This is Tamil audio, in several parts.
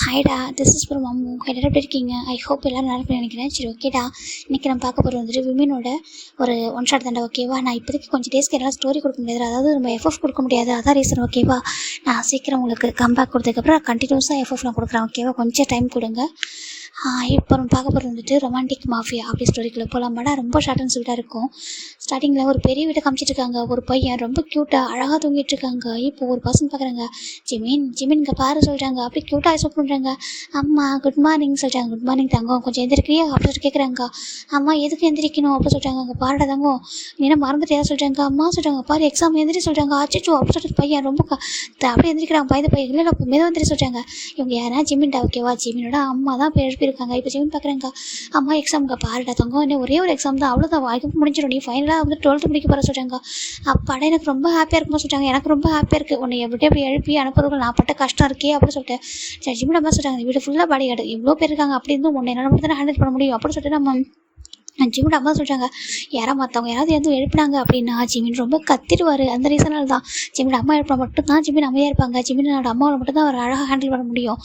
ஹாய்டா, திஸ் இஸ் ஃப்ரம் அம்மு. எல்லாரும் எப்படி இருக்கீங்க? ஐ ஹோப் எல்லோரும் நல்லா இருக்குன்னு நினைக்கிறேன். சரி, ஓகேடா. இன்றைக்கி நம்ம பார்க்க போகிறது வந்துட்டு விமனோட ஒரு ஒன் ஷாட் தாண்டா. ஓகேவா? நான் இப்போதைக்கு கொஞ்சம் டேஸ்க்கு என்னால் ஸ்டோரி கொடுக்க முடியாது, அதாவது நம்ம எஃப்எஃப் கொடுக்க முடியாது, அதான் ரீசன். ஓகேவா? நான் சீக்கிரம் உங்களுக்கு கம்பேக் கொடுத்ததுக்கப்புறம் கண்டினியூஸாக எஃப்எஃப் நான் கொடுக்குறேன். ஓகேவா? கொஞ்சம் டைம் கொடுங்க. இப்போ நம்ம பார்க்க போகிறது வந்துட்டு ரொமான்டிக் மாஃபியா அப்படி ஸ்டோரிக்குள்ளே போகலாமாடா. ரொம்ப ஷார்ட் அண்ட் ஸ்வீட்டாக இருக்கும். ஸ்டார்டிங்கில் ஒரு பெரிய வீட்டை காமிச்சிட்ருக்காங்க. ஒரு பையன் ரொம்ப க்யூட்டாக அழகாக தூங்கிட்டு இருக்காங்க. இப்போ ஒரு பர்சன் பார்க்குறாங்க. ஜிமின் ஜிமின் இங்கே பாரு சொல்கிறாங்க. அப்படி க்யூட்டாக சூப் பண்ணுறாங்க. அம்மா குட் மார்னிங் சொல்கிறாங்க. குட் மார்னிங் தங்கம், கொஞ்சம் எந்திரிக்கிறியா அப்படி சொல்லிட்டு கேட்குறாங்க. அம்மா எதுக்கு எந்திரிக்கணும் அப்படி சொல்கிறாங்க. அங்கே பாருடா தங்கம், நீ என்ன மறந்துட்டியா சொல்கிறாங்க. அம்மா சொல்கிறாங்க. பாரு எக்ஸாம் எந்திரி சொல்கிறாங்க. அச்சோ அப்படி சொல்லிட்டு பையன் ரொம்ப அப்படியே எந்திரிக்கிறாங்க. பயந்து பையன் இல்லை இப்போ மெதுவாக எந்திரி சொல்கிறாங்க. இவங்க யாரா? ஜிமின்டா. ஓகேவா? ஜிமினோட அம்மா தான் எழுப்பியிருக்காங்க. இப்போ ஜிமின் பார்க்குறாங்க. அம்மா எக்ஸாமுக்கு பாருடா தங்கம், என்ன ஒரே ஒரு எக்ஸாம் தான், அவ்வளோதான், வாய்ப்பு முடிஞ்சிடும், நீ ஃபைனலாக வந்து 12th முடிக்க போகிற சொல்கிறாங்க. அப்பாடா எனக்கு ரொம்ப ஹாப்பியாக இருக்குமா சொல்கிறாங்க. எனக்கு ரொம்ப ஹாப்பியாக இருக்குது, உன்னை எப்படி எழுப்பி அனுப்புறதுக்கு நான் பட்ட கஷ்டம் இருக்கே அப்படின்னு சொல்லிட்டு. சரி ஜிமின் அம்மா சொல்கிறாங்க. வீடு ஃபுல்லாக பாடி கார்டு இவ்வளோ பேர் இருக்காங்க, அப்படி இருந்தும் உன்னை என்னால் மட்டும் தான் ஹேண்டில் பண்ண முடியும் அப்படின்னு சொல்லிட்டு நம்ம ஜிமின் அம்மா சொல்கிறாங்க. மற்றவங்க யாராவது எதுவும் எழுப்பினாங்க அப்படின்னா ஜிமின் ரொம்ப கத்திடுவார். அந்த ரீசனால் தான் ஜிமின் அம்மா எழுப்பினா மட்டும்தான் ஜிமின் அமைதியாக இருப்பாங்க. ஜிமினோட அம்மாவில் மட்டும் தான் அவர் அழகாக ஹேண்டில் பண்ண முடியும்.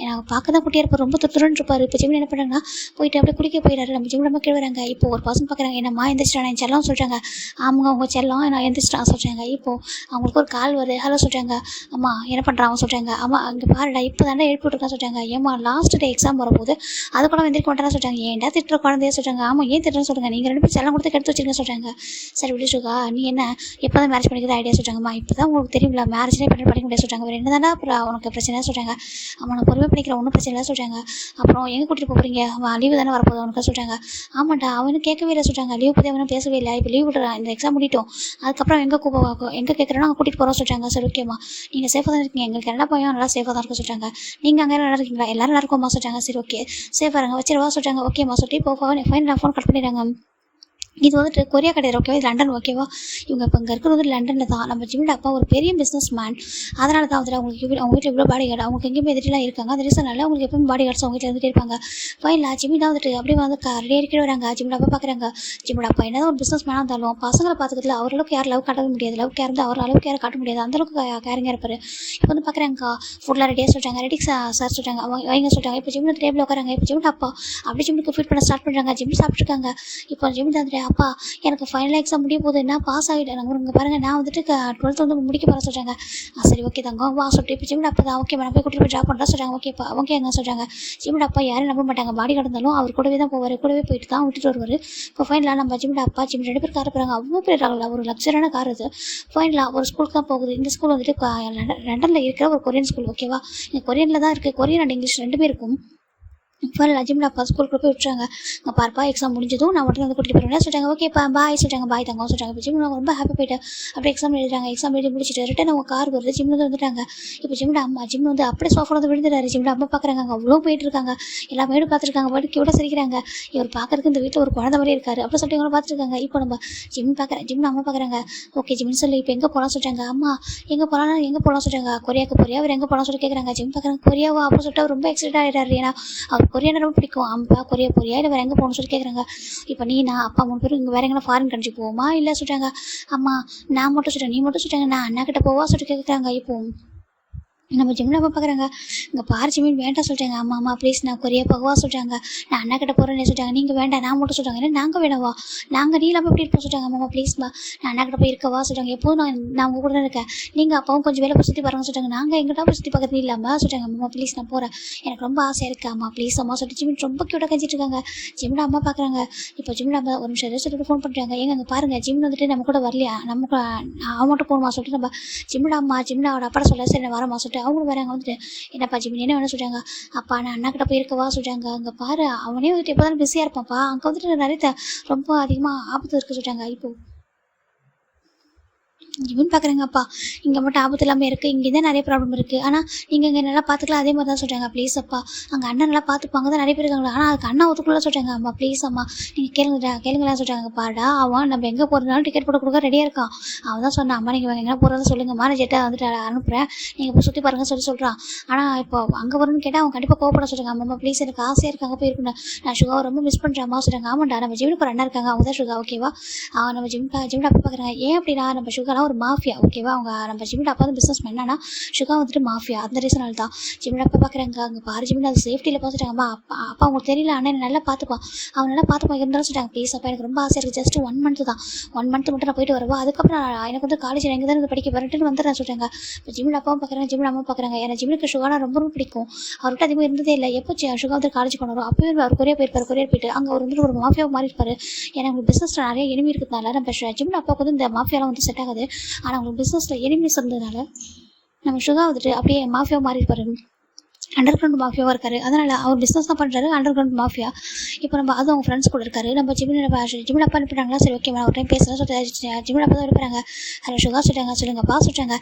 நான் பார்க்க தான் குட்டியாக இருப்பார், ரொம்ப துருன்னு இருப்பார். இப்போ ஜிமின் என்ன பண்ணுறாங்கன்னா போயிட்டு அப்படியே குடிக்க போயிடாரு. நம்ம ஜிமின் அம்மா கீழே வராங்க. இப்போ ஒரு பர்சன் பார்க்குறாங்க. என்னம்மா எந்திரிச்சிட்டா என் செல்லம் சொல்கிறாங்க. ஆமாங்க அவங்க செல்லம் நான் எந்திரிச்சிட்டான் சொல்கிறாங்க. இப்போது அவங்களுக்கு ஒரு கால் வருது. ஹலோ சொல்கிறாங்க. அம்மா என்ன பண்ணுறான் அவன் சொல்கிறாங்க. அம்மா அங்கே பாருடா இப்போ தானே எழுப்பி விட்டுருக்கான் சொல்கிறாங்க. ஏம்மா லாஸ்ட் டே எக்ஸாம் வரும்போது அது கூட எந்திரிக்க மாட்டேன்னு சொல்கிறாங்க. ஏன்டா திட்டுற குழந்தைய சொல்கிறாங்க. ஆமாம் ஏன் திட்டுறேன்னு சொல்லுங்க, நீங்கள் ரெண்டு பேரும் செல்லம் கொடுத்து கெடுத்து வச்சுருங்க சொல்கிறாங்க. சரி விடு சுகா, நீ என்ன எப்போ தான் மேரேஜ் பண்ணிக்கிறது ஐடியா சொல்கிறாங்கம்மா. இப்போ தான் உங்களுக்கு தெரியுங்களா மேரேஜ்லேயே பண்ணிக்க முடியாது சொல்கிறாங்க. வேறு என்ன தானே அப்புறம் அவனுக்கு பிரச்சனை சொல்கிறாங்க. அவனை பொறுமை பண்ணிக்கிற ஒன்றும் பிரச்சனை இல்லை சொல்கிறாங்க. அப்புறம் எங்கே கூட்டிகிட்டு போகிறீங்க, அவன் லீவு தானே வரப்போகுது அவனுக்கு சொல்கிறாங்க. ஆமாண்டா அவனுக்கு கேட்கவே இல்லை சொல்கிறாங்க. லீவ் பற்றி அவனும் பேசவே இல்லை. இப்போ லீவ் விட்டுறான், இந்த எக்ஸாம் முடிட்டோம், அதுக்கப்புறம் எங்கே கேட்குறோன்னா அங்கே கூட்டிகிட்டு போகிறோம் சொல்கிறாங்க. சரி ஓகேம்மா, நீங்கள் சேஃபாக தான் இருக்கீங்க, எங்களுக்கு எல்லா பையன் நல்லா சேஃபாக தான் இருக்கும் சொல்கிறாங்க. நீங்கள் அங்கே நல்லா இருக்கீங்களா, எல்லாரும் நல்லா இருக்குமா சொல்கிறாங்க. சரி ஓகே சேஃபாக இருங்க வச்சிருவா சொல்கிறாங்க. ஓகேம்மா சொல்லிட்டு இப்போ ஃபைனல் ஃபோன் கட் பண்ணிடுறாங்க. இது வந்துட்டு கொரியா கிடையாது. ஓகேவா? இது லண்டன். ஓகேவா? இவங்க இப்போ இங்கே இருக்கிறது வந்து லண்டனில் தான். நம்ம ஜிமின் அப்பா ஒரு பெரிய பிஸ்னஸ் மேன், அதனால தான் வந்துட்டு அவங்க வீட்டில் இவ்வளோ பாடி கார்டு, அவங்க எங்கேயுமே எதிரிலாம் இருக்காங்க. அந்த ரீசனால அவங்களுக்கு எப்பவும் பாடி கார்ட்ஸ் அவங்க வீட்டில் இருந்துகிட்டே இருப்பாங்க. ஃபைனலாக ஜிமின் வந்துட்டு அப்படியே வந்து ரெடி அடிக்கிட்டு வராங்க. ஜிமின் அப்பா பார்க்குறாங்க. ஜிமின் அப்பா என்னதான் ஒரு பிஸ்னஸ் மேனாக இருந்தாலும் பசங்களை பார்த்துக்கிறதுல அவர்களுக்கு யாரும் லவ் காட்டவே முடியாது. லவ் கேர் வந்து அவர் அளவுக்கு யாரும் காட்ட முடியாது, அந்தளவுக்கு கேரிங்காக இருப்பார். இப்போ வந்து பார்க்குறாங்க. ஃபுட்டில் ரெடியாக சொல்கிறாங்க. ரெடி சார் சொல்கிறாங்க. அவங்க வைங்க சொல்கிறாங்க. இப்போ ஜிமின் டேபிள் உட்காராங்க. இப்போ ஜிமின் அப்பா அப்படி ஜிம்முக்கு ஃபீட் பண்ண ஸ்டார்ட் பண்ணுறாங்க. ஜிம் சாப்பிட்ருக்காங்க. இப்போ ஜிமின் வந்துட்டு அப்பா எனக்கு ஃபைனல் எக்ஸாம் முடிய போகுது, என்ன பாஸ் ஆகிட்டேன் நாங்கள் இங்கே பாருங்கள், நான் வந்துட்டு 12th வந்து முடிக்க போகிறேன் சொல்கிறாங்க. சரி ஓகே தங்கம் வா சொல்லிட்டு இப்போ ஜிமின் அப்பா தான் ஓகே நான் போய் கூட்டிகிட்டு போய் ட்ராப் பண்ணுறேன் சொல்கிறாங்க. ஓகேப்பா ஓகே எங்க சொல்கிறாங்க. ஜிமின் அப்பா யாரும் நம்ப மாட்டாங்க, பாடி கிடந்தாலும் அவர் கூடவே தான் போவார், கூடவே போயிட்டு தான் விட்டுட்டு வருவார். இப்போ ஃபைனலாக நம்ம ஜிமின் அப்பா ஜிமின் 2 பேர் கார் போகிறாங்க. அவ்வளோ பேர் ஒரு லக்ஸரான கார் இது. ஃபைனலாக ஒரு ஸ்கூலுக்கு தான் போகுது. இந்த ஸ்கூல் வந்துட்டு லண்டனில் இருக்கிற ஒரு கொரியன் ஸ்கூல். ஓகேவா? இங்கே கொரியனில் தான் இருக்குது, கொரியன் அண்ட் இங்கிலீஷ் 2 இருக்கும். இப்போ ஜிமின் அப்பா ஸ்கூலுக்கு போய் விட்டுறாங்க. அங்கே பார்ப்பா எக்ஸாம் முடிஞ்சதும் நான் மட்டும் வந்து கூட்டிகிட்டு போகிறேன் சொல்கிறாங்க. ஓகேப்பா பாய் சொல்கிறாங்க. பாய் தங்கம் சொல்கிறாங்க. இப்போ ஜிமின் ரொம்ப ஹாப்பி போயிட்டு அப்படியே எக்ஸாம் எழுதுறாங்க. எக்ஸாம் எழுதி முடிச்சுட்டு ரிட்டன் அவங்க கார் வருது. ஜிமின் வந்து வந்துட்டாங்க. இப்போ ஜிமின் அம்மா ஜிமின் வந்து அப்படியே சோஃபா வந்து விழுந்துட்டாரு. ஜிமின் அம்மா பார்க்குறாங்க. அங்கே அவ்வளோ போயிட்டு இருக்காங்க. எல்லா மேடும் பார்த்துருக்காங்க. பாட்டு கியூட்டாக சிரிக்கிறாங்க. இவர் பார்க்கறதுக்கு இந்த வீட்டில் ஒரு குழந்தை மாதிரி இருக்காரு அப்படி சொல்லிட்டு இவங்க பார்த்துருக்காங்க. இப்போ நம்ம ஜிமின் அம்மா பார்க்குறாங்க. ஓகே ஜிமின் சொல்லி இப்போ எங்கே போகலாம் சொல்கிறாங்க. அம்மா எங்கே போகலாம் சொல்கிறாங்க. கொரியாவுக்கு போறியா, அவர் எங்கே போகலாம் சொல்லி கேட்குறாங்க. ஜிமின் பார்க்குறாங்க. கொரியாவா அப்படின்னு சொல்லிட்டு அவர் ரொம்ப எக்ஸைட் ஆகிட்டாரு. ஏன்னா அவர் கொரியானா ரொம்ப பிடிக்கும். அம்பா கொரியா போறியா இல்லை வேறு எங்கே போகணும்னு சொல்லி கேட்குறாங்க. இப்போ நான் அப்பா 3 பேரும் இங்கே வேறு எங்கன்னா ஃபாரின் கண்ட்ரி போவோமா இல்லை சொல்கிறாங்க. அம்மா நான் மட்டும் சொல்கிறேன், நீ மட்டும் சொல்கிறாங்க, நான் அண்ணா கிட்ட போவா சொல்லிட்டு கேட்குறாங்க. இப்போ நம்ம ஜிமின் அப்பா பார்க்குறாங்க. இங்கே பாரு ஜிமின் வேண்டாம் சொல்கிறாங்க. அம்மா அம்மா ப்ளீஸ் நான் கொரியா போகவா சொல்கிறாங்க. நான் அண்ணா கிட்ட போகிறேன்னு சொல்கிறாங்க. நீங்கள் வேண்டாம் நான் மட்டும் சொல்கிறாங்க. ஏன்னா நாங்கள் வேணவா, நாங்கள் நீ இல்லாமல் எப்படி இருப்போம் சொல்கிறாங்க. அம்மா ப்ளீஸ்மா நான் அண்ணா கிட்ட போய் இருக்கவா சொல்கிறாங்க. எப்போதும் நான் உங்கள் கூட தான் இருக்கேன், நீங்கள் அப்பாவும் கொஞ்சம் வேலை போய் சுற்றி பாருங்க சொல்கிறாங்க. நாங்கள் எங்கிட்ட போய் சுற்றி பார்க்குறது இல்லாமல் சொல்கிறாங்க. அம்மா ப்ளீஸ் நான் போகிறேன், எனக்கு ரொம்ப ஆசையாக இருக்குது அம்மா ப்ளீஸ் அம்மா சொல்லிட்டு ஜிமின் ரொம்ப க்யூட்டாக கழிச்சிட்டு இருக்காங்க. ஜிமின் அம்மா பார்க்குறாங்க. இப்போ ஜிமின் அம்மா ஒரு நிமிஷம் சொல்லிட்டு ஃபோன் பண்ணுறாங்க. ஏங்க அங்கே பாருங்கள் ஜிமின் வந்துட்டு நம்ம கூட வரலையா, நமக்கு அவன் மட்டும் போகணுமா சொல்லிட்டு நம்ம ஜிமின் அவட அப்பா சொல்ல சரி நான் வரமா சொல்லிட்டு அவங்களும் வராங்க. வந்துட்டு என்னப்பா ஜிமின் என்ன வேணும் சொல்கிறாங்க. அப்பா நான் அண்ணா கிட்ட போயிருக்கவா சொல்கிறாங்க. அங்கே பாரு அவனே வந்துட்டு எப்போ தானே பிஸியாக இருப்பான்ப்பா, அங்கே வந்துட்டு நிறைய ரொம்ப அதிகமாக ஆபத்து இருக்குது சொல்கிறாங்க. இப்போது ஜிமின் பார்க்குறாங்க. அப்பா இங்கே மட்டும் ஆபத்து இல்லாமல் இருக்குது, இங்கே தான் நிறைய ப்ராப்ளம் இருக்குது, ஆனால் நீங்கள் இங்கே நல்லா பார்த்துக்கலாம் அதே மாதிரி தான் சொல்கிறாங்க. ப்ளீஸ் அப்பா அங்கே அண்ணன் நல்லா பார்த்துப்பாங்க தான் நிறைய பேர் இருக்காங்களா, ஆனால் அதுக்கு அண்ணா ஒத்துக்குள்ள சொல்கிறாங்க. அம்மா ப்ளீஸ் அம்மா நீங்கள் கேளுங்களா சொல்கிறாங்க. பாடா அவன் நம்ம எங்கே போகிறதுனாலும் டிக்கெட் போட்டு கொடுக்க ரெடியாக இருக்கான். அவன் தான் சொன்னான் அம்மா நீங்கள் எங்கே போகிறதா சொல்லுங்கம்மா, நான் ஜெட்டை வந்துட்டு அனுப்புகிறேன், நீங்கள் போய் சுற்றி பாருங்க சொல்கிறான். ஆனால் இப்போ அங்கே வரணும்னு கேட்டால் அவன் கண்டிப்பாக கோவப்பட சொல்கிறாங்க. அம்மா ப்ளீஸ் எனக்கு ஆசையாக இருக்காங்க போய் இருக்கணும், நான் சுகாவை ரொம்ப மிஸ் பண்ணுறேன் அம்மா சொல்கிறாங்க. ஆமாண்டா நம்ம ஜிமினுக்கு ஒரு அண்ணா இருக்காங்க அவங்க தான் சுகா. ஓகேவா? நம்ம ஜிமின் அப்பா பார்க்குறாங்க. ஏன் அப்படின்னா நம்ம சுகாலாம் ஒரு மாஃபியா ஓகேவா. அவங்க நம்ம ஜிமியோட அப்பா வந்து பிஸ்னஸ் மேன், ஆனால் சுகா வந்துட்டு மாஃபியா. அந்த ரீசனால் தான் ஜிமியோட அப்பா பார்க்குறாங்க. அங்கே பாரு ஜிமின் அது சேஃப்டியில் பார்த்துட்டாங்கம்மா. அப்பா அப்பா அவங்களுக்கு தெரியல, ஆனால் என்ன நல்லா பார்த்துப்பான், அவன் நல்லா பார்த்துப்பான். இருந்தாலும் சொல்லிட்டாங்க ப்ளீஸ் அப்பா எனக்கு ரொம்ப ஆசையாக இருக்குது, ஜஸ்ட் 1 மந்த் தான், 1 மந்த் மட்டும் நான் போயிட்டு வரவா, அதுக்கப்புறம் எனக்கு வந்து காலேஜ் எங்கே தான் படிக்க வரட்டுன்னு வந்துடுறேன் சொல்லிட்டாங்க. இப்போ ஜிமின் அப்பாவும் பார்க்குறாங்க, ஜிமின் அம்மா பார்க்குறாங்க. ஏன்னா ஜிமினுக்கு சுகானா ரொம்ப ரொம்ப பிடிக்கும், அவர்கிட்ட அதிகமாக இருந்ததே இல்லை. எப்போ சுகா வந்து காலேஜ் போனாரோ அப்போயே அவர் கொரியா போயிருப்பார். கொரியா போயிட்டு அங்கே அவர் வந்துட்டு ஒரு மாஃபியாவை மாறி இருப்பார். ஏன்னா உங்களுக்கு பிஸ்னஸில் நிறைய எனிமி இருக்கிறதுனால நம்ம ஜிமின் அப்பாவுக்கு வந்து இந்த மாஃபியாலாம் வந்து செட் ஆகாது. ஆனால் உங்களுக்கு பிஸ்னஸில் எனிமிஸ் இருந்ததுனால நம்ம சுகா வந்துட்டு அப்படியே மாஃபியாவை மாறி இருப்பார், அண்டர் கிரவுண்ட் மாஃபியாவாக இருக்காரு. அதனால் அவர் பிஸ்னஸ் தான் பண்ணுறாரு, அண்டர் கிரவுண்ட் மாஃபியா. இப்போ நம்ம அது அவங்க ஃப்ரெண்ட்ஸ் கூட இருக்காரு. நம்ம ஜிமின் அப்பா அனுப்பிட்டாங்களா, சரி ஓகே ஒரு டைம் பேசலாம் சொல்லிட்டு ஜிமின் அப்பா தான் இருப்பாங்க. ஹலோ சுகா சொல்லிட்டாங்க, சொல்லுங்கப்பா சொல்லிட்டாங்க.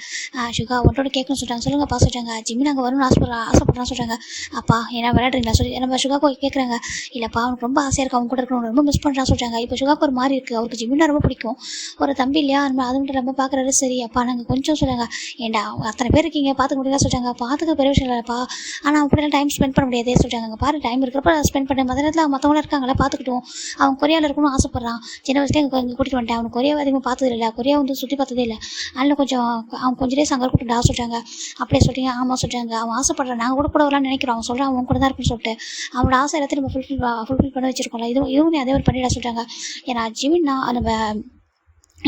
சுகா ஒன்றோட கேட்கணும்னு சொல்லிட்டாங்க, சொல்லுங்கப்பா சொல்லிட்டாங்க. ஜிமின் அங்கே வரணும்னு ஆசைப்படுறான்னு சொல்லிட்டாங்க. அப்பா என்ன விளையாடுறீங்களா சொல்லி நம்ம சுகா கேட்குறாங்க. இல்லைப்பா அவனுக்கு ரொம்ப ஆசையாக இருக்குது, அவங்க கூட இருக்கணும், ரொம்ப மிஸ் பண்ணுறான்னு சொல்லிட்டாங்க. இப்போ சுகாக்கு ஒரு மாதிரி இருக்குது, அவருக்கு ஜிமின் ரொம்ப பிடிக்கும், ஒரு தம்பி இல்லையா, நம்ம அது மட்டும் ரொம்ப பார்க்குறாரு. சரி அப்பா நாங்கள் கொஞ்சம் சொல்லுங்க, ஏண்டா அத்தனை பேர் இருக்கீங்க பார்த்துக்க முடியல சொல்லிட்டாங்க. பார்த்துக்க பெரிய விஷயம் இல்லைப்பா, ஆனால் அவங்க கூட டைம் ஸ்பெண்ட் பண்ண முடியாதே சொல்லிட்டாங்க. அங்கே பாரு டைம் இருக்கிறப்ப ஸ்பெண்ட் பண்ண மற்ற நேரத்தில் மற்றவங்களும் இருக்காங்களா பார்த்துக்கிட்டோம். அவன் கொரியாவில் இருக்கணும்னு ஆசைப்பட்றான், சின்ன வயசுலேயே இங்கே கூட்டிகிட்டு வந்துட்டேன். அவனுக்கு கொரியாவை அதிகமாக பார்த்தது இல்லை, கொரியா வந்து சுற்றி பார்த்ததே இல்லை, அதனால அவன் கொஞ்சம் டேஸ் அங்கே கூட்டிட்டு சொல்லிட்டாங்க. அப்படியே சொல்லிட்டீங்க, ஆமாம் சொல்லிட்டாங்க. அவன் ஆசைப்படுறான், நாங்கள் கூட வரலாம்னு நினைக்கிறோம், அவன் சொல்கிறான் அவன் கூட தான் இருக்குன்னு சொல்லிட்டு. அவனோட ஆசை எல்லாத்தையும் நம்ம ஃபுல்ஃபில் பண்ண வச்சிருக்கோம்ல, இதுவும் அதே ஒரு பண்ணிடா சொல்லிட்டாங்க. ஏன்னா ஜிமின்னா நம்ம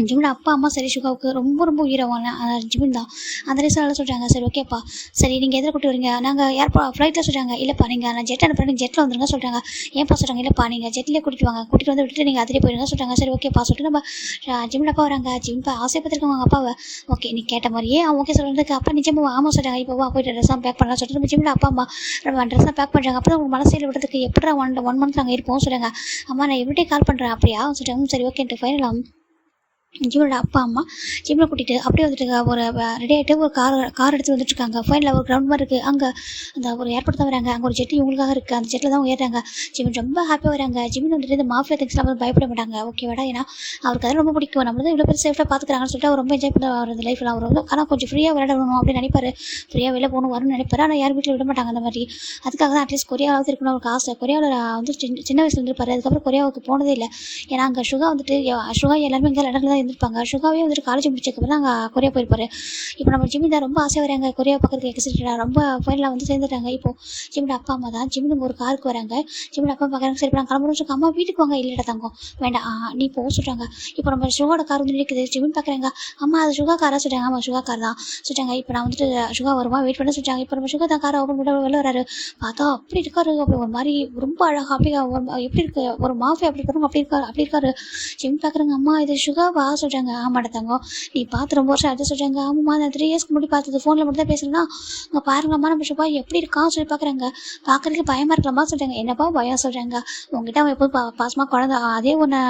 ஜிமின் அப்பா அம்மா சரி சுகாவுக்கு ரொம்ப ரொம்ப உயிரவாங்க ஜிமின் தான். அந்த ரீசனால் சொல்கிறாங்க சரி ஓகேப்பா, சரி நீங்கள் எதில் கூட்டி வரீங்க, நாங்கள் ஃப்ளைட்டில் சொல்கிறாங்க. இல்லைப்பா நீங்கள் நான் ஜெட் அனுப்புகிறேன், ஜெட்டில் வந்துருங்க சொல்கிறாங்க. ஏன்ப்பா சொல்கிறாங்க, இல்லைப்பா நீங்கள் ஜெட்லேயே கூட்டிட்டு வாங்க, கூட்டிகிட்டு வந்து விட்டுட்டு நீங்கள் அதிலே போயிருங்க சொல்கிறாங்க. சரி ஓகேப்பா சொல்லிட்டு நம்ம ஜிமின் அப்பா வராங்க. ஜிமின்ப்பா ஆசைப்பட்டிருக்காங்க அவங்க அப்பாவை. ஓகே நீ கேட்ட மாதிரியே அவன் ஓகே சொல்கிறதுக்கு அப்பா நிஜமாக ஆமாம் சொல்கிறாங்க. இப்போ வா போய்ட்டு ட்ரெஸ்ஸாக பேக் பண்ணலாம் சொல்லிட்டு நம்ம ஜிமின் அப்பா அம்மா நம்ம ட்ரெஸ்ஸாக பேக் பண்ணுறாங்க. அப்புறம் உங்கள் மனசில் விடுறதுக்கு எப்படா 1 மந்த் நாங்கள் இருப்போம் சொல்கிறாங்க. அம்மா நான் எவ்ரிடே கால் பண்ணுறேன் அப்படியா சொல்லிட்டாங்க. சரி ஓகேன்ட்டு ஃபைனலாம் ஜிமினோட அப்பா அம்மா ஜிமினை கூட்டிகிட்டு அப்படியே வந்துட்டு ஒரு ரெடி ஆகிட்டு ஒரு கார் எடுத்து வந்துட்டுருக்காங்க. ஃபைனலில் ஒரு கிரவுண்ட் மாதிரி இருக்குது, அங்கே அந்த ஒரு ஏர்போர்ட் தான் வராங்க. அங்கே ஒரு ஜெட்டு இவங்களுக்காக இருக்குது, அந்த ஜெட்டில் தான் ஏறாங்க. ஜிமின் ரொம்ப ஹாப்பியாக வராங்க. ஜிமின் வந்துட்டு இந்த மாஃபியா திங்ஸ்லாம் வந்து பயப்பட மாட்டாங்க ஓகேவாடா, ஏன்னா அவருக்கு அதெல்லாம் ரொம்ப பிடிக்கும், நம்ம வந்து இவ்வளோ பேர் சேஃபாக பார்த்துக்கிறாங்கன்னு சொல்லிட்டு அவர் ரொம்ப என்ஜாய் பண்ண அவர் லைஃப்பில். அவர் வந்து ஆனால் கொஞ்சம் ஃப்ரீயாக விளையாடணும் அப்படின்னு நினைப்பார், ஃப்ரீயாக வெளில போகணும் வரணும்னு நினைப்பார். ஆனால் யார் வீட்டில் விட மாட்டாங்க அந்த மாதிரி. அதுக்காக தான் அட்லீஸ்ட் கொரியாவது இருக்கணும் அவருக்கு ஆசை. கொரியாவில் வந்து சின்ன வயசுல இருந்திருப்பாரு, அதுக்கப்புறம் கொரியாவுக்கு போனதே இல்லை. ஏன்னா அங்கே சுகா வந்துட்டு சுகா எல்லாருமே இங்கே லண்டனில் தான் இருந்திருப்பாங்க. சுகாவே வந்துட்டு காலேஜ் முடிச்சதுக்கப்புறம் அங்கே கொரியா போயிருப்பாரு. இப்போ நம்ம ஜிமின் தான் ரொம்ப ஆசையாக வராங்க கொரியா பக்கத்துக்கு எக்ஸைட்டடாக ரொம்ப ஃபைனலாக வந்து சேர்ந்துட்டாங்க. இப்போது ஜிமின் அப்பா அம்மா தான் ஜிமினுக்கு ஒரு காருக்கு வராங்க. ஜிமின் அப்பா பார்க்குறாங்க, சரி நான் கிளம்புறோம்னு சொல்லி அம்மா வீட்டுக்கு வாங்க, இல்லைடா தங்கம் வேண்டாம் நீ போக சொல்கிறாங்க. இப்போ நம்ம சுகாவோட கார் வந்து நிற்குது. ஜிமின் பார்க்குறாங்க, அம்மா அது சுகா காராக சொல்லிட்டாங்க. ஆமாம் சுகா கார் தான் சொல்லிட்டாங்க. இப்போ நான் வந்துட்டு சுகா வருமா வெயிட் பண்ண சொல்லிட்டாங்க. இப்போ நம்ம சுகா தான் காரை ஓப்பன் பண்ணி வெளில வராரு. பார்த்தா அப்படி இருக்காரு, அப்படி ஒரு மாதிரி ரொம்ப அழகாக அப்படி எப்படி இருக்கு ஒரு மாஃபியா அப்படி இருக்காரு, அப்படி இருக்காரு. ஜிமின் பார்க்குறாங்க, அம்மா இது சுகாவா சொல்கிறாங்க. ஆமாடா தங்கம் நீ பார்த்து ரொம்ப வருஷம் அது சொல்கிறாங்க. ஆமாம்மா நான் 3 இயர்ஸ்க்கு முன்னாடி பார்த்தது, ஃபோனில் மட்டும் தான் பேசுகிறேன்னா அங்கே பாருங்கம்மா நம்ம சுபா எப்படி இருக்கான்னு சொல்லி பார்க்குறாங்க. பார்க்குறதுக்கு பயமாக இருக்கலாமா சொல்கிறாங்க. என்னப்பா பயம் சொல்கிறாங்க, உங்ககிட்ட அவன் எப்போது பாசமாக குழந்தை அதே ஒன்று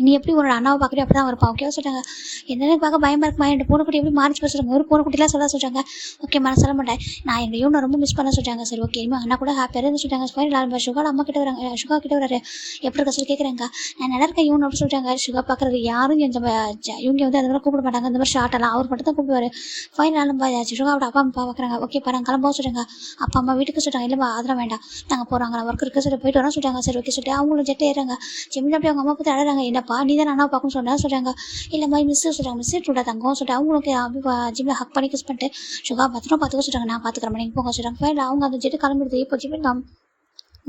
நீ எப்படி உன்னோட அண்ணாவை பார்க்குறியோ அப்படி தான் இருப்பான் ஓகேவா சொல்கிறாங்க. என்னென்னு பார்க்க பயமாக இருக்குமா, என்னோட பூனைக்குட்டி எப்படி மாறிச்சு பேசுகிறாங்க, ஒரு பூனைக்குட்டிலாம் சொல்கிறாங்க. ஓகேம்மா நான் சொல்ல மாட்டேன், நான் என்னோட இவனை ரொம்ப மிஸ் பண்ண சொல்கிறாங்க. சரி ஓகே இனிமேல் அண்ணா கூட ஹாப்பியாக இருந்து சொல்கிறாங்க. ஃபைனல் சுகா அம்மா கிட்ட வராங்க, சுகா கிட்ட வராரு. எப்படி இருக்க சொல்லி கேட்குறாங்க. நான் நல்லா இருக்கேன் இவனு அப்படி சொல்கிறாங்க. சுகா பார்க்குறது யாரும் இவங்க வந்து அந்த மாதிரி கூப்பிட மாட்டாங்க, அந்த மாதிரி ஷார்ட்டெல்லாம் அவர் மட்டும் தான் கூப்பிடுவார். ஃபைனல் நம்ம சுகாவோட அப்பா அம்மா பார்க்குறாங்க. ஓகே பாருங்க கிளம்பா சொல்கிறாங்க. அப்பா அம்மா வீட்டுக்கு சொல்கிறாங்க. இல்லைம்மா அதெல்லாம் வேண்டாம் நாங்கள் போகிறாங்க, நான் ஒர்க் இருக்க சொல்லி போயிட்டு வரோம் சொல்கிறாங்க. சரி ஓகே சொல்லிட்டு அவங்களும் ஜெட்டு ஏறாங்க. ஜிமின் அப்படி அவங்க அம்மா பார்த்து அழகாங்க. என்னப்பா நீ தான் அண்ணா பார்க்கணும்னு சொல்கிறாங்க. இல்லை மாதிரி மிஸ்ஸு சொல்கிறாங்க. மிஸ் விட்டா தங்கம் சொல்லிட்டு அவங்களுக்கு ஜிமில் ஹக் பண்ணி கிஸ் பண்ணிட்டு சுகா பத்திரம் பார்த்துக்க சொல்கிறாங்க. நான் பார்த்துக்கிறேன் நீங்கள் போக சொல்கிறாங்க. ஃபைனல் அவங்க அந்த ஜெட்டு கிளம்பிடுது. இப்போ ஜிமின்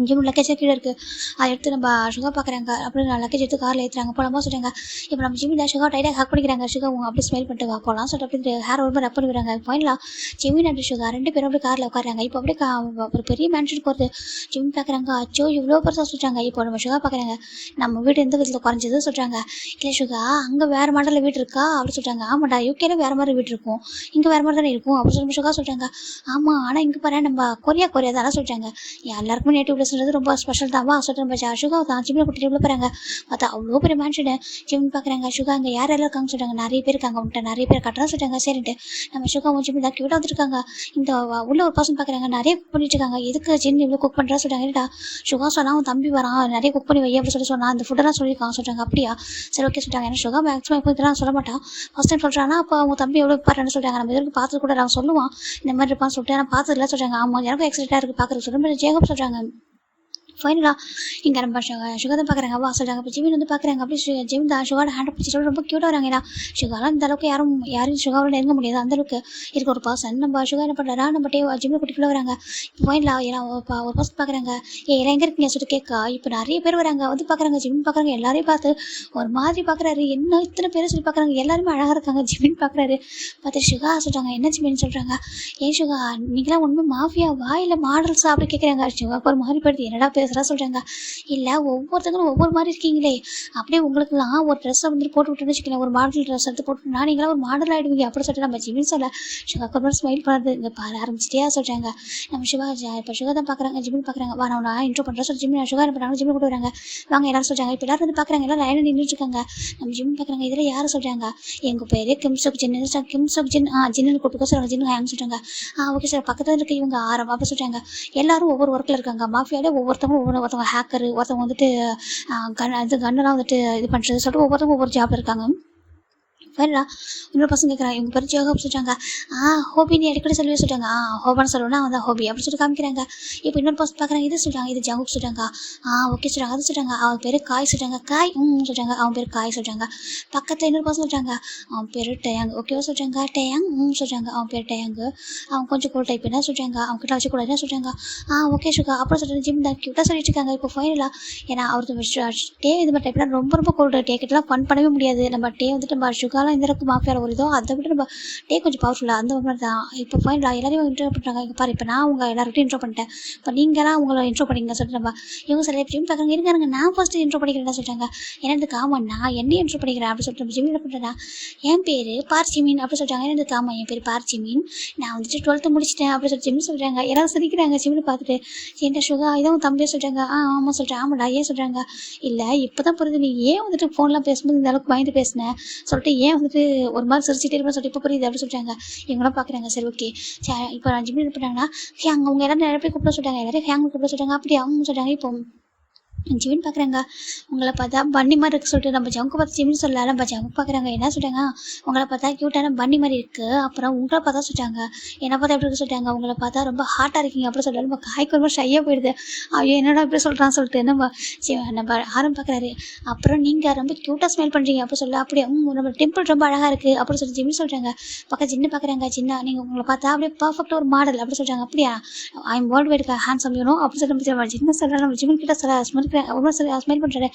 ஜிமின் லக்கேஜ் கீழே இருக்குது, அதை எடுத்து நம்ம சுகா பார்க்குறாங்க. அப்படின்னு லக்கேஜ் எடுத்து காரில் ஏற்றுறாங்க. போலாமா சொல்கிறாங்க. இப்போ நம்ம ஜிமின் சுகா டைட்டாக ஹக் பண்ணிக்கிறாங்க. சுகா அவங்க அப்படி ஸ்மைல் பண்ணிட்டு வா போகலாம் சொல்லிட்டு அப்படி ஹேர் ஒரு ரப் பண்ணி விடுறாங்க. ஃபைனலாக ஜிமின் அண்ட் சுகா 2 பேரும் அப்படியே காரில் உட்காராங்க. இப்போ அப்படியே ஒரு பெரிய மேன்ஷனுக்கு வருது. ஜிமின் பார்க்குறாங்க, அச்சோ இவ்வளோ பெருசாக சொல்கிறாங்க. இப்போ நம்ம சுகா பார்க்குறாங்க, நம்ம வீடு எந்த விதத்தில் குறைஞ்சது சொல்கிறாங்க. இல்லை சுகா அங்கே வேறு மாடலில் வீடு இருக்கா அப்படி சொல்கிறாங்க. ஆமாடா யூகேல வேறு மாதிரி வீடு இருக்கும், இங்கே வேறு மாதிரி தானே இருக்கும் அப்படி சொல்லி சுகா சொல்கிறாங்க. ஆமாம் ஆனால் இங்கே பாரு நம்ம கொரியா தானே சொல்கிறாங்க. எல்லாருக்குமே நேட்டிவ் சொல்கிறது ரொம்ப ஸ்பெஷல் தான் வா சொல்லிட்டு நம்ம சுகா தான் ஜிம்மில் கூட்டிகிட்டு உள்ள போகிறாங்க. பார்த்தா அவ்வளோ பெரிய மேன்ஷனு. ஜிம் பார்க்குறாங்க. சுகா அங்கே யாரெல்லாம் இருக்காங்கன்னு சொல்கிறாங்க. நிறைய பேர் இருக்காங்க, அவன்கிட்ட நிறைய பேர் கட்டலாம் சொல்கிறாங்க. சரின்ட்டு நம்ம சுகாவும் ஜிம்மி தான் கிட்ட வந்துருக்காங்க. இந்த உள்ள ஒரு பர்சன் பார்க்குறாங்க, நிறைய குக் பண்ணிட்டு இருக்காங்க. எதுக்கு ஜின் இவ்வளோ குக் பண்ணுறா சொல்கிறாங்க. இல்லைடா சுகா சொன்னால் அவன் தம்பி வரான் நிறைய குக் பண்ணி வை அப்படி சொல்லி சொன்னால் அந்த ஃபுட்டெல்லாம் சொல்லியிருக்காங்க சொல்கிறாங்க. அப்படியா சரி ஓகே சொல்லிட்டாங்க. ஏன்னா சுகா மேக்ஸிமம் இப்போ இதெல்லாம் சொல்ல மாட்டான், ஃபஸ்ட் டைம் சொல்கிறான்னா அப்போ அவங்க தம்பி எவ்வளோ பாருன்னு சொல்கிறாங்க. நம்ம எதுக்கு பார்த்து கூட அவன் சொல்லுவான் இந்த மாதிரி இருப்பான்னு சொல்லிட்டு ஆனால் பார்த்ததில்ல சொல்கிறாங்க. ஆமாம் எனக்கும் எக்ஸைட்டாக இருக்குது பார்க்குறது சொல்கிற மாதிரி ஜேகப் சொல்கிறாங்க. ஃபைனலாக இங்கே நம்ம சுகா தான் பார்க்குறாங்க. வா சொல்கிறாங்க. இப்போ ஜிமின் வந்து பார்க்குறாங்க. அப்படியே ஜிமின் தான் சுகாவோட ஹேண்ட் பிடிச்சிட்டு ரொம்ப க்யூட்டாக வராங்க. ஏன்னா சுகாலாம் இந்த அளவுக்கு யாரும் சுகாவோட நெருங்க முடியாது. அந்தளவுக்கு இருக்க ஒரு பர்சன். நம்ம சுகா என்ன பண்ணுறா நம்ம ஜிம்மில் கூட்டிகிட்டு வராங்க. இப்போ ஃபைனலாக ஏன்னா ஒரு பர்சன் பார்க்குறாங்க. எல்லாம் எங்கே இருக்கீங்க சொல்லிட்டு கேட்கா. இப்போ நிறைய பேர் வராங்க வந்து பார்க்குறாங்க. ஜிமின் பார்க்குறாங்க. எல்லாரையும் பார்த்து ஒரு மாதிரி பார்க்குறாரு. என்ன இத்தனை பேர் சொல்லி பார்க்குறாங்க. எல்லாருமே அழகாக இருக்காங்க. ஜிமின் பார்க்குறாரு. பார்த்து சுகா சொல்கிறாங்க. என்ன ஜிமின்னு சொல்கிறாங்க. ஏன் சுகா நீங்களாம் ஒன்றுமே மாஃபியாவா இல்லை மாடல்ஸா அப்படி கேட்குறாங்க. சுகாக்கு ஒரு மாதிரி படுத்து என்னடா பேசுகிறா சொல்கிறாங்க. இல்லை ஒவ்வொருத்தங்களும் ஒவ்வொரு மாதிரி இருக்கீங்களே, அப்படியே உங்களுக்குலாம் ஒரு ட்ரெஸ்ஸை வந்துட்டு போட்டு விட்டுன்னு வச்சுக்கலாம். ஒரு மாடல் ட்ரெஸ் எடுத்து போட்டுனா நீங்களாம் ஒரு மாடல் ஆகிடுவீங்க அப்படி சொல்லிட்டு நம்ம ஜிமின் சொல்ல சுகா ஒரு ஸ்மைல் பண்ணுறது இங்கே பாரு ஆரம்பிச்சிட்டே சொல்கிறாங்க. நம்ம இப்போ சுகா தான் பார்க்குறாங்க. ஜிமின் பார்க்குறாங்க. வா நான் இன்ட்ரோ பண்ணுறேன் சொல்லி ஜிமின் சுகா என்ன பண்ணுறாங்க. ஜிமின் கொண்டு வராங்க. வாங்க எல்லாரும் சொல்கிறாங்க. இப்போ எல்லாரும் வந்து பார்க்குறாங்க. எல்லாம் லைனில் நின்றுட்டு இருக்காங்க. நம்ம ஜிமின் பார்க்குறாங்க. இதில் யார் சொல்கிறாங்க. எங்கள் பேர் கிம் சுக் ஜின். ஜின்னு கூப்பிட்டு சொல்கிறாங்க. ஜின்னு ஹேங் சொல்கிறாங்க. ஓகே சார் பக்கத்தில் இருக்க இவங்க ஆரம் அப்படி சொல்கிறாங்க. எல்லாரும் ஒவ்வொரு ஒர்க்கில் இருக்காங்க. மாஃபியாலே ஒவ்வொருத்தவங்க ஹேக்கரு, ஒருத்தவங்க வந்துட்டு கன்னெல்லாம் வந்துட்டு இது பண்ணுறது சொல்லிட்டு ஒவ்வொருத்தவங்க ஒவ்வொரு ஜாப்ல இருக்காங்க. வரா இன்னொரு பசங்க கேட்குறாங்க. இவங்க பேர் ஜோகப் சொல்கிறாங்க. ஹோபின்னு அடிக்கடி சொல்லவே சொல்கிறாங்க. ஹோபான்னு சொல்லணும்னா அவன் தான் ஹோபி அப்படி சொல்லிட்டு காமிக்கிறாங்க. இப்போ இன்னொரு பசங்க பார்க்குறாங்க. இது சொல்கிறாங்க. இது ஜங்கப் சொல்கிறாங்க. ஓகே சொல்கிறாங்க. அது சொல்கிறாங்க. அவன் பேர் காய் சொல்கிறாங்க. காய் சொல்கிறாங்க. அவன் பேர் காய் சொல்கிறாங்க. பக்கத்தில் இன்னொரு பசங்க சொல்கிறாங்க. அவன் பேர் டேயாங் ஓகேவா சொல்கிறாங்க. டேயாங் சொல்கிறாங்க. அவன் பேர் டேயாங்கு. அவன் கொஞ்சம் கூல் டைப் என்ன சொல்கிறாங்க. அவங்க கிட்ட வச்சுக்கூடாது என்ன சொல்கிறாங்க. ஓகே சுகா அப்புறம் சொல்கிறது ஜிம் தான் க்யூட்டாக சொல்லிட்டு இருக்காங்க. இப்போ ஃபைனலாக ஏன்னா அவருக்கு டே இது மாதிரி டைப்லாம் ரொம்ப ரொம்ப கோல்டு. டே கிட்டலாம் ஃபன் பண்ணவே முடியாது. நம்ம டே வந்துட்டு நம்ம சுகாலாம் இந்த அளவுக்கு மாஃபியாவில் ஒரு இதோ அதை விட்டு நம்ம டே கொஞ்சம் பவர்ஃபுல்லாக அந்த மாதிரி தான். இப்போ ஃபைனலாக எல்லாரையும் இன்ட்ரோ பண்ணுறாங்க. இங்கே பாரு இப்போ நான் உங்கள் எல்லாருக்கிட்டையும் இன்ட்ரோ பண்ணிட்டேன். இப்போ நீங்களாம் உங்களை இன்ட்ரோ பண்ணிங்க சொல்லிட்டு நம்ம இவங்க சில ஜிம் பார்க்குறாங்க. இருக்காங்க நான் ஃபஸ்ட்டு இன்ட்ரோ பண்ணிக்கிறேன் சொல்லிட்டாங்க. எனக்கு ஆமாம் நான் என்னையும் இன்ட்ரோ பண்ணிக்கிறேன் அப்படி சொல்லிட்டு நம்ம ஜிம் என்ன பண்ணுறேன்னா என் பேர் பார்ச்சிமீன் அப்படி சொல்லிட்டாங்க. எனக்கு ஆமாம் என் பேர் பார்ச்சிமீன். நான் வந்துட்டு 12th முடிச்சிட்டேன் அப்படி சொல்லி ஜிம் சொல்கிறாங்க. எல்லாரும் சிரிக்கிறாங்க. ஜிம்னு பார்த்துட்டு என்ன சுகா இதான் தம்பியாக சொல்கிறாங்க. ஆமாம் சொல்கிறேன். ஆமாடா ஏன் சொல்கிறாங்க. இல்லை இப்போ தான் புரியுது நீ ஏன் வந்துட்டு ஃபோன்லாம் பேசும்போது இந்த அளவுக்கு பயந்து பேசினேன் சொல்லிட்டு ஏன் வந்துட்டு ஒரு மாதிரி சிரிச்சிட்டே இருப்பேன் சொல்லிட்டு இப்போ புரியுது அப்படி சொல்லிட்டாங்க. இவங்களாம் பார்க்குறாங்க. சரி ஓகே இப்போ நான் ஜிம் என்ன பண்ணுறாங்கன்னா அவங்க எல்லாரும் நிறைய பேர் கூப்பிட சொல்லிட்டாங்க. எல்லாரும் ஹேங் கூப்பிட சொல்லிட்டாங்க. அப்படி அவங்க சொல்கிறாங்க. இப்போ ஜிமின் பார்க்குறாங்க. உங்களை பார்த்தா பன்னி மாதிரி இருக்குது சொல்லிட்டு நம்ம ஜங்கு பார்த்து ஜிமின் சொல்லல நம்ம ஜங்கு பார்க்குறாங்க. என்ன சொல்கிறாங்க. உங்களை பார்த்தா க்யூட்டான பன்னி மாதிரி இருக்குது. அப்புறம் உங்களை பார்த்தா சொல்லிட்டாங்க. என்னை பார்த்தா எப்படி இருக்கு சொல்லிட்டாங்க. உங்களை பார்த்தா ரொம்ப ஹாட்டாக இருக்கீங்க அப்படி சொல்லிட்டு நம்ம காய்க்கு ரொம்ப ஷையாக போயிடுது. ஐயோ என்னடா இப்படி சொல்கிறான்னு சொல்லிட்டு நம்ம ஆரம் பார்க்குறாரு. அப்புறம் நீங்கள் ரொம்ப க்யூட்டாக ஸ்மெல் பண்ணுறீங்க அப்படி சொல்ல அப்படியே நம்ம டெம்பிள் ரொம்ப அழகாக இருக்குது அப்படி சொல்லி ஜிமின் சொல்கிறாங்க. பக்கம் ஜின்னு பார்க்குறாங்க. சின்ன நீங்கள் உங்களை பார்த்தா அப்படியே பர்ஃபெக்டாக ஒரு மாடல் அப்படி சொல்கிறாங்க. அப்படியா I'm world wide handsome you know அப்படி சொல்லி நம்ம ஜின்ன சொல்கிறேன். நம்ம ஜிமின் கிட்ட ஸ்மெல் ஸ்மெல் பண்ணுறாரு.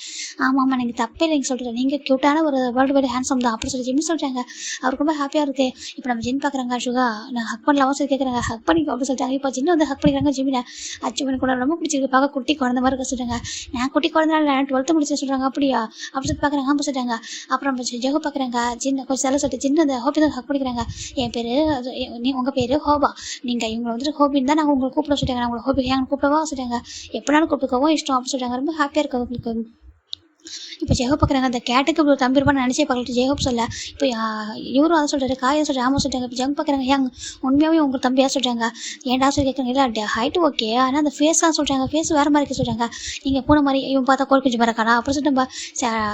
ஆமாம் நீங்கள் தப்பே இல்லைங்க சொல்கிறேன். நீங்கள் க்யூட்டான ஒரு வேர்ல்டு வைடு ஹேண்ட்ஸம் தான் அப்படி சொல்லி ஜிம் சொல்கிறாங்க. அவருக்கு ரொம்ப ஹாப்பியாக இருக்குது. இப்போ நம்ம ஜின் பார்க்குறாங்க. சுகா நான் ஹக் பண்ணலாமா சொல்லி கேட்குறாங்க. ஹக் பண்ணிக்கோ அப்படி சொல்லிட்டாங்க. இப்போ ஜின்னு வந்து ஹக் பண்ணிக்கிறாங்க. ஜிமினை அச்சுவன் கூட ரொம்ப பிடிச்சிருக்கு. பார்க்க குட்டி குழந்த மாதிரி இருக்க சொல்கிறாங்க. நான் குட்டி குழந்தைனால நான் 12th முடிச்சு சொல்கிறாங்க. அப்படியா அப்படி சொல்லி பார்க்குறாங்க. அப்படி சொல்லிட்டாங்க. அப்புறம் ஜெகோ பார்க்குறாங்க. ஜின்ன கொஞ்சம் செலவு சொல்லிட்டு ஜின்னு அந்த ஹோபி தான் ஹக் பண்ணிக்கிறாங்க. என் பேர் உங்கள் பேர் ஹோபா. நீங்கள் இவங்களை வந்துட்டு ஹோபின்னு தான் நாங்கள் உங்களை கூப்பிட சொல்லிட்டாங்க. நான் உங்களை ஹோபி ஹேங் கூப்பிடவா சொல்லிட்டாங்க. எப்படினாலும் கூப்பிட்டுக்கவும் இஷ்டம் அப்படி சொல்லிட்டாங்க. ரொம்ப ஹாப்பியாக இருக்குது உங்களுக்கு. இப்போ ஜெகப் பார்க்குறாங்க. அந்த கேட்டுக்கு இப்படி ஒரு தம்பி இருப்பான்னு நினச்சே பார்க்கல ஜெகப் சொல்ல. இப்போ இவரும் அதை சொல்கிறாரு. காயை சொல்கிறார். ஆமாம் சொல்லிட்டாங்க. இப்போ ஜங்க் பார்க்குறாங்க. ஏங்க உண்மையாகவே உங்கள் தம்பியாக சொல்கிறாங்க. ஏன்டா சொல்லி கேட்குறாங்க. இல்லை ஹைட்டு ஓகே ஆனால் அந்த ஃபேஸ்லாம் சொல்கிறாங்க. ஃபேஸ் வேறு மாதிரி இருக்க சொல்கிறாங்க. நீங்கள் பூனை மாதிரி இவன் பார்த்தா கோழி குஞ்சு மாதிரி இருக்கானா அப்படி சொல்லிட்டு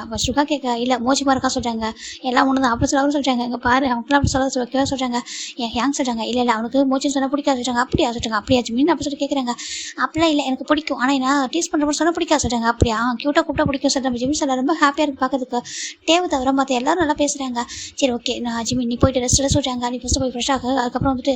நம்ம சுகா கேட்க இல்லை மோச்சி மாதிரி இருக்கா சொல்கிறாங்க. எல்லாம் ஒன்று தான் அப்படி சொல்ல சொல்கிறாங்க. இங்கே பாரு அவங்களாம் அப்படி சொல்ல வைக்கவே சொல்கிறாங்க. என் ஹேங் சொல்கிறாங்க. இல்லை அவனுக்கு மோச்சின்னு சொன்னால் பிடிக்காது சொல்கிறாங்க. அப்படியா சொல்கிறாங்க. அப்படியாச்சு மீன் அப்படி சொல்லி கேட்குறாங்க. அப்படிலாம் இல்லை எனக்கு பிடிக்கும் ஆனால் என்ன டீஸ் பண்ணுற சொன்னால் பிடிக்காது சொல்கிறாங்க. அப்படியா க்யூட்டாக கூப்பிட்டா பிடிக்கும் சொல்லிட்டு நம்ம ஜிம் சொல்ல ரொம்ப ஹாப்பியாக இருக்குது பார்க்கறதுக்கு. தேவை தவிர மற்ற எல்லாரும் நல்லா பேசுகிறாங்க. சரி ஓகே நான் ஜிமி நீ போய்ட்டு ரெஸ்ட் சொல்கிறாங்க. நீ ஃபஸ்ட்டு போய் ஃப்ரெஷ் ஆகு. அதுக்கப்புறம் வந்துட்டு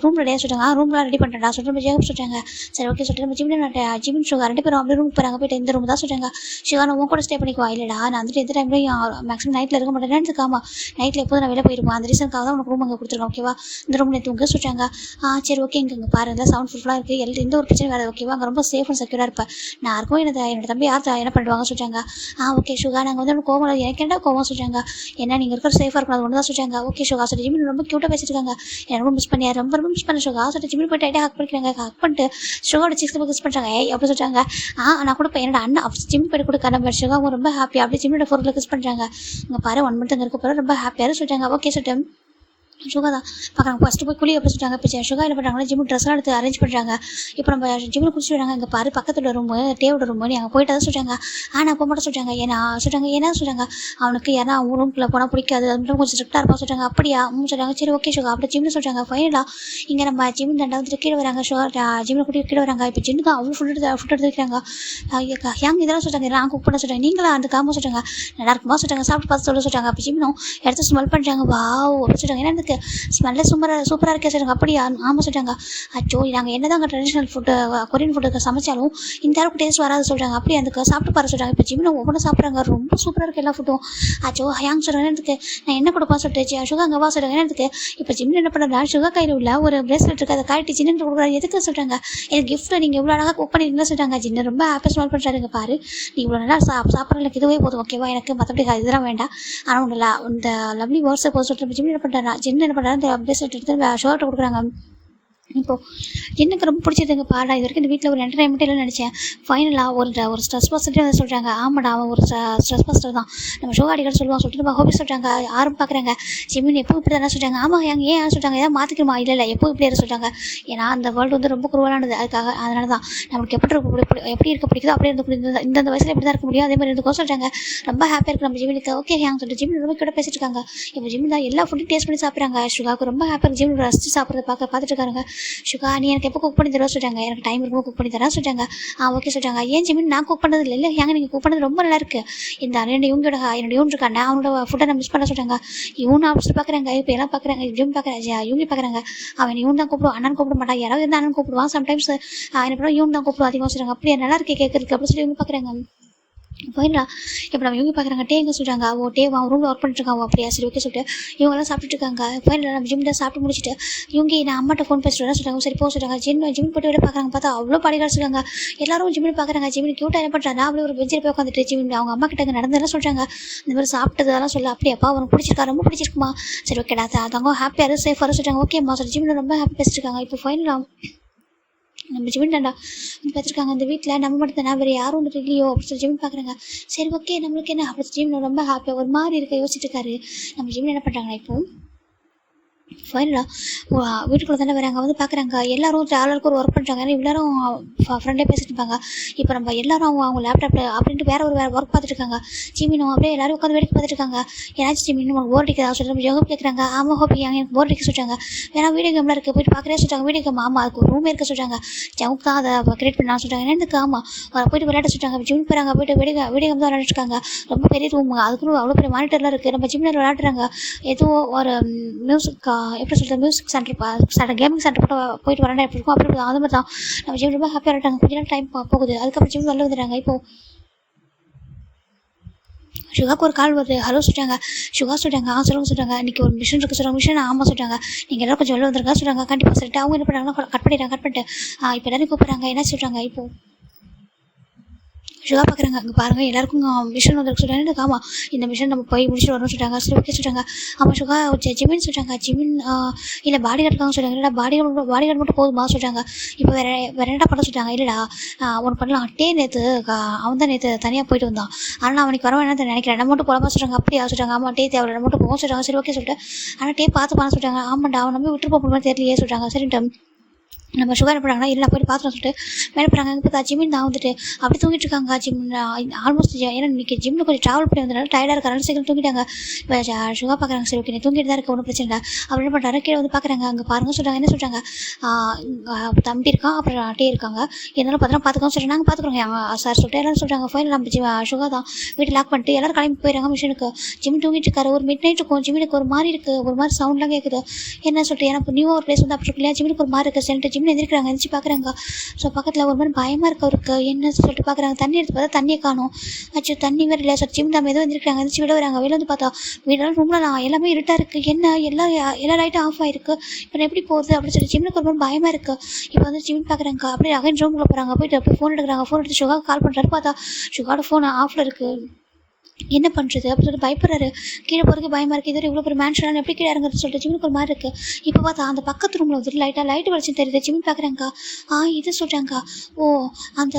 ரூம் ரெடியாக சொல்கிறாங்க. ரூம்லாம் ரெடி பண்ணுறேன் சொல்லிட்டு நம்ம ஜெகப் சொல்கிறாங்க. சரி ஓகே சொல்லிட்டு நம்ம ஜிமின் சுகா 2 பேரும் அப்படியே ரூமுக்கு போகிறாங்க. போய்ட்டு இந்த ரூம் தான் சொல்கிறாங்க. சுகா நான் உன் கூட ஸ்டே பண்ணிக்குவா. இல்லைடா நான் வந்துட்டு எந்த டைம்லையும் மேக்ஸிமம் நைட்டில் இருக்க மாட்டேன் இருக்காமா. நைட்டில் எப்போது நான் வெளியே போயிருப்பேன். அந்த ரீசனுக்காக தான் உனக்கு ரூம் அங்கே கொடுத்துருக்கேன். ஓகேவா இந்த ரூம் தூங்க சொல்கிறாங்க. சரி ஓகே இங்கே பாருங்க சவுண்ட் ஃபுல்லாக இருக்குது. எந்த ஒரு பிரச்சனை வேறு ஓகேவா அங்கே ரொம்ப சேஃப் அண்ட் செக்யூராக இருப்பேன். நான் இருக்கும் என்னோட தம்பி யார் என்ன பண்ணுவாங்க சொல்கிறாங்க. ஓகே சுகா நாங்கள் வந்து கோவம் எனக்கு என்ன கோவம் சொல்கிறாங்க. ஏன்னா நீங்கள் இருக்கிற சேஃபாக இருக்கணும் அது ஒன்று தான் சொல்கிறாங்க. ஓகே சுகா சொல்லிட்டு ஜிமின் ரொம்ப க்யூட்டாக பேசிட்டுருக்காங்க. எனக்கு ரொம்ப மிஸ் பண்ணியா ரொம்ப மிஸ் பண்ண சுகா சொல்லிட்டு ஜிமின் போய்ட்டு ஹக் பண்ணிக்கிறாங்க. ஹக் பண்ணிட்டு சுகாவோட சிக்ஸ் கிஸ் பண்ணுறாங்க. அப்படி சொல்கிறாங்க. நான் கூட என்னோட அண்ணன் அப்படி ஜிம்மி போய்ட்டு கொடுக்க நம்ம சுகா ரொம்ப ஹாப்பியாக அப்படி ஜிம்மியோட 4th கிஸ் பண்ணுறாங்க. இங்கே பாரு 1 month அங்கே இருக்க போகிற ரொம்ப ஹாப்பியாக சொல்கிறாங்க. ஓகே சொல்லிட்டு சுகா தான் பார்க்குறாங்க. ஃபஸ்ட்டு போய் குழி எப்படி சொல்லிட்டாங்க. இப்போ சுகா என்ன பண்ணுறாங்கன்னா ஜிம்மு ட்ரெஸ்லாம் எடுத்து அரேஞ்ச் பண்ணுறாங்க. இப்போ நம்ம ஜிம்மில் குடிச்சு விடுறாங்க. இங்கே பாரு பக்கத்தில் ரூமு டேவோட ரூமு நீ அங்கே போயிட்டு தான் சொல்லிட்டாங்க. ஆனால் அப்போ மட்டும் சொல்லிட்டாங்க ஏன்னா சொல்லிட்டாங்க என்ன சொல்லிட்டாங்க அவனுக்கு ஏன்னா அவங்க ரூம்குள்ளே போனால் பிடிக்காது அது மட்டும் கொஞ்சம் ஸ்ட்ரிக்டாக இருப்பா சொல்லிட்டாங்க. அப்படியா சொல்லிட்டாங்க. சரி ஓகே சுகா அப்படி ஜிம்னு சொல்லிட்டாங்க. ஃபைனலாக இங்கே நம்ம ஜிம் தண்டா வந்துட்டு கீழே வராங்க. சுகா ஜிம்மில் கூட்டி கீழே வராங்க. இப்போ ஜின்னு தான் அவ்வளோ ஃபுட் எடுத்துக்கிறாங்க. ஹேங் இதெல்லாம் சொல்லிட்டாங்க நான் குக் பண்ண சொல்லிட்டாங்க. நீங்களா அந்த காம சொல்லிட்டாங்க நல்லா இருக்குமா சொல்லிட்டாங்க. சாப்பிட்டு பார்த்து சொல்லிட்டாங்க. அப்போ ஜிம்னும் எடுத்து ஸ்மெல் பண்ணுறாங்க. வாவ் அப்படின்னு சொல்லிட்டாங்க. என்ன எனக்கு ஸ்மெல்லே சூப்பராக இருக்கே சொல்லுங்க. அப்படியா ஆமாம் சொல்லிட்டாங்க. அச்சோ நாங்கள் என்ன தாங்க ட்ரெடிஷ்னல் ஃபுட்டு கொரியன் ஃபுட்டுக்கு சமைச்சாலும் இந்த அளவுக்கு டேஸ்ட் வராது சொல்கிறாங்க. அப்படி அதுக்கு சாப்பிட்டு பாரு சொல்கிறாங்க. இப்போ ஜிம்மில் ஒவ்வொன்றும் சாப்பிட்றாங்க. ரொம்ப சூப்பராக இருக்குது எல்லா ஃபுட்டும். அச்சோ ஹேங் சொல்கிறாங்க. எனக்கு நான் என்ன கொடுப்பேன் சொல்லிட்டு சுகா அங்கே வா சொல்கிறாங்க. எனக்கு இப்போ ஜிம்மில் என்ன பண்ணுறா சுகா கையில் உள்ள ஒரு பிரேஸ்லெட் இருக்குது அதை காட்டி சின்ன கொடுக்குறாரு. எதுக்கு சொல்கிறாங்க எனக்கு கிஃப்ட்டில் நீங்கள் இவ்வளோ அழகாக குக் பண்ணிருக்கீங்களா சொல்லிட்டாங்க. ஜின்னு ரொம்ப ஹாப்பியாக ஸ்மெல் பண்ணுறாருங்க. பாரு நீ இவ்வளோ நல்லா சாப்பிட்றதுக்கு இதுவே போதும் ஓகேவா எனக்கு மற்றபடி இதெல்லாம் வேண்டாம். ஆனால் உங்களை இந்த லவ்லி வேர்ட்ஸை போது சொல்லிட்டு ஜிம் என்ன பண்ணுறாரு ஜின்னு என்ன பண்ணுறாரு இந்த பிரேஸ்லெட் எடுத்து ஷர்ட்டை கொடுக்குறாங்க. இப்போது எனக்கு ரொம்ப பிடிச்சதுங்க பாடா இது வரைக்கும் இந்த வீட்டில் ஒரு என்டர்டைன்மெண்ட்டே இல்லைன்னு நினச்சேன். ஃபைனலாக ஒரு ஸ்ட்ரெஸ் பஸ்டே வந்து சொல்கிறாங்க. ஆமாடா அவன் ஒரு ஸ்ட்ரெஸ் பஸ்டர் தான் நம்ம ஷோ அடிக்கடி சொல்லுவான் சொல்லிட்டு நம்ம ஹோபி சொல்கிறாங்க. யாரும் பார்க்குறாங்க ஜிமின் எப்போ இப்படி தானே சொல்லிட்டாங்க. ஆமாம் ஏன் சொல்லிட்டாங்க ஏதாவது மாற்றிக்கணுமா இல்லை எப்போ இப்படி சொல்லிட்டாங்க. ஏன்னா அந்த வேர்ல்டு வந்து ரொம்ப குருவலானது அதுக்காக அதனால தான் நம்மளுக்கு எப்படி இருக்க பிடிக்குதோ அப்படியே இருந்து இந்த வயசில் எப்படி தான் இருக்க முடியும் அதே மாதிரி இருந்துக்கோ சொல்கிறாங்க. ரொம்ப ஹாப்பியாக இருக்குது நம்ம ஜிமினுக்கு ஓகே ஹேங் சொல்லிட்டு ஜிமின் ரொம்ப கூட பேசிட்டு இருக்காங்க. இப்போ ஜிமின் தான் எல்லா ஃபுட்டும் டேஸ்ட் பண்ணி சாப்பிட்றாங்க. சுகாவுக்கு ரொம்ப ஹாப்பியாக ஜிமின் ரசித்து சாப்பிட்றத பார்த்துட்டு இருக்காங்க. சுகா நீ எனக்கு எப்போ குக் பண்ணி தர சொல்லிட்டாங்க. எனக்கு டைம் இருக்கும் குக் பண்ணி தர சொல்லிட்டாங்க. ஓகே சொல்லிட்டாங்க. ஏன் ஜிமின் நான் குக் பண்ணது இல்லை ஏங்க நீங்கள் குக் பண்ணது ரொம்ப நல்லா இருக்குது. இந்த இவங்களோட என்னோட இவன் இருக்காண்டா அவனோட ஃபுட்டை நான் மிஸ் பண்ண சொல்லிட்டாங்க. இவன் ஆப்ஷன் பார்க்குறாங்க. இப்போ எல்லாம் பார்க்குறாங்க ஜிம் பார்க்குறாங்க இவங்க பார்க்குறாங்க. அவன் இவன் தான் கூப்பிடுவான் அண்ணன் கூப்பிட மாட்டான். யாராவது இருந்தால் அண்ணன் கூப்பிடுவான். சம்டைம்ஸ் என்ன பண்ண இவன் தான் கூப்பிடுவான் அதிகமாக சொல்கிறாங்க. அப்படியே நல்லா இருக்கே கேட்குறதுக்கு அப்படின்னு சொல்லி இவங்க பார்க்குறாங்க. ஃபைனலா இப்போ நம்ம இவங்க பார்க்குறாங்க. டே எங்கே சொல்கிறாங்க அவன் ரூமில் ஒர்க் பண்ணிட்டுருக்காங்க. அப்படியா சரி ஓகே சொல்லிட்டு இவங்கெல்லாம் சாப்பிட்டுட்டு இருக்காங்க. ஃபைனலாக நம்ம ஜிம்மில் சாப்பிட்டு முடிச்சுட்டு இவங்க நான் அம்மாட்ட ஃபோன் பேசுகிறதா சொல்கிறாங்க. சரி போக சொல்கிறாங்க. ஜிம் போட்டு வெளியே பார்க்குறாங்க. பார்த்தா அவ்வளோ பாடி காட்சிருக்காங்க. எல்லாரும் ஜிம்மில் பார்க்குறாங்க. ஜிம்மில் க்யூட்டாக என்ன பண்ணுறாங்க அப்படியே ஒரு பெஞ்சில் போய் உட்காந்துட்டு ஜிம்மில் அவங்க அம்மா கிட்ட நடந்ததெல்லாம் சொல்கிறாங்க. இந்த மாதிரி சாப்பிட்டதெல்லாம் சொல்ல அப்படியாப்பா அவனுக்கு பிடிச்சிருக்கா ரொம்ப பிடிச்சிருக்குமா சரி ஓகேடா அதவங்க ஹாப்பியாக சேஃபாக சொல்லிட்டாங்க. ஓகேம்மா சொல்லி ஜிம்மில் ரொம்ப ஹாப்பி பேசிட்டுருக்காங்க. இப்போ ஃபைனலாக நம்ம ஜிமின் தாண்டா பார்த்துருக்காங்க. அந்த வீட்டில் நம்ம மட்டும் தானே வேறு யாரும் ஒன்று இல்லையோ அப்படின்னு சொல்லி ஜிமின் பார்க்குறாங்க. சரி ஓகே நம்மளுக்கு என்ன அப்படி ஜிமின் ரொம்ப ஹாப்பியாக ஒரு மாதிரி இருக்க யோசிச்சுட்டு இருக்காரு. நம்ம ஜிமின் என்ன பண்ணுறாங்கன்னா இப்போ ஃபைனலாக வீட்டுக்குள்ளே தானே வராங்க. வந்து பார்க்குறாங்க எல்லாரும் ஆளுக்கு ஒரு ஒர்க் பண்ணுறாங்க. ஏன்னா எல்லாரும் ஃப்ரெண்டே பேசிட்டு இருப்பாங்க. இப்போ நம்ம எல்லாரும் அவங்க லேப்டாப்பில் அப்படின்ட்டு வேறு ஒர்க் பார்த்துட்டு இருக்காங்க. ஜிமினும் அப்படியே எல்லாரும் உட்காந்து வேடிக்கை பார்த்துட்டு இருக்காங்க. ஏன்னாச்சும் ஜிமின் உங்களுக்கு போர் அடிக்கிறதா சொல்லிட்டு நம்ம யோகா கேட்குறாங்க. ஆமாம் ஹோப்பி எனக்கு போர் அடிக்க சொல்லிட்டாங்க. ஏன்னா வீடியோ கேம்லாம் இருக்குது போயிட்டு பார்க்குறே சொல்லிட்டாங்க. வீடியோ கேம் ஆமாம் அதுக்கு ஒரு ரூமே இருக்க சொல்லிட்டாங்க. ஜவுக்கு தான் அதை கிரியேட் பண்ணலாம் சொல்லிட்டாங்க. என்னதுக்கு ஆமாம் போயிட்டு விளையாட சொல்லிட்டாங்க. ஜிம் போகிறாங்க போயிட்டு வீடியோ கேம் தான் விளையாடிருக்காங்க. ரொம்ப பெரிய ரூம் அதுக்குன்னு அவ்வளோ பெரிய மானிட்டர்லாம் இருக்குது. நம்ம ஜிம்மில் விளையாடுறாங்க. ஏதோ ஒரு மியூசிக் எப்படி சொல்கிறது மியூசிக் சென்டர் கேமிங் சென்டர் போயிட்டு வரேன் எப்படி இருக்கும் அப்படி அது மாதிரி தான் நம்ம ஜிம் ரொம்ப ஹாப்பியாக இருக்காங்க. கொஞ்ச நேரம் டைம் போகுது. அதுக்கப்புறம் ஜிம் வெளில வந்துடுறாங்க. இப்போது சுகாக்கு ஒரு கால் வருது. ஹலோ சொல்லிட்டாங்க. சுகா சொல்லிட்டாங்க. சொல்லுங்க இன்றைக்கி ஒரு மிஷின் இருக்குது சொல்கிறாங்க. மிஷின் ஆமாம் சொல்லிட்டாங்க. நீங்கள் எல்லோரும் கொஞ்சம் வெளில வந்துருக்கா சொல்கிறாங்க. கண்டிப்பாக சொல்லிட்டு அவங்க என்ன பண்ணுறாங்கன்னா கட் பண்ணிட்டு இப்போ எல்லோரும் கூப்பிட்றாங்க. என்ன சொல்கிறாங்க இப்போது சுகா பார்க்குறாங்க. அங்கே பாருங்கள் எல்லாருக்கும் மிஷின் வந்துருக்கு சொல்கிறாங்க. எனக்கு ஆமாம் இந்த மிஷின் நம்ம போய் முடிச்சுட்டு வரணும்னு சொல்லிட்டாங்க. சரி ஓகே சொல்லிட்டாங்க. ஆமாம் சுகா ஜிமின் சொல்லிட்டாங்க. ஜிமின் இல்லை பாடி கார்டு இருக்காங்க சொல்கிறாங்க. இல்லைடா பாடி கார்டு மட்டும் போதுமா சொல்லிட்டாங்க. இப்போ வேறு என்னடா பண்ண சொல்லிட்டாங்க. இல்லைடா ஒன்று பண்ணலாம் நேற்று அவன் தான் நேற்று தனியாக போயிட்டு வந்தான். ஆனால் அவனுக்கு வர வேணாம் நினைக்கிறேன். நம்ம மட்டும் போகலாமா சொல்கிறாங்க. அப்படியா சொல்லிட்டாங்க. ஆமாம் தேவை நம்ம மட்டும் போக சொல்கிறாங்க. சரி ஓகே சொல்லிட்டு ஆனால் பார்த்து பண்ண சொல்லிட்டாங்க. ஆமாண்டா அவன் நம்பி விட்டு போக தெரியலையே சொல்கிறாங்க. சரின்ட்டு நம்ம சுகர் என்ன பண்ணுறாங்கன்னா இல்லை போய்ட்டு பார்த்துட்டு சொல்லிட்டு மேலே போகிறாங்க. இப்போ ஜிமின் தான் வந்துட்டு அப்படி தூங்கிட்டு இருக்காங்க. ஆல்மோஸ்ட் ஏன்னா இன்றைக்கி ஜிம்மில் கொஞ்சம் ட்ராவல் பண்ணி வந்தனால டயர்டாக இருக்காங்க. சீக்கிரம் தூங்கிட்டாங்க. இப்போ சுகா பார்க்குறாங்க. சரி ஓகே நீ தூங்கிட்டு தான் இருக்க ஒன்றும் பிரச்சனை இல்லை. அப்புறம் என்ன பண்ணுறாங்க கீழே வந்து பார்க்குறாங்க. அங்கே பாருங்கள் சொல்கிறாங்க. என்ன சொல்கிறாங்க தம்பி இருக்கான் அப்புறம் டே இருக்காங்க. இருந்தாலும் பார்த்துக்கோன்னு சொல்கிறாங்க. நாங்கள் பார்த்துக்குறோங்க சார் சொல்லிட்டு எல்லோரும் சொல்கிறாங்க. ஃபைனல் நம்ம சுகா தான் வீட்டில் லாக் பண்ணிட்டு எல்லோரும் கிளம்பி போயிடுறாங்க. மிஷினுக்கு ஜிம் தூங்கிட்டு இருக்காரு. ஒரு மிட் நைட் இருக்கும். ஜிம்மினுக்கு ஒரு மாதிரி இருக்குது. ஒரு மாதிரி சவுண்ட்லாம் கேட்குது. என்ன சொல்லிட்டு ஏன்னா இப்போ நியூ ஒரு பிளேஸ் வந்து அப்படி இல்லையா ஜிம்மினுக்கு ஒரு மாதிரி இருக்குது. சென்ட்டு ஜிம்மில் எந்திரிக்கிறாங்க. எந்திரிச்சு பார்க்குறாங்க. ஸோ பக்கத்தில் ஒரு மாதிரி பயமாக இருக்க அவருக்கு. என்ன சொல்லிட்டு பார்க்குறாங்க. தண்ணி எடுத்து பார்த்தா தண்ணியை காணும். ஆச்சு தண்ணி வேறு இல்லை. சார் ஜிம் தான் எதுவும் எந்திரிக்கிறாங்க. எந்திரிச்சு விட வராங்க. வெளில வந்து பார்த்தா வீடெல்லாம் ரூமில் எல்லாமே இருட்டாக இருக்குது. என்ன எல்லா லைட்டும் ஆஃப் ஆகிருக்கு. இப்போ எப்படி போகுது அப்படின்னு சொல்லி ஜிம்னுக்கு ஒரு மாதிரி பயமாக இருக்குது. இப்போ வந்து ஜிம் பார்க்குறாங்க. அப்படியே அகைன் ரூமில் போகிறாங்க. போயிட்டு அப்படியே ஃபோன் எடுக்கிறாங்க. ஃபோன் எடுத்து சுகாவுக்கு கால் பண்ணுறாரு. பார்த்தா சுகாவோட ஃபோன் ஆஃபில் இருக்குது. என்ன பண்ணுறது அப்படின்னு சொல்லிட்டு பயப்படுறாரு. கீழே போகிறதுக்கு பயமாக இருக்குது. இது இவ்வளோ பெரிய மேன்ஷனால எப்படி கீழே இறங்குறது சொல்லிட்டு ஜிம்முக்கு ஒரு மாதிரி இருக்குது. இப்போ பார்த்தா அந்த பக்கத்து ரூமில் வந்துட்டு லைட்டு வெளிச்சம் தெரியுது. ஜிம்மி பார்க்குறாங்கக்கா. இது சொல்கிறாங்கக்கா. ஓ, அந்த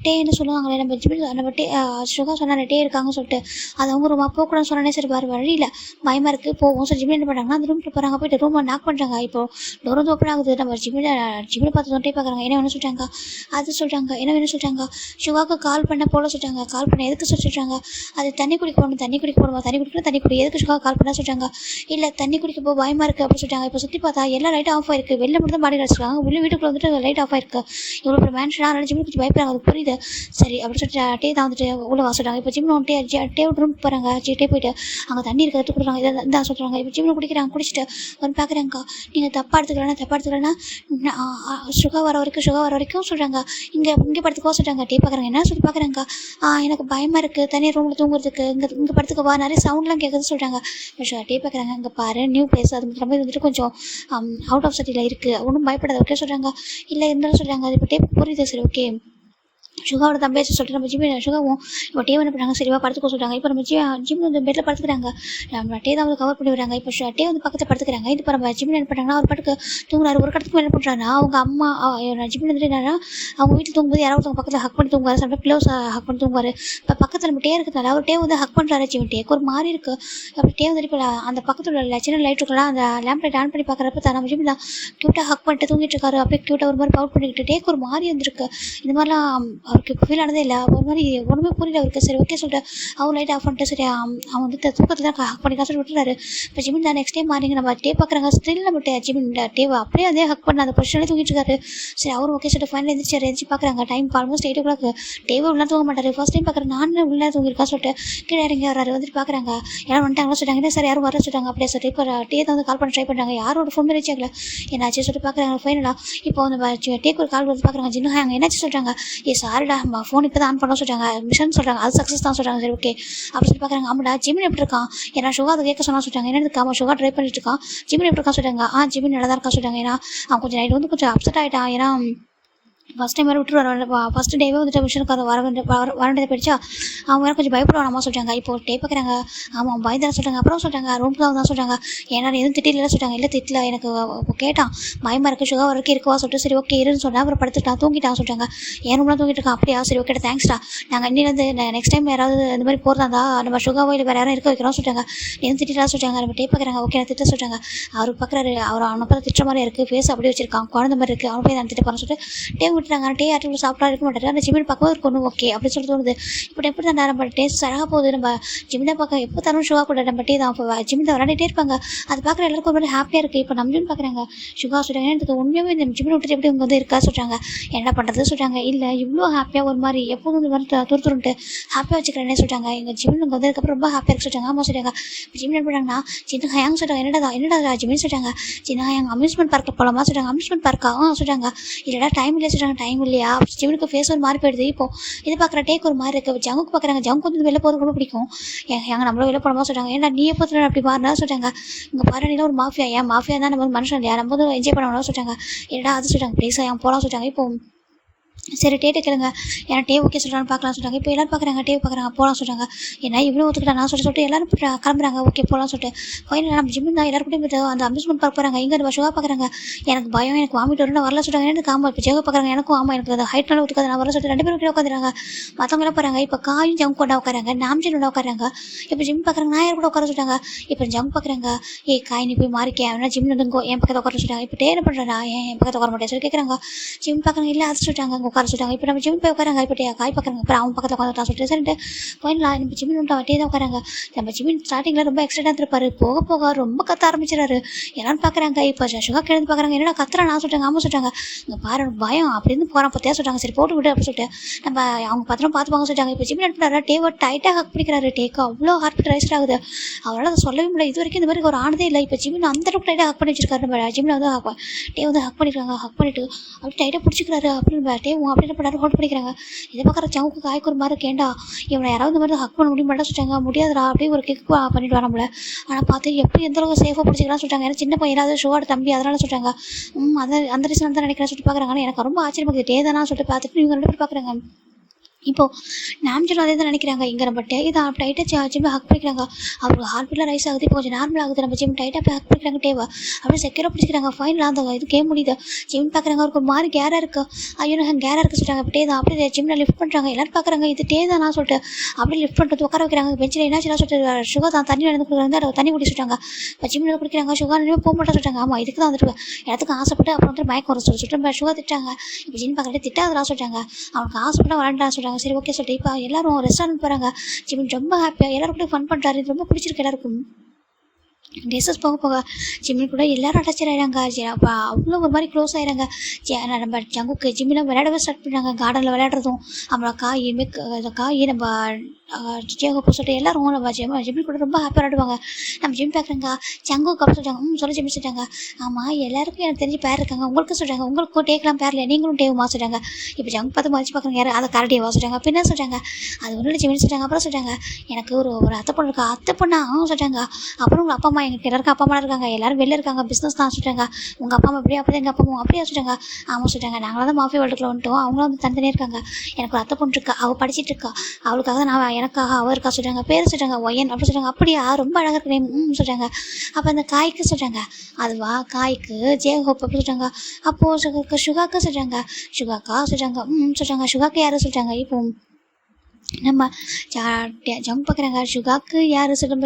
டேன்னு சொல்லுவாங்களே நம்ம ஜிம்மி நம்ம சுகா சொன்னார் டே இருக்காங்கன்னு சொல்லிட்டு அது அவங்க ரூம் அப்போ கூட சொன்னானே. சரி வேறு வழியில் பயமாக இருக்குது போவோம். சரி ஜிம்மி என்ன பண்ணுறாங்கன்னா அந்த ரூமுக்கு போகிறாங்க. போயிட்டு ரூமை நாக் பண்ணுறாங்க. இப்போ டோர் வந்து ஓப்பன் ஆகுது. நம்ம ஜிம்மில் பார்த்து தொண்டே பார்க்குறாங்க. என்ன வேணும் சொல்கிறாங்க. அது சொல்கிறாங்க. என்ன வேணும் சொல்கிறாங்க. சுகாவுக்கு கால் பண்ண போல சொல்கிறாங்க. கால் பண்ண எதுக்கு சொல்லிட்டாங்க. அது தண்ணி குடிக்க போகணும். தண்ணி குடிக்க போகணுமா. தண்ணி குடிக்கணும். தண்ணி குடி எதுக்கு சுகா கால் பண்ண சொல்கிறாங்க. இல்லை தண்ணி குடிக்க போக பயமாக இருக்குது அப்படின்னு சொல்லிட்டாங்க. இப்போ சுற்றி பார்த்தா எல்லா லைட்டும் ஆஃப் ஆயிருக்கு. வெளில மட்டும் தான் மாடி கிடச்சிருக்காங்க. உள்ள வீட்டுக்குள்ள வந்துட்டு லைட் ஆஃப் ஆயிருக்கு. இவ்வளோ ஒரு மேன்ஷனாக அதனால ஜிம்மி கொஞ்சம் பயப்படுறாங்க. அது புரியுது. சரி அப்படின்னு சொல்லிட்டு டே தான் வந்துட்டு உள்ள வாசிட்டாங்க. இப்போ ஜிம்மி டே ரூமுக்கு போகிறாங்க. டே போயிட்டு அங்கே தண்ணி இருக்கிறது கொடுக்குறாங்க. இதை தான் சொல்கிறாங்க. இப்போ ஜிம்மி குடிக்கிறாங்க. குடிச்சிட்டு வந்து பார்க்குறாங்கக்கா. நீங்கள் தப்பாக எடுத்துக்கலன்னா சுகா வர வரைக்கும் சொல்கிறாங்க. இங்கே படுத்துக்கோ சொல்கிறாங்க. டே பார்க்குறாங்க. என்ன சொல்லி பார்க்குறாங்கக்கா. எனக்கு பயமாக இருக்குது தனியாக ரூமில் தூங்குறதுக்கு. இங்கே படுத்துக்கவா நிறைய சவுண்ட்லாம் கேட்குதுன்னு சொல்கிறாங்க. டே பார்க்குறாங்க. இங்கே பாரு நியூ பிளேஸ் அது மட்டும் வந்துட்டு கொஞ்சம் அவுட் ஆஃப் சிட்டியில் இருக்குது. ஒன்றும் பயப்படாத ஓகே சொல்கிறாங்க. இல்லை இருந்தாலும் சொல்கிறாங்க. அது இப்போ டே புரியுது. சரி ஓகே சுகாவோட தம்பியாச்சு சொல்லிட்டு நம்ம ஜிம்மி சுகாவும் இப்போ டே என்ன பண்ணுறாங்க. சரிவா படுத்துக்க சொல்கிறாங்க. இப்போ நம்ம ஜிம் வந்து பெட்டில் படுத்துக்கிறாங்க. நம்ம டே தான் வந்து கவர் பண்ணி விடுறாங்க. இப்போ டே வந்து பக்கத்தில் படுத்துக்கிறாங்க. இப்போ நம்ம ஜிம்மி என்ன பண்ணுறாங்கன்னா அவர் பாட்டுக்கு தூங்குறாரு. ஒரு கடத்துக்கு என்ன பண்ணுறாங்கன்னா அவங்க அம்மா ஜிம்மி வந்து என்னன்னா அவங்க வீட்டில் தூங்கும்போது யாராவது பக்கத்தில் ஹக் பண்ணி தூங்குவார். சம்டைம் க்ளோஸ் ஹக் பண்ணி தூங்குவார். இப்போ பக்கத்தில் நம்ம டே இருக்கிறதுனால அவர் டே வந்து ஹக் பண்ணுறாரு. ஜிம்மி டேக்கு ஒரு மாதிரி இருக்குது. அப்படி டே வந்து இப்போ அந்த பக்கத்தில் உள்ள சின்ன லைட் இருக்கலாம். அந்த லேம்ப் லைட் ஆன் பண்ணி பார்க்குறப்ப தான் நம்ம ஜிம்மி தான் க்யூட்டாக ஹக் பண்ணிட்டு தூங்கிட்டு இருக்காரு. அப்படியே க்யூட்டாக ஒரு மாதிரி பவுட் பண்ணிக்கிட்டு டேக்கு ஒரு மாதிரி வந்துருக்கு. இந்த மாதிரிலாம் அவருக்கு ஃபீல் ஆனதே இல்லை. ஒரு மாதிரி ஒன்றுமே புரியல அவருக்கு. சரி ஓகே சொல்லிட்டு அவர் லைட் ஆஃப் பண்ணிட்டு சரி அவன் வந்து தூக்கத்தில் தான் ஹக் பண்ணி சொல்லி விட்டுறாரு. இப்போ ஜிமின் தான் நெக்ஸ்ட் டைம் மாறிங்க நம்ம டே பார்க்குறாங்க. ஸ்டில் நம்ம ஜிமின் டேவை அப்படியே அதே ஹக் பண்ண அந்த பொசிஷனில் தூங்கிட்டு இருக்காரு. சரி அவரும் ஓகே சொல்லிட்டு ஃபைனல் எழுந்திரிச்சு பார்க்குறாங்க. Time almost 8 o'clock. டேவை உள்ள தூங்க மாட்டார். ஃபர்ஸ்ட் டைம் பார்க்குறேன் நான் உள்ள தூங்கிருக்கா சொல்லிட்டு கீழே இறங்கி வராரு. வந்துட்டு பார்க்குறாங்க யாரும் வந்துட்டாங்களா சொல்லிட்டாங்க. என்ன சார் யாரும் வர சொல்லிட்டாங்க. அப்படியே சொல்லிட்டு இப்போ டே தான் வந்து கால் பண்ண ட்ரை பண்ணுறாங்க. யாரோட ஃபோன் ரீச் ஆகல. என்னாச்சு சொல்லிட்டு பார்க்குறாங்க. ஃபைனலாக இப்போ வந்து டேக்கு ஒரு கால் வந்து பார்க்குறாங்க. ஜின்னு அங்கே என்னாச்சு சொல்கிறாங்க. சாரிடா ஃபோன் இப்போ தான் ஆன் பண்ண சொல்கிறாங்க. மிஷன் சொல்கிறாங்க. அது சக்ஸஸ் தான் சொல்கிறாங்க. சரி ஓகே அப்படி சொல்லி பார்க்குறாங்க. ஆமாடா ஜிமின் எப்படி இருக்கான். ஏன்னா சுகா அதை கேட்க சொன்னா சொல்கிறாங்க. என்ன இருக்கா சுகா ட்ரை பண்ணிட்டு இருக்கான். ஜிமின் எப்படி இருக்கான் சொல்கிறாங்க. ஜிமின் நல்லா தான் இருக்கா சொல்கிறாங்க. ஏன்னா அவன் கொஞ்சம் நைட் வந்து கொஞ்சம் அப்செட் ஆகிட்டான். ஏன்னா ஃபஸ்ட் டைம் வேறு விட்டுருவார். ஃபஸ்ட் டேவே வந்துட்டு மிஷனுக்கு அதை வரண்டதை போயிடுச்சா அவங்க வேறு கொஞ்சம் பயப்படுவான் அம்மா சொல்கிறாங்க. இப்போ டே பார்க்குறாங்க. ஆமாம் பயந்தான சொல்கிறாங்க. அப்புறம் சொல்கிறாங்க ரூம் தான் சொல்கிறாங்க. ஏன்னா எதுவும் திட்டில சொல்கிறாங்க. இல்லை திட்டல எனக்கு கேட்டான் பயமாக இருக்குது சுகா வரைக்கும் இருக்கவா சொல்லிட்டு சரி ஓகே இருன்னு சொன்னால் அப்புறம் படுத்துட்டான் தூங்கிட்டான் சொல்கிறாங்க. என் ரூம்லாம் தூங்கிட்டு இருக்கான். அப்படியா சரி ஓகே தேங்க்ஸ்டா. நாங்கள் இன்னிலேருந்து நெக்ஸ்ட் டைம் யாராவது இந்த மாதிரி போகிறதா நம்ம சுகாவோ இல்லை வேறு யாரும் இருக்க வைக்கிறோம் சொல்கிறாங்க. எதுவும் திட்டா சொல்கிறாங்க. நம்ம டே பார்க்குறாங்க. ஓகே நான் திட்ட சொல்கிறாங்க. அவர் பார்க்குறாரு. அவனை பார்த்து திட்டுற மாதிரி இருக்குது. ஃபேஸ் அப்படியே வச்சிருக்கான் குழந்த மாதிரி இருக்குது. அவன் போய் நான் திட்ட போகிறேன் சொல்லிட்டு டே விட்டுறாங்க. டே யார்ட்டும் சாப்பிட்டா இருக்க மாட்டாரு. அந்த ஜிமின் பார்க்கவும் ஒரு கொண்டு ஓகே அப்படின்னு சொல்லி தோணுது. இப்போ எப்படி தான் நம்ம டேஸ்ட் அழகாக போகுது. நம்ம ஜிமினை பார்க்க எப்போ தரும் சுகா கூட நம்ம டே தான் ஜிமின் தான் விளையாடிட்டே இருப்பாங்க. அது பார்க்குற எல்லாருக்கும் ஒரு மாதிரி ஹாப்பியாக இருக்குது. இப்போ நம்ம ஜிமின் பார்க்குறாங்க. சுகா சொல்கிறாங்க எனக்கு உண்மையாகவே இந்த ஜிமின் விட்டுட்டு எப்படி இவங்க வந்து இருக்கா சொல்கிறாங்க. என்ன பண்ணுறது சொல்கிறாங்க. இல்லை இவ்வளோ ஹாப்பியாக ஒரு மாதிரி எப்போதும் இந்த மாதிரி துருத்துருன்ட்டு ஹாப்பியாக வச்சுக்கிறேன்னே சொல்கிறாங்க. எங்கள் ஜிமின் இங்கே வந்ததுக்கப்புறம் ரொம்ப ஹாப்பியாக இருக்கு சொல்கிறாங்க. ஆமாம் சொல்கிறாங்க. இப்போ ஜிமின் என்ன பண்ணுறாங்கன்னா சின்ன ஹயாங் சொல்கிறாங்க. என்னடா ஜிமின் சொல்கிறாங்க. சின்ன ஹயாங் அம்யூஸ்மெண்ட் பார்க்கில் போகலாமா சொல்கிறாங்க. அம்யூஸ்மெண்ட் பார்க்கா சொல்கிறாங்க. இல்லைடா டைம் இல்லை சொல்கிறாங்க. டைம் இல்லையா ஜிமினுக்கு ஃபேஸ் ஒரு மாதிரி போயிடுது. இப்போ இது பார்க்குற டேக்கு ஒரு மாதிரி இருக்குது. ஜங்குக்கு பார்க்குறாங்க. ஜங்கு வந்து வெளில போகிறது ரொம்ப பிடிக்கும். எங்க நம்மளும் வெளில போனோமா சொல்கிறாங்க. ஏன்னா நீ எப்போ அப்படி மாறினா சொல்கிறாங்க. இங்கே பாரு நீலாம் ஒரு மாஃபியா. ஏன் மாஃபியா தான் நம்ம மனுஷன் இல்லையா நம்ம வந்து என்ஜாய் பண்ண சொல்கிறாங்க. என்னடா அது சொல்கிறாங்க ப்ளீஸ் ஏன் போகலாம் சொல்கிறாங்க. இப்போ சரி டேட்டை கேளுங்க. ஏன்னா டே ஓகே சொல்கிறான்னு பார்க்கலாம் சொல்கிறாங்க. இப்போ எல்லோரும் பார்க்குறாங்க. டே பார்க்குறாங்க போகலாம் சொல்கிறாங்க. ஏன்னா இவ்வளோ ஒத்துக்கிட்டா நான் சொல்லிட்டு எல்லோரும் கிளம்புறாங்க. ஓகே போகலாம் சொல்லிட்டு ஃபைனல் நம்ம ஜிம்மின் தான் எல்லாரும் கூட அந்த அம்யூஸ்மெண்ட் பார்க்க போகிறாங்க. இங்கே நம்ம சுகா பார்க்குறாங்க. எனக்கு பயம் எனக்கு வாமிட் வரும்னு வரல சொல்கிறாங்க. எனக்கு ஆமாம் இப்போ ஜெக பார்க்குறாங்க. எனக்கும் ஆமாம் எனக்கு அந்த ஹைட்னால ஒத்துக்காது நான் வர சொல்லிட்டு 2 பேரும் கீழே உட்காந்துறாங்க. மற்றவங்க எல்லாம் போகிறாங்க. இப்போ காயும் ஜங்க் கொண்டா உட்காராங்க. நாம்ஜின் கொண்டா உட்காராங்க. இப்போ ஜிம் பார்க்குறாங்க. நான் யார் கூட உட்கார சொல்லிட்டாங்க. இப்போ ஜங்க் பார்க்குறாங்க. காய் நீ போய் மாறிக்கேன் அவனா ஜிம் வந்துங்கோ என் பக்கத்தை உட்கார சொல்லிட்டாங்க. இப்போ டே என்ன பண்ணுறா என் பக்கத்தை உட்கார மாட்டேன் சொல்லி கேட்குறாங்க. ஜிம் பார்க்குறாங்க. இல்லை அது சொல்லிட்டாங்க அங்கே உட்கார சொல்லிட்டாங்க. இப்போ நம்ம ஜிம் போய் உட்காராங்க. இப்போ காய் பார்க்குறாங்க. அப்புறம் அவன் பக்கத்தில் உட்காந்துட்டான் சொல்லிட்டு சரிட்டு ஃபைனலாக நம்ம ஜிமின் வந்துட்டு அவட்டே தான் உட்காராங்க. நம்ம ஜிமின் ஸ்டார்டிங்கில் ரொம்ப எக்ஸைட்டாக இருப்பார். போக போக ரொம்ப கத்த ஆரம்பிச்சிடாரு. எல்லாரும் பார்க்குறாங்க. இப்போ சுகா கிழந்து பார்க்குறாங்க. என்னடா கத்துறா நான் சொல்லிட்டாங்க. ஆமாம் சொல்லிட்டாங்க. இங்கே பாரு பயம் அப்படின்னு போகிறான் பற்றியா சொல்லிட்டாங்க. சரி போட்டு விட்டு அப்படின்னு சொல்லிட்டு நம்ம அவங்க பத்திரம் பார்த்துப்பாங்க சொல்லிட்டாங்க. இப்போ ஜிமின் என்ன பண்ணுறாரு டேவை டைட்டாக ஹக் பிடிக்கிறாரு. டேக்கு அவ்வளோ ஹார்ட் பீட் ரைஸ் ஆகுது. அவரால் அதை சொல்லவே முடியல. இது வரைக்கும் இந்த மாதிரி ஒரு ஆனதே இல்லை. இப்போ ஜிமின் அந்த அளவுக்கு டைட்டாக ஹக் பண்ணி வச்சிருக்காரு. நம்ம ஜிமின் வந்து டே வந்து ஹக் பண்ணிருக்காங்க. ஹக் பண்ணிட்டு அப்படி டைட்டாக பிடிச்சிக்கிறாரு. அப்படின்னு டேவும் அப்படி என்ன பண்ணாரு ஹோல்ட் பண்ணிக்கிறாங்க. இதை பார்க்குற சவுக்கு காய்க்கு ஒரு மாதிரி கேண்டா இவனை யாராவது இந்த மாதிரி ஹக் பண்ண முடியுமாட்டா சொல்லிட்டாங்க. முடியாதுடா அப்படியே ஒரு கிக் பண்ணிட்டு வர நம்மள. ஆனால் பார்த்து எப்படி எந்த அளவுக்கு சேஃபாக பிடிச்சிக்கலாம்னு சொல்லிட்டாங்க. ஏன்னா சின்ன பையன் ஏதாவது ஷோட தம்பி அதனால சொல்லிட்டாங்க. அந்த ரீசன் தான் நினைக்கிறேன் சொல்லிட்டு பார்க்குறாங்க. எனக்கு ரொம்ப ஆச்சரியமாக இருக்குது. டே தானா சொல்லிட்டு பார்த்துட்டு இவங்க 2 பேர் பார்க்குறாங்க. இப்போது நாம்ஜனும் அதே தான் நினைக்கிறாங்க. இங்கே நம்ம தான் டைட்டாக ஜிம்மை ஹக் பண்ணிக்கிறாங்க. அவருக்கு ஹார்ட் பீட்லாம் ரைஸ் ஆகுது. இப்போ கொஞ்சம் நார்மல் ஆகுது. நம்ம ஜிம் டைட்டாக போய் ஹக் பண்ணிக்கிறாங்க டேவை. அப்படியே செக்யூராக பிடிச்சிக்கிறாங்க. ஃபைனலாக அந்த இது கேம் முடியுது. ஜிம் பார்க்குறாங்க. அவருக்கு ஒரு மாதிரி கேராக இருக்குது. ஐயோ நான் கேராக இருக்குது சொல்கிறாங்க. இப்போ தான் அப்படியே ஜிம்மில் லிஃப்ட் பண்ணுறாங்க. எல்லோரும் பார்க்குறாங்க. இது தானா சொல்லிட்டு அப்படியே லிஃப்ட் பண்ணிட்டு உட்கார வைக்கிறாங்க. பெஞ்சில் என்னாச்சுலாம் சொல்லிட்டு சுகா தான் தண்ணி நடந்து கொடுக்குறாங்க. அதை தண்ணி குடி சொல்லிட்டாங்க. இப்போ ஜிம்மில் குடிக்கிறாங்க. சுகா நினைவு போக மாட்டேன் சொல்லிட்டாங்க. ஆமாம் இதுக்கு தான் வந்துட்டு இடத்துக்கு ஆசைப்பட்டு அப்புறம் வந்து மயக்கம் வர சொல்லிட்டு சுகா திட்டாங்க. இப்போ ஜிம் பார்க்குறது திட்டாதெல்லாம் சொல்லிட்டாங்க. அவனுக்கு ஆசைப்பட்டு விளாண்டா சொல்கிறாங்க. சரி ஓகே சொல்லிட்டு இப்போ எல்லாரும் ரெஸ்டாரண்ட் போகிறாங்க. ஜிம் ரொம்ப ஹாப்பியாக எல்லாரும் கூட ஃபன் பண்ணுறாரு. இது ரொம்ப பிடிச்சிருக்கு எல்லாருக்கும். டேஸஸ் போக போக ஜிம்மில் கூட எல்லாரும் அட்டாச் ஆகிடுறாங்க. அப்போ அவ்வளோ ஒரு மாதிரி க்ளோஸ் ஆகிடுறாங்க. நம்ம ஜங்குக்கு ஜிம்மில் விளையாடவே ஸ்டார்ட் பண்ணுறாங்க. கார்டனில் விளையாடுறதும் அப்புறம் காய் நம்ம ஜேகோப்பு சொல்லிட்டு எல்லாரும் நம்ம ஜிம்மில் கூட ரொம்ப ஹாப்பியாக விளையாடுவாங்க. நம்ம ஜிம் பார்க்குறாங்க. ஜங்குக்கு அப்படி சொல்லிட்டாங்க. சொல்லி ஜிம் சொல்லிட்டாங்க. ஆமாம் எல்லாருக்கும் எனக்கு தெரிஞ்சு பேர் இருக்காங்க. உங்களுக்கு சொல்கிறாங்க. உங்களுக்கும் டேக்கெலாம் பேர் இல்லை. நீங்களும் டேவுமா சொல்கிறாங்க. இப்போ ஜங்கு பார்த்து மதிச்சு பார்க்குறாங்க. யார் அதை கரடியவா சொல்கிறாங்க. பின்ன சொல்கிறாங்க. அது ஒன்றும் ஜிம்னு சொல்கிறாங்க. அப்புறம் சொல்கிறாங்க எனக்கு ஒரு அத்தை பொண்ணு இருக்கா. அத்தை பொண்ணா சொல்கிறாங்க. அப்புறம் உங்கள் அப்பா அம்மா எங்களுக்கு எல்லாருக்கும் அப்பா அம்மா இருக்காங்க. எல்லாரும் வெளில இருக்காங்க. பிஸ்னஸ் தான் சொல்கிறாங்க. உங்கள் அப்பா அம்மா அப்படியே அப்படி எங்கள் அப்பா அம்மா அப்படியே சொல்கிறாங்க. ஆமாம் சொல்கிறாங்க. நாங்களாம் தான் மாஃபி வேர்ல்டுக்குள்ள வந்துட்டோம். அவங்களும் வந்து தனித்தனியாக இருக்காங்க. எனக்கு ஒரு அத்தை பொண்ணு இருக்கா. அவள் படிச்சுட்டு இருக்கா. அவளுக்காக நான் எனக்காக அவள் இருக்கா சொல்கிறாங்க. பேர் சொல்கிறாங்க ஒயன் அப்படி சொல்கிறாங்க. அப்படியா ரொம்ப அழகாக இருக்கு சொல்கிறாங்க. அப்போ அந்த காய்க்கு சொல்கிறாங்க. அதுவா காய்க்கு ஜேகோப் அப்படி சொல்கிறாங்க. அப்போது சுகாக்கா சொல்கிறாங்க. சுகாக்கா சொல்கிறாங்க. சொல்கிறாங்க. சுகாக்கு யாரும் சொல்கிறாங்க. இப்போ நம்ம ஜம்ப் பார்க்குறாங்க. சுகாக்கு யார் சொல்லும்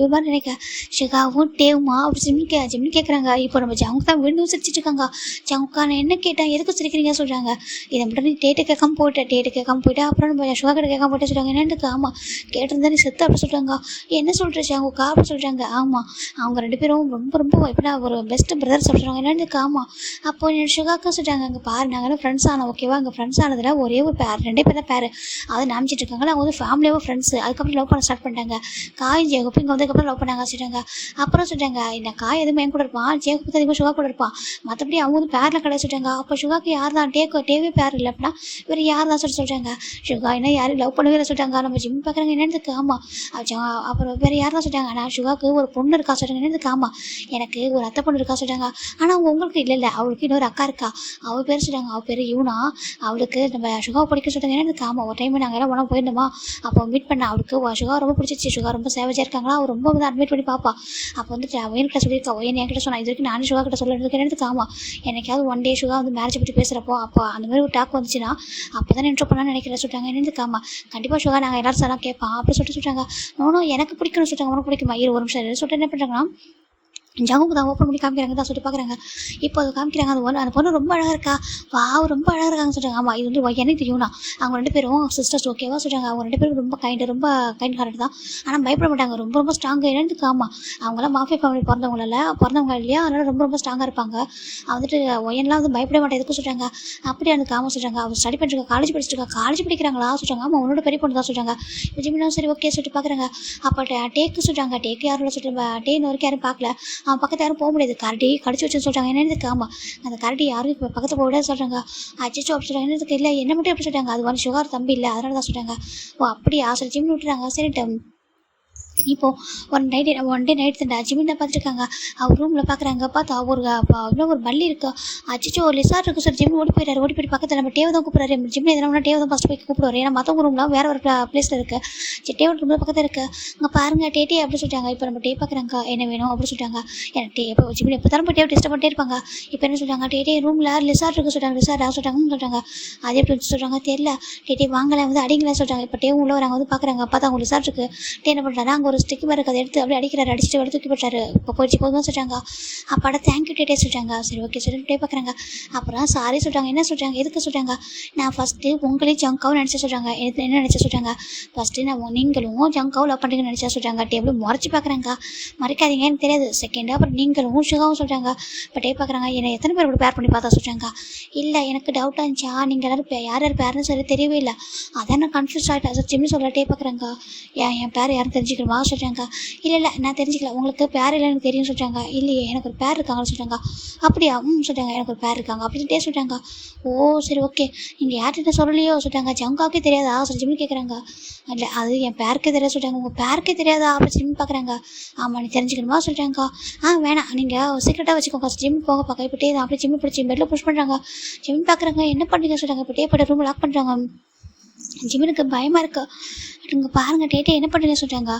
ஒரு மாதிரி நினைக்க சுகாவும் டேவுமா அப்படி ஜிம்னு கேட்குறாங்க. இப்போ நம்ம ஜங்கு தான் விழுந்து சிரிச்சிட்டு இருக்காங்க. ஜங்குக்கா நான் என்ன கேட்டேன் எதுக்கு சிரிக்கிறீங்க சொல்கிறாங்க. இதை மட்டும் நீ டேட்டு கேட்காம போயிட்டேன் அப்புறம் நம்ம சுகா கிட்ட கேட்காம போயிட்டே சொல்கிறாங்க. என்னென்னு ஆமாம் கேட்டிருந்தா நீ செத்து அப்படி சொல்கிறாங்க. என்ன சொல்கிற ஜங்குக்கா அப்படி சொல்கிறாங்க. ஆமாம் அவங்க ரெண்டு பேரும் ரொம்ப ரொம்ப எப்படின்னா ஒரு பெஸ்ட் பிரதர் சொல்கிறாங்க. என்னென்னு ஆமாம் அப்போ என் சுகாக்கா சொல்கிறாங்க. அங்கே பாரு நாங்கள் ஃப்ரெண்ட்ஸ் ஆனோம் ஓகேவா. அங்கே ஃப்ரெண்ட்ஸ் ஆனதில் ஒரே ஒரு பேர் 2 பேர் தான் பேர் அது நாம் இருக்காங்களா. அவங்க வந்து ஃபேமிலியாகவும் ஃப்ரெண்ட்ஸு. அதுக்கப்புறம் லவ் பண்ண ஸ்டார்ட் பண்ணிட்டாங்க. காய் ஜேகோப்பு இங்கே வந்ததுக்கப்புறம் லவ் பண்ணாங்க சொல்லிட்டாங்க. அப்புறம் சொல்லிட்டாங்க இந்த காய் எதுவுமே என் கூட இருப்பான். ஜேகோப்பு அதிகமாக சுகா கூட இருப்பான். மற்றபடி அவங்க வந்து பேரில் கிடையாது சொல்லிட்டாங்க. அப்போ சுகாக்கு யார் தான் டேவே பேர் இல்லை அப்படின்னா இவர் யார் தான் சொல்லிட்டாங்க. சுகா என்ன யாரும் லவ் பண்ணவே இல்லை சொல்லிட்டாங்க. நம்ம ஜிம் பார்க்குறாங்க. என்னதுக்கு ஆமாம் அப்புறம் வேறு யார் தான் சொல்லிட்டாங்க. நான் சுகாக்கு ஒரு பொண்ணு இருக்கா சொல்லிட்டாங்க. என்னதுக்கு ஆமாம் எனக்கு ஒரு அத்தை பொண்ணு இருக்கா சொல்லிட்டாங்க. ஆனால் அவங்க உங்களுக்கு இல்லை அவளுக்கு இன்னொரு அக்கா இருக்கா. அவள் பேர் சொல்லிட்டாங்க. அவள் பேர் யூனா. அவளுக்கு நம்ம சுகாவை படிக்க சொல்லிட்டாங்க. என்னதுக்கு ஆமாம் ஒரு டைம் நாங்கள் எல்லாம் போயிருந்தோமா அப்போ மீட் பண்ண அவளுக்கு சுகா ரொம்ப பிடிச்சிச்சு. சுகா ரொம்ப சேவஜாக இருக்காங்களா. அவர் ரொம்ப வந்து அட்மிட் பண்ணி பார்ப்பா. அப்போ வந்துட்டு அவன்கிட்ட சொல்லியிருக்கா. என்கிட்ட சொன்னா இது வரைக்கும் நானும் சுகா கிட்ட சொல்லிட்டு என்னதுக்கு ஆமாம் எனக்காவது ஒன் டே சுகா வந்து மேரேஜ் பற்றி பேசுகிறப்போ அப்போ அந்த மாதிரி ஒரு டாக் வந்துச்சுன்னா அப்போ தான் இன்ட்ரோ பண்ணான்னு நினைக்கிறேன் சொல்லிட்டாங்க. என்னதுக்கு ஆமாம் கண்டிப்பாக சுகா நாங்கள் எல்லாரும் சார் கேட்பான் அப்படி சொல்லிட்டாங்க. நோனோ எனக்கு பிடிக்கணும்னு சொல்லிட்டாங்க. உனக்கு பிடிக்குமா ஒரு நிமிஷம் சொல்லிட்டு என்ன பண்ணுறாங்கன்னா ஜங்குக்கு தான் ஓப்பன் பண்ணி காமிக்கிறாங்க தான் சொல்லிட்டு பார்க்குறாங்க. இப்போ அதை காமிக்கிறாங்க. அந்த பொண்ணு ரொம்ப அழகாக இருக்கா. ரொம்ப அழகாக இருக்காங்க சொல்கிறாங்க. ஆமாம் இது வந்து எனக்கு தெரியும்னா அவங்க 2 பேரும் சிஸ்டர்ஸ் ஓகேவா சொல்கிறாங்க. அவங்க 2 பேரும் ரொம்ப கைண்ட் ஹார்ட் தான். ஆனால் பயப்பட மாட்டாங்க. ரொம்ப ரொம்ப ஸ்ட்ராங்காக என்னதுக்கு ஆமாம் அவங்களாம் மாஃபியா ஃபேமிலி பிறந்தவங்க இல்லையா. அதனால் ரொம்ப ரொம்ப ஸ்ட்ராங்காக இருப்பாங்க. வந்துட்டு ஒயன்லாம் வந்து பயப்பட மாட்டேன் எதுக்கும் சொல்கிறாங்க. அப்படியே எனக்கு ஆமாம் சொல்கிறாங்க. அவர் ஸ்டடி பண்ணிருக்கா. காலேஜ் படிக்கிறாங்களா சொல்கிறாங்க. ஆமாம் உன்னோட பெரிய பொண்ணு தான் சொல்கிறாங்க. ஜிம்னா சரி ஓகே சொல்லிட்டு பார்க்குறாங்க. அப்போ டேக்கு சொல்கிறாங்க. டேக்கு யாரும் சொல்லிட்டு டேன்னு வரைக்கும் யாரும் பார்க்கல. பக்கத்து யாரும் போக முடியாது. கரடி கடிச்சு வச்சுன்னு சொல்கிறாங்க. என்னதுக்கு ஆமாம் அந்த கரடி யாரும் இப்போ பக்கத்து போக விட சொல்கிறாங்க. அச்சோ அப்படி சொல்கிறாங்க. என்னதுக்கு இல்லை என்ன மட்டும் எப்படி சொல்கிறாங்க. அது வந்து சுகர் தம்பி இல்லை அதனால தான் சொல்கிறாங்க. அப்படியே ஆசை ஜிம்னு விட்டுறாங்க. சரிட்டு இப்போது ஒன் டே நைட் தான் ஜிமின் பார்த்துருக்காங்க. அவர் ரூமில் பார்க்குறாங்க. பார்த்தா இன்னும் ஒரு பள்ளி இருக்கா. அச்சிச்சோ ஒரு லிசார்ட் இருக்குது சார். ஜிம் ஓடி போயிட்டு பக்கத்தில் நம்ம டேவ் தான் கூப்பிட்றாரு. ஜிம்மில் எதனா டேவ் தான் ஃபஸ்ட் போய் கூப்பிடுவார். ஏன்னா மற்றவங்க ரூம்லாம் வேறு ஒரு ப்ளேஸில் இருக்குது. சரி டேவ் ரூமில் பக்கத்தில் இருக்குது. அங்கே பாருங்கள் டே அப்படி சொல்லிட்டாங்க. இப்போ நம்ம டே பார்க்குறாங்க. என்ன வேணும் அப்படி சொல்லிட்டாங்க. எனக்கு இப்போ ஜிம்மில் எப்போ தரம் போய் டேவ் டிஸ்டர்ப் பண்ணிட்டே இருப்பாங்க. இப்போ என்ன சொல்கிறாங்க. டே ரூமில் லிசார்ட் இருக்குது சொல்கிறாங்க. லிசார்ட் சொல்கிறாங்க. அதே எப்படி சொல்கிறாங்க தெரியல. டே வாங்கலை வந்து அடிங்களா சொல்கிறாங்க. இப்போ டேவ் உள்ள வராங்க வந்து பார்க்குறாங்க. பார்த்தா அவங்க லிசார்ட் இருக்குது. டே என்ன பண்ணுறாங்க. அங்கே ஒரு ஸ்டிக் மாதிரி அதை எடுத்து அப்படியே அடிச்சுட்டு தூக்கி போட்டாரு. இப்போ போயிடுச்சு போதும் சொல்லிட்டாங்க. அப்பாட தேங்க்யூ டேட்டே சொல்லிட்டாங்க. சரி ஓகே சொல்லிட்டு டே பார்க்குறாங்க. அப்புறம் சாரி சொல்கிறாங்க. என்ன சொல்கிறாங்க எதுக்கு சொல்கிறாங்க. நான் ஃபஸ்ட்டு உங்களையும் ஜங்காவும் நினச்சா சொல்கிறாங்க. என்ன நினச்சா சொல்கிறாங்க. ஃபஸ்ட்டு நான் நீங்களும் ஜங்காவும் லவ் பண்ணுறீங்கன்னு நினச்சா சொல்கிறாங்க. டேபிள் முறைச்சி பார்க்குறாங்க. மறைக்காதீங்க எனக்கு தெரியாது. செகண்ட் அப்புறம் நீங்களும் சுகாவும் சொல்கிறாங்க. இப்போ டே பார்க்குறாங்க. என்னை எத்தனை பேர் கூட பேர் பண்ணி பார்த்தா சொல்கிறாங்க. இல்லை எனக்கு டவுட்டாக இருந்துச்சா நீங்கள் எல்லோரும் யார் பேருன்னு சொல்லி தெரியவே இல்லை. அதான் நான் கன்ஃபியூஸ் ஆகிட்டேன். சார் ஜிம்மி சொல்ல டே பார்க்குறாங்க. என் பேர் யாரும் தெரிஞ்சுக்கணுமா சொல்கிறாங்க. இல்லை நான் தெரிஞ்சிக்கல. உங்களுக்கு பேர் இல்லைன்னு தெரியும் சொல்லிட்டாங்க. இல்லையே எனக்கு ஒரு பேர் இருக்காங்கன்னு சொல்லிட்டாங்க. அப்படியா சொல்லிட்டாங்க. எனக்கு ஒரு பேர் இருக்காங்க அப்படின்ட்டே சொல்லிட்டாங்க. ஓ சரி ஓகே நீங்கள் யார்கிட்ட சொல்லலையோ சொல்லிட்டாங்க. ஜங்காவுக்கே தெரியாதா சொல்லி ஜிம்மி கேட்குறாங்க. இல்லை அது என் பேருக்கே தெரியாது சொல்லிட்டாங்க. உங்கள் பேருக்கே தெரியாதா அப்படி ஜிம்மி பார்க்குறாங்க. ஆமாம் நீ தெரிஞ்சுக்கணுமா சொல்லிட்டாங்க. வேணாம் நீங்கள் சீக்கிரட்டாக வச்சுக்கோங்க ஜிம் போக பார்க்க. இப்படியே தான் அப்படியே ஜிம்மி பிடிச்சி பெட்டில் புஷ் பண்ணுறாங்க. ஜிம்மி பார்க்குறாங்க. என்ன பண்ணுறீங்க சொல்லிட்டாங்க. இப்படியே போய்ட்டு ரூம் லாக் பண்ணுறாங்க. ஜிமினுக்கு பயமாக இருக்கு. இங்கே பாருங்க டேட்டே என்ன பண்ணுறீங்க சொல்கிறாங்க.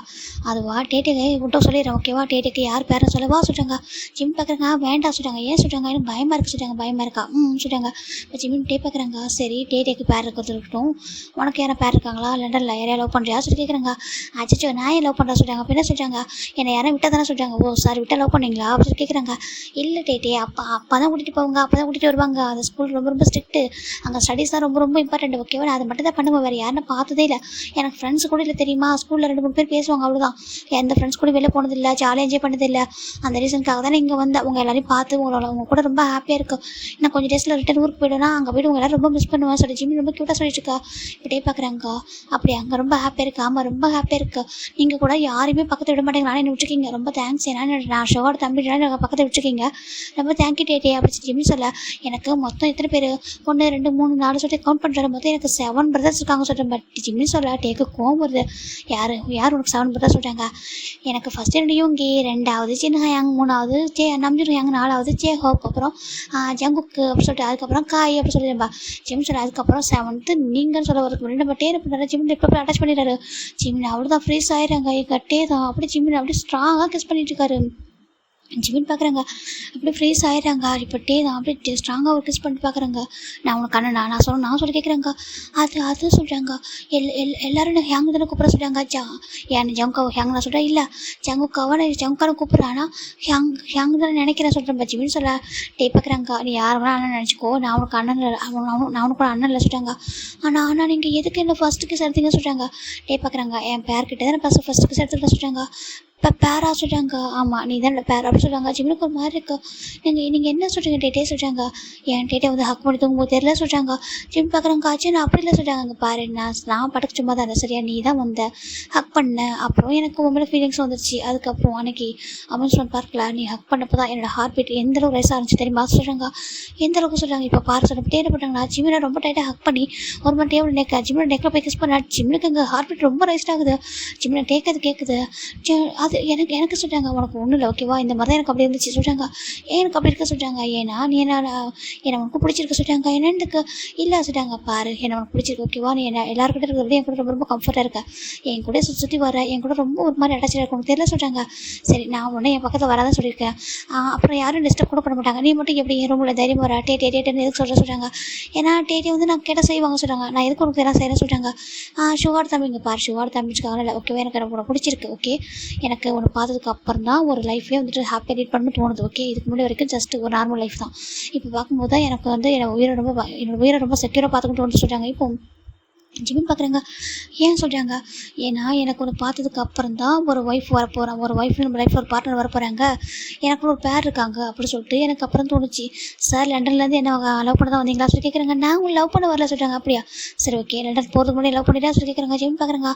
அதுவா டேட்டேக்கு விட்ட சொல்லிடுறேன் ஓகேவா, டேட்டேக்கு யார் பேரை சொல்லவா சொல்கிறாங்க. ஜிம் பார்க்குறாங்க வேண்டாம் சொல்கிறாங்க. ஏன் சொல்கிறாங்க, எனக்கு பயமாக இருக்குது சொல்கிறாங்க. பயமாக இருக்கா சொல்கிறாங்க. இப்போ ஜிமின் டே பார்க்குறாங்க. சரி டேட்டேக்கு பேர் இருக்கிறது இருக்கட்டும், உனக்கு யாரும் பேர் இருக்காங்களா, லண்டனில் யாரையா லவ் பண்ணுறியா சொல்லி கேட்குறாங்க. அச்சோ நான் ஏன் லவ் பண்ணுறா சொல்கிறாங்க. அப்போ என்ன சொல்கிறாங்க, என்னை யாரும் விட்டால் தானே சொல்கிறாங்க. ஓ சார் விட்டால் லவ் பண்ணுவீங்களா அப்படின்னு சொல்லி கேட்குறாங்க. இல்லை டேட்டே அப்பா தான் கூட்டிகிட்டு போவாங்க, அப்போ தான் கூட்டிகிட்டு வருவாங்க. அந்த ஸ்கூல் ரொம்ப ஸ்ட்ரிக்ட்டு, அங்கே ஸ்டடீஸ் தான் ரொம்ப இம்பார்ட்டண்ட் ஓகேவா, அதை மட்டும் தான் பண்ணுவேன், வேறு யாரும் பார்த்ததே இல்லை. எனக்கு ஃப்ரெண்ட்ஸ் கூட இல்லை தெரியுமா, ஸ்கூலில் 2-3 பேர் பேசுவாங்க அவ்வளோதான். எந்த ஃப்ரெண்ட்ஸ் கூட வெளில போனதில்லை, ஜாலியாக என்ஜாய் பண்ணதில்லை. அந்த ரீசனுக்காக தான் இங்கே வந்தேன். உங்கள் எல்லாரையும் பார்த்து உங்க கூட ரொம்ப ஹாப்பியாக இருக்கும். இன்னும் கொஞ்சம் டேஸில் ரிட்டன் ஊருக்கு போய்டுவேன்னா அங்கே போய்ட்டு உங்கள் எல்லாரும் ரொம்ப மிஸ் பண்ணுவேன் சொல்லி ஜிம்மி ரொம்ப க்யூட்டாக சொல்லிட்டு இருக்கா. இப்படியே பார்க்குறாங்க. அப்படி அங்கே ரொம்ப ஹாப்பியாக இருக்கா. ஆமாம் ரொம்ப ஹாப்பியாக இருக்கா. நீங்கள் கூட யாரையுமே பக்கத்தில் விட மாட்டேங்க, நானே விட்டுருக்கீங்க, ரொம்ப தேங்க்ஸ். ஏன்னா நான் ஷோட தம்பி பக்கத்தில் விட்டுருக்கீங்க, ரொம்ப தேங்க்யூ டேட்டே அப்படி ஜிம்மி சொல்ல. எனக்கு மொத்தம் எத்தனை பேர், 1 2 3 4 சொல்லிட்டு கவுண்ட் பண்ணுறாரு. மொத்தம் எனக்கு 7 பிரதர்ஸ் இருக்காங்க சொல்கிறேன். பட் ஜிம்மி சொல்ல டேக்கு கோவம் வருது. யார் உனக்கு 7 பிரதர்ஸ் சொல்கிறாங்க. எனக்கு ஃபஸ்ட்டு 2 யூங்கி, 2வது சின்ஹயாங், 3வது நம்ஜுன்ஹயாங், 4வது ஹோப், அப்புறம் ஜங்குக்கு அப்படி சொல்லிட்டு அதுக்கப்புறம் காய் அப்படி சொல்லிடும்பா ஜிம் சொல்ல. அதுக்கப்புறம் 7th நீங்கன்னு சொல்ல வரதுக்கு முன்னாடி நம்ம டேர் பண்ணுறாரு. ஜிம்மின் இப்போ அட்டாச் பண்ணிடுறாரு. ஜிம்மின் அவ்வளோதான் ஃப்ரீஸ் ஆயிடுறாங்க. கட்டே தான் அப்படி ஜிம்மின் அப்படியே ஸ்ட்ராங்காக கிஸ் பண்ணிட்டு இருக்காரு. ஜிமின் பார்க்குறாங்க. அப்படியே ஃப்ரீஸ் ஆகிடுறாங்க. இப்போ டே தான் அப்படியே ஸ்ட்ராங்காக ஒரு கிஸ் பண்ணிட்டு பார்க்குறாங்க. நான் உனக்கு அண்ணனா நான் சொல்லி கேட்குறேங்க. அது சொல்கிறாங்க. எல்லோரும் எனக்கு ஹேங்கு தானே கூப்பிட சொல்கிறாங்க. ஏன் ஜங்காவை ஹேங் நான் சொல்கிறேன். இல்லை ஜங்காவை கூப்பிட்றான்னா ஹேங்கு தானே நினைக்கிறேன் சொல்கிறேன். ஜிமின் சொல்ல. டே பார்க்குறாங்க. நீ யார் வேணா அண்ணன் நினச்சிக்கோ, நான் உனக்கு அண்ணன் நான் உனக்கு கூட அண்ணன் இல்லை சொல்கிறாங்க. ஆனால் நீங்கள் எதுக்கு என்ன ஃபஸ்ட்டு கிஸ் எடுத்தீங்க சொல்கிறாங்க. டே பார்க்குறாங்க. என் பேர்கிட்ட தானே ஃபஸ்ட்டு கிஸ் எடுத்துக்கிட்ட சொல்கிறாங்க. இப்போ பேரா சொல்கிறாங்க. ஆமாம் நீ தான் பேர் அப்படி சொல்கிறாங்க. ஜிம்னுக்கு ஒரு மாதிரி இருக்கு. நீங்கள் என்ன சொல்கிறீங்க டேட்டே சொல்கிறாங்க. என் டேட்டை வந்து ஹக் பண்ணி தூங்கும்போது தெரியல சொல்கிறாங்க. ஜிம் பார்க்குறாங்க. ஆச்சு நான் அப்படி இல்லை சொல்கிறாங்க. அங்கே பாரு நான் படக்கு சும்மா தான் இருந்தேன் சரியா, நீ தான் வந்த ஹக் பண்ணேன். அப்புறம் எனக்கு உங்களோட ஃபீலிங்ஸ் வந்துச்சு. அதுக்கப்புறம் அன்னைக்கு அம்யூஸ்மெண்ட் பார்க்கில் நீ ஹக் பண்ணப்போ தான் என்னோடய ஹார்ட் பீட் எந்தளவுக்கு ரைஸ் ஆரம்பிச்சு தெரியுமா சொல்கிறாங்க. எந்தளவுக்கு சொல்கிறாங்க. இப்போ பாரு சொல்ல டேட்டை போட்டாங்களா. ஜிம்மினை ரொம்ப டைட்டாக ஹக் பண்ணி ஒரு மாதிரி டேபிள் ஜிம்மினோட நெக்கில் போய் கிஸ் பண்ணா. ஜிம்னுக்கு அங்கே ஹார்ட் பீட் ரொம்ப ரைஸ் ஆகுது. ஜிம்மினை கேட்குது. அது எனக்கு சொல்கிறாங்க. உனக்கு ஒன்றும் இல்லை ஓகேவா, இந்த மாதிரி தான் எனக்கு அப்படி இருந்துச்சு சொல்கிறாங்க. எனக்கு அப்படி இருக்க சொல்கிறாங்க. ஏன்னா நீ என்னை உனக்கு பிடிச்சிருக்க சொல்கிறாங்க. என்னென்னு இல்லை சொல்கிறாங்க. பாரு என்னை உனக்கு பிடிச்சிருக்கு ஓகேவா, நீ என்ன எல்லாருக்கிட்ட இருக்கிறது என் கூட ரொம்ப கம்ஃபர்ட்டாக இருக்க, என் கூட சுற்றி வர என் கூட ரொம்ப ஒரு மாதிரி அட்டாச்சாக இருக்கும் தெரியல சொல்கிறாங்க. சரி நான் உடனே என் பக்கத்தில் வராதான் சொல்லியிருக்கேன். அப்புறம் யாரும் டிஸ்டர்ப் கூட பண்ண மாட்டாங்க. நீ மட்டும் எப்படி என் ரூமில் தைரியம் வர டேட்டேன்னு எதுக்கு சொல்கிறாங்க. ஏன்னா டேட்டே வந்து நான் கேட்டால் செய்வாங்க சொல்கிறாங்க. நான் எதுக்கு உனக்கு எல்லாம் செய்கிறேன் சொல்கிறாங்க. சுகார் தம்பிங்க பாரு சுகார் தம்பிச்சுக்காக இல்லை ஓகேவா, எனக்கு உனக்கு பிடிச்சிருக்கு ஓகே, எனக்கு உனக்கு பார்த்ததுக்கு அப்புறம் தான் ஒரு லைஃபே வந்துட்டு ஹாப்பியாக லீட் பண்ணணும்னு தோணுது ஓகே. இதுக்கு முன்னாடி வரைக்கும் ஜஸ்ட் ஒரு நார்மல் லைஃப் தான். இப்போ பார்க்கும்போது தான் எனக்கு வந்து என்னோட உயிரை ரொம்ப செக்யூராக பார்த்துக்கிட்டு தோணுன்னு சொல்கிறாங்க. இப்போ ஜிமின் பார்க்குறாங்க. ஏன் சொல்கிறாங்க. ஏன்னா எனக்கு ஒன்று பார்த்ததுக்கு அப்புறம் தான் ஒரு ஒய்ஃப் வரப்போகிறேன், ஒரு ஒய்ஃப் நம்ம லைஃப்பில் ஒரு பார்ட்னர் வரப்போகிறாங்க, எனக்கு ஒரு பேர் இருக்காங்க அப்படின்னு சொல்லிட்டு எனக்கு அப்புறம் தோணுச்சு. சார் லண்டன்லேருந்து என்ன லவ் பண்ண தான் வந்தீங்களா சொல்லி கேட்குறாங்க. நான் உங்களை லவ் பண்ண வரல சொல்கிறாங்க. அப்படியா சரி ஓகே, லண்டன் போகிறதுக்கு முன்னாடி லவ் பண்ணிட்டா சொல்லி கேட்குறாங்க. ஜிம் பார்க்குறாங்க.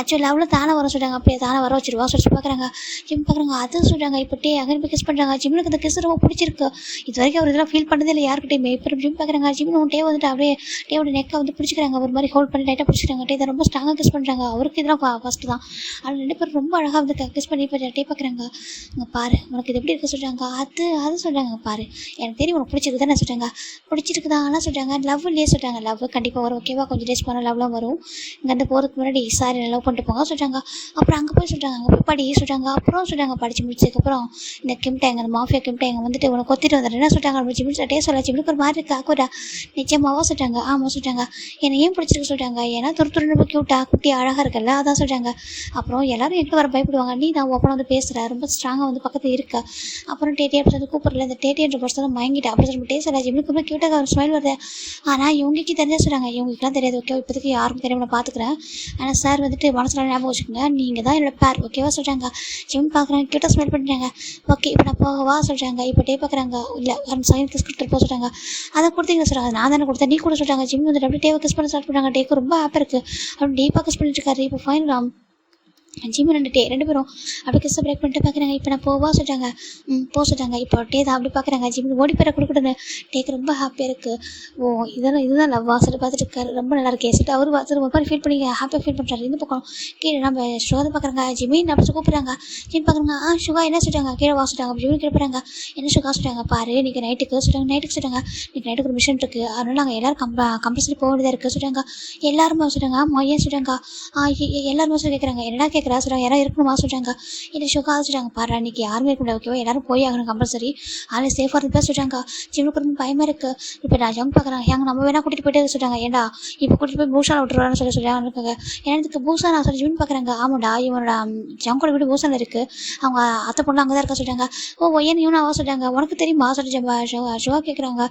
ஆக்சுவலி லவ்வில் தானே வர சொல்கிறாங்க. அப்படியே தானே வர வச்சுருவா சொல்லி பார்க்குறாங்க. ஜிம் பார்க்குறாங்க. அது சொல்கிறாங்க. இப்போ அங்கே போய் கிஸ் பண்ணுறாங்க. ஜிம்னுக்கு அந்த கிஸ் ரொம்ப பிடிச்சிருக்கு. இது வரைக்கும் அவர் இதெல்லாம் ஃபீல் பண்ணதே இல்லை யாருக்கிட்டையுமே. இப்போ ஜிம் பார்க்குறாங்க. ஜிம்னு டே வந்துட்டு அப்படியே டேவோட நெக்கை வந்து பிடிச்சிக்கிறாங்க, ஒரு மாதிரி ஹோல்ட் பண்ணி லைட்டாக பிடிச்சிக்கிறாங்க. டே ரொம்ப ஸ்ட்ராங்காக கிஸ் பண்ணுறாங்க. அவருக்கு இதெல்லாம் ஃபஸ்ட்டு தான். ஆனால் 2 பேரும் ரொம்ப அழகாக வந்து கிஸ் பண்ணி இப்போ டே பார்க்குறாங்க. இங்கே பாரு உனக்கு இது எப்படி இருக்க சொல்கிறாங்க. அது சொல்கிறாங்க. பாரு எனக்கு தெரியும் உனக்கு பிடிச்சிருக்கு தானே சொல்கிறாங்க. பிடிச்சிருக்குதான் ஆனால் சொல்கிறாங்க. லவ் இல்லையே சொல்கிறாங்க. லவ் கண்டிப்பாக வரும் ஓகேவா, கொஞ்சம் டேஸ் போனால் லவ்லாம் வரும். இங்கே வந்து போகிறதுக்கு முன்னாடி சாரி லவ் பண்ணிட்டு போங்க சொல்கிறாங்க. அப்புறம் அங்கே போய் சொல்கிறாங்க. அங்கே போய் படி சொல்கிறாங்க. அப்புறம் சொல்கிறாங்க படித்து முடிச்சதுக்கப்புறம் இந்த கிம்டேங்க அந்த மாஃபியா கிம்டேங்க வந்துட்டு உனக்கு கொத்திட்டு வந்துட்டு என்ன சொல்கிறாங்க. ஜிமின் டே சொல்ல. ஜிம்னுக்கு ஒரு மாதிரி இருக்கா கூட நிச்சயமாவா சொல்கிறாங்க. ஆமாம் சொல்கிறாங்க. என்னை ஏன் பிடிச்சிருக்கு சொல்கிறாங்க. ஏன்னா துருத்துரு ரொம்ப க்யூட்டாக குட்டி அழகாக இருக்கல அதான் சொல்கிறாங்க. அப்புறம் எல்லோரும் என்கிட்ட வர பயப்படுவாங்க, நீ நான் ஓப்பனாக வந்து பேசுகிற, ரொம்ப ஸ்ட்ராங்காக வந்து பக்கத்தில் இருக்க. அப்புறம் டேட்டே அப்படி வந்து கூப்பிடல, இந்த டேட்டேன்ற பர்சன் மயங்கிட்டா அப்படி சொல்லி டேஸ்ட் ஜிம்னுக்கு ரொம்ப க்யூட்டாக ஒரு ஸ்மைல் வருது. ஆனால் இவங்களுக்கு தெரிஞ்சா சொல்கிறாங்க. இவங்களுக்குலாம் தெரியாது ஓகே, இப்போதைக்கு யாருக்கும் தெரியாமல் நான் பார்த்துக்கிறேன். ஆனால் சார் வந்துட்டு மனசில் ஞாபகம் வச்சுக்கோங்க, நீங்கள் தான் என்னோட பேர் ஓகேவா சொல்கிறாங்க. ஜிம் பார்க்குறாங்க. க்யூட்டாக ஸ்மைல் பண்ணுறாங்க. ஓகே இப்போ நான் போகவா சொல்கிறாங்க. இப்போ டே பார்க்குறாங்க. இல்லை சைன் கிஸ் கொடுத்துட்டு போக சொல்கிறாங்க. அதை கொடுத்தீங்க சொல்கிறாங்க. நான் தானே கொடுத்தேன் நீ கூட சொல்கிறாங்க. ஜிம் வந்துட்டு அப்படியே டேவை கிஸ் பண்ண ஸ்டார்ட் பண்ணுறாங்க. டேக்கு ரொம்ப ஹாப்பியாக இருக்குது. அப்படின்னு டீப்பாக கிஸ் பண்ணிட்டு இருக்காரு. இப்போ ஃபைனலாம் ஜிம்மி ரெண்டு பேரும் அப்படி கிஸ் பிரேக் பண்ணிட்டு பார்க்குறாங்க. இப்போ நான் போவா சொல்லிட்டாங்க. போக சொல்லிட்டாங்க. இப்போ டே தான் அப்படி பார்க்குறாங்க. ஜிம்மி ஓடி பேரை கொடுக்குறது டேக்கு ரொம்ப ஹாப்பியாக இருக்குது. இதுதான் லவ் வாசல் பார்த்துட்டு இருக்காரு. ரொம்ப நல்லா இருக்கே சொல்லிட்டு அவர் வாசல் ஒரு மாதிரி ஃபீல் பண்ணி ஹாப்பியாக ஃபீல் பண்ணுறாரு. இந்த பக்கம் கீழே நம்ம சுகா பார்க்குறாங்க. ஜிம்மி அப்படி கூப்பிட்றாங்க. ஜிம்மி பார்க்குறாங்க. சுகா என்ன சொல்லிட்டாங்க கீழே வா சொல்லிட்டாங்க. ஜிம்மி கீழே போகிறாங்க. என்ன சுகா சொல்லிட்டாங்க பாரு இன்றைக்கி நைட்டுக்கு சொல்லிட்டாங்க. இன்றைக்கி நைட்டுக்கு ஒரு மிஷன் இருக்குது, அதனால நாங்கள் எல்லோரும் கம்பல்சரி போக வேண்டியதாக இருக்குது சொல்லிட்டாங்க. எல்லாருமே சொல்லிட்டாங்க. ஏன் சொல்லிட்டாங்க. எல்லாருமே சொல்லி கேட்குறாங்க. என்னடா கேட்குறா சொல்கிறாங்க. யாராவது இருக்கணுமா சொல்லிட்டாங்க. இல்லை சுகா சொல்லிட்டாங்க பாரு இன்றைக்கி யாருமே இருக்க முடியாது, ஓகேவா, எல்லாரும் போய் ஆகணும் கம்பல்சரி, அதில் சேஃபாக இருந்து சொல்லிட்டாங்க. ஜிம்முக்கு ரொம்ப பயமாக இருக்குது. இப்போ நான் ஜங்க் பார்க்குறாங்க. நம்ம வேணா கூட்டிகிட்டு போயிட்டு சொல்லிட்டாங்க. ஏன்டா இப்போ கூட்டிகிட்டு போய் பூசான விட்டுருவான்னு சொல்லிட்டாங்க இருக்காங்க. ஏன்னா இதுக்கு பூசானா சொல்லி ஜிம் பார்க்குறாங்க. ஆமாடா இவனோட ஜங்கோட வீடு பூசானில் இருக்குது, அவங்க அத்தை பொண்ணு அங்கே தான் இருக்கா சொல்லிட்டாங்க. ஏன் இவனாவா சொல்லிட்டாங்க. உனக்கு தெரியுமா சொல்லிட்டு சுகா கேட்குறாங்க.